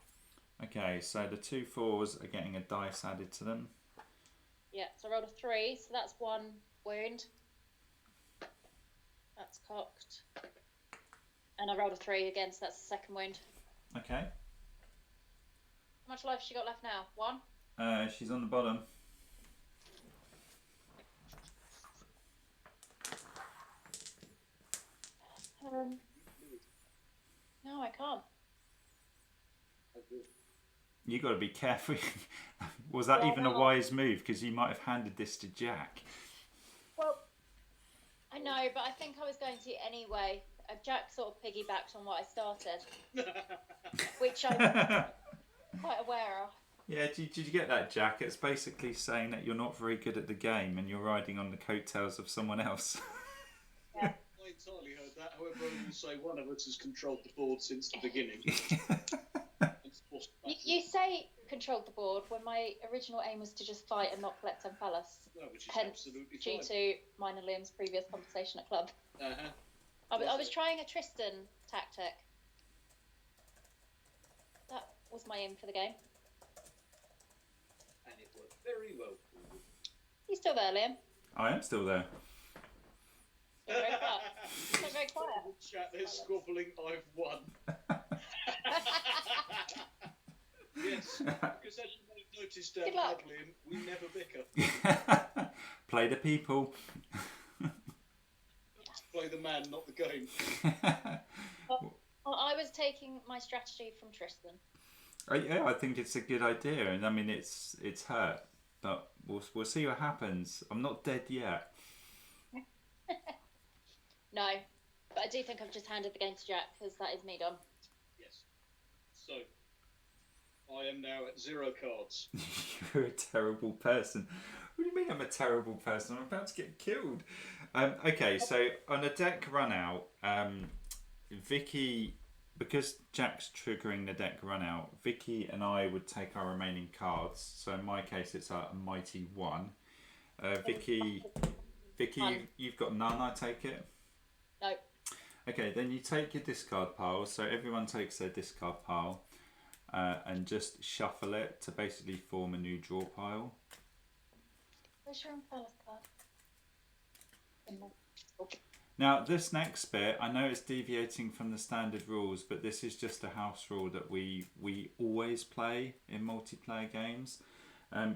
Okay, so the 2 4s are getting a dice added to them. Yeah, so I rolled a 3, so that's 1 wound. That's cocked. And I rolled a 3 again, so that's the second wound. Okay. How much life has she got left now? 1? She's on the bottom. No, I can't. You got to be careful. Was that Yeah, even a wise move? Because you might have handed this to Jack. Well, Sorry, but I think I was going to anyway. Jack sort of piggybacked on what I started, which I'm quite aware of. Yeah, did you get that, Jack? It's basically saying that you're not very good at the game and you're riding on the coattails of someone else. Yeah. I entirely heard that. However, I will say one of us has controlled the board since the beginning. You say controlled the board when my original aim was to just fight and not collect omphalos. No, which is Hence, absolutely due fine. to mine and Liam's previous conversation at club. Uh-huh. I was trying a Tristan tactic. That was my aim for the game. And it worked very well for you. You still there, Liam? I am still there. Not very quiet. Not very quiet. Chat, they're squabbling, I've won. Yes, because as you may have noticed, Good luck. Liam, we never bicker. Play the people. Play the man, not the game. I was taking my strategy from Tristan. Yeah, I think it's a good idea, and I mean it's hurt, but we'll see what happens. I'm not dead yet. No, but I do think I've just handed the game to Jack because that is me done. Yes. So, I am now at 0 cards. You're a terrible person. What do you mean I'm a terrible person? I'm about to get killed. Okay, so on a deck run out, Vicky, because Jack's triggering the deck run out, Vicky and I would take our remaining cards. So in my case, it's a mighty 1. Vicky, you've got none, I take it? No. Okay, then you take your discard pile. So everyone takes their discard pile and just shuffle it to basically form a new draw pile. Where's your omphalos card? Now, this next bit, I know it's deviating from the standard rules, but this is just a house rule that we always play in multiplayer games.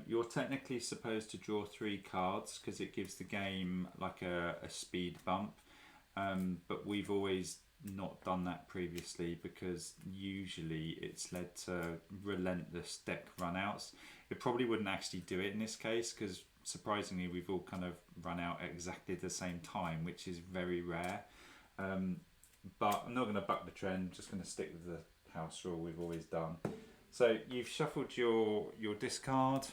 You're technically supposed to draw 3 cards because it gives the game like a speed bump. But we've always not done that previously because usually it's led to relentless deck runouts. It probably wouldn't actually do it in this case because surprisingly we've all kind of run out at exactly the same time, which is very rare. But I'm not going to buck the trend, I'm just going to stick with the house rule we've always done. So you've shuffled your discard.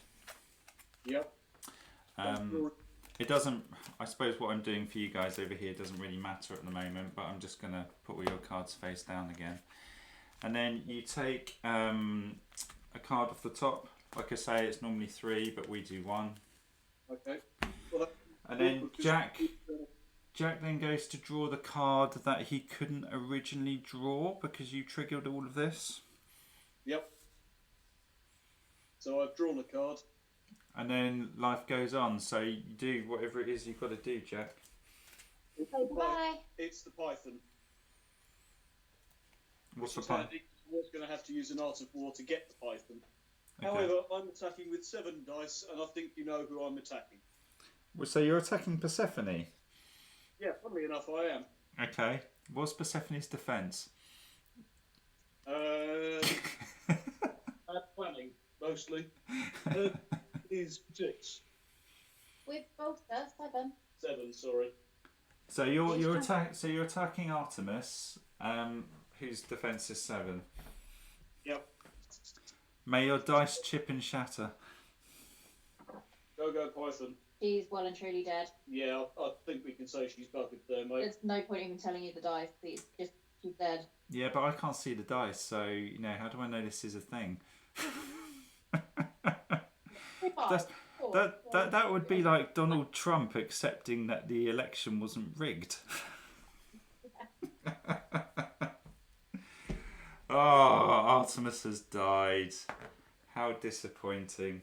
Yep. It doesn't, I suppose what I'm doing for you guys over here doesn't really matter at the moment, but I'm just going to put all your cards face down again. And then you take a card off the top. Like I say, it's normally 3, but we do 1. Okay. Well, and then Jack then goes to draw the card that he couldn't originally draw because you triggered all of this. Yep. So I've drawn a card. And then life goes on, so you do whatever it is you've got to do, Jack. Bye. It's the Python. What's the Python? Python? I was going to have to use an Art of War to get the Python. Okay. However, I'm attacking with 7 dice, and I think you know who I'm attacking. Well, so you're attacking Persephone? Yeah, funnily enough, I am. Okay. What's Persephone's defence? Bad planning, mostly. Is 6. We've both there, 7. 7, sorry. So you're attacking Artemis, whose defence is 7. Yep. May your dice chip and shatter. Go Python. She's well and truly dead. Yeah, I think we can say she's buggered there, mate. There's no point even telling you the dice. It's just she's dead. Yeah, but I can't see the dice, so you know how do I know this is a thing? That would be like Donald Trump accepting that the election wasn't rigged. Oh, Artemis has died. How disappointing.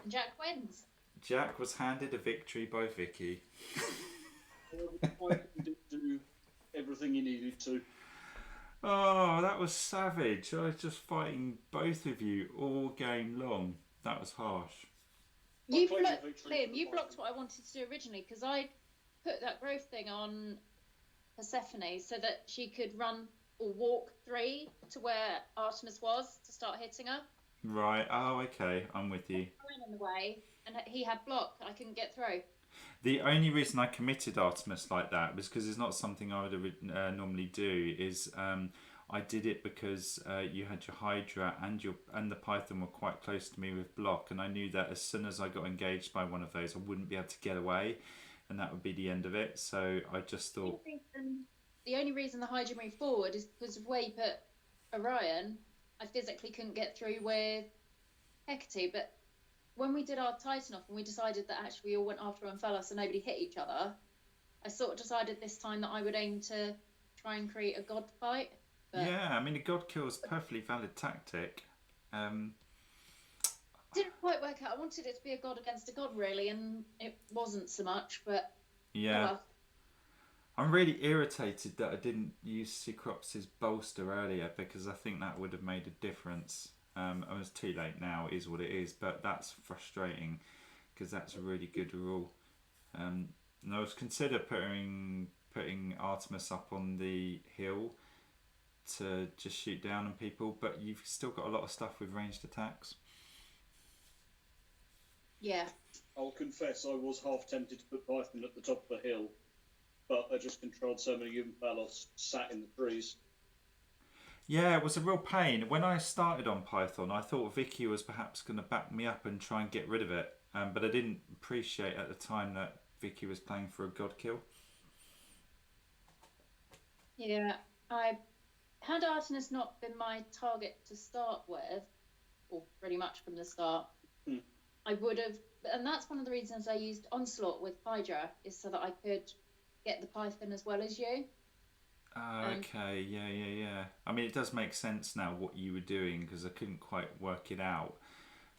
Jack wins. Jack was handed a victory by Vicky. Python did do everything he needed to. Oh, that was savage. I was just fighting both of you all game long. That was harsh. Liam, you blocked what I wanted to do originally because I put that growth thing on Persephone so that she could run or walk 3 to where Artemis was to start hitting her. Right. Oh, okay. I'm with you. I ran in the way, and he had block. I couldn't get through. The only reason I committed Artemis like that was because it's not something I would normally do. I did it because you had your Hydra and the Python were quite close to me with block, and I knew that as soon as I got engaged by one of those, I wouldn't be able to get away, and that would be the end of it. So I just thought. The only reason the Hydra moved forward is because of where you put Orion. I physically couldn't get through with Hecate, but when we did our Titan off and we decided that actually we all went after omphalos and nobody hit each other, I sort of decided this time that I would aim to try and create a god fight. But Yeah, I mean, a god kill is a perfectly valid tactic. didn't quite work out. I wanted it to be a god against a god, really, and it wasn't so much, but Yeah. oh well. I'm really irritated that I didn't use Cecrops's bolster earlier, because I think that would have made a difference. It's too late now, it is what it is, but that's frustrating because that's a really good rule. And I was consider putting Artemis up on the hill to just shoot down on people, but you've still got a lot of stuff with ranged attacks. Yeah. I'll confess I was half tempted to put Python at the top of the hill, but I just controlled so many omphalos sat in the trees. Yeah, it was a real pain. When I started on Python, I thought Vicky was perhaps going to back me up and try and get rid of it, but I didn't appreciate at the time that Vicky was playing for a god kill. Yeah, had Artemis not been my target to start with, or pretty much from the start, I would have, and that's one of the reasons I used Onslaught with Hydra, is so that I could get the Python as well as you. Okay, yeah. I mean, it does make sense now what you were doing, because I couldn't quite work it out.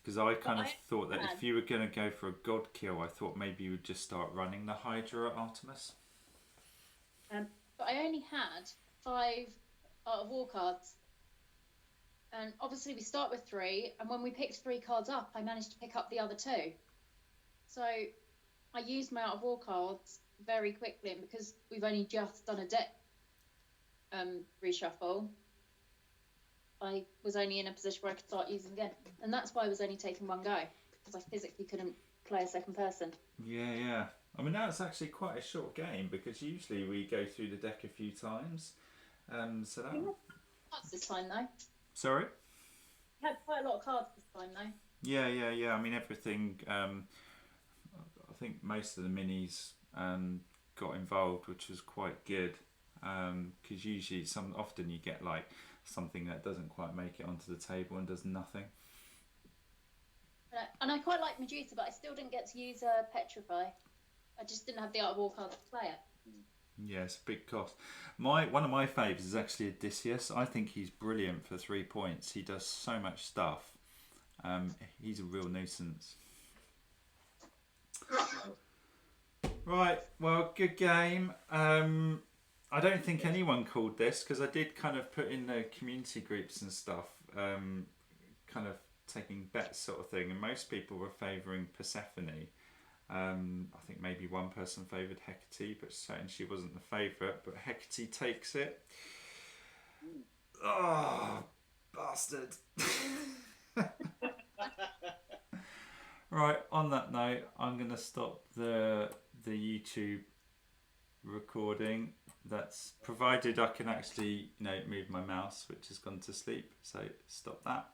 Because I kind of thought that if you were going to go for a god kill, I thought maybe you would just start running the Hydra at Artemis. But I only had 5 Art of War cards. And obviously we start with 3, and when we picked 3 cards up, I managed to pick up the other 2. So I used my Art of War cards very quickly, and because we've only just done a deck reshuffle, I was only in a position where I could start using again. And that's why I was only taking one go, because I physically couldn't play a second person. Yeah. I mean, that's actually quite a short game, because usually we go through the deck a few times. So that... Cards this time, though. Sorry? We had quite a lot of cards this time, though. Yeah. I mean, everything... I think most of the minis got involved, which was quite good. Because usually, often you get like something that doesn't quite make it onto the table and does nothing. And I quite like Medusa, but I still didn't get to use Petrify. I just didn't have the Art of War card to play it. Yeah, it's a big cost. One of my faves is actually Odysseus. I think he's brilliant for 3 points. He does so much stuff. He's a real nuisance. Right, well, good game. I don't think anyone called this, because I did kind of put in the community groups and stuff, kind of taking bets sort of thing, and most people were favouring Persephone. I think maybe one person favoured Hecate, but saying she wasn't the favourite, but Hecate takes it. Oh, bastard. Right, on that note, I'm going to stop the YouTube recording. That's provided I can actually move my mouse, which has gone to sleep, so stop that.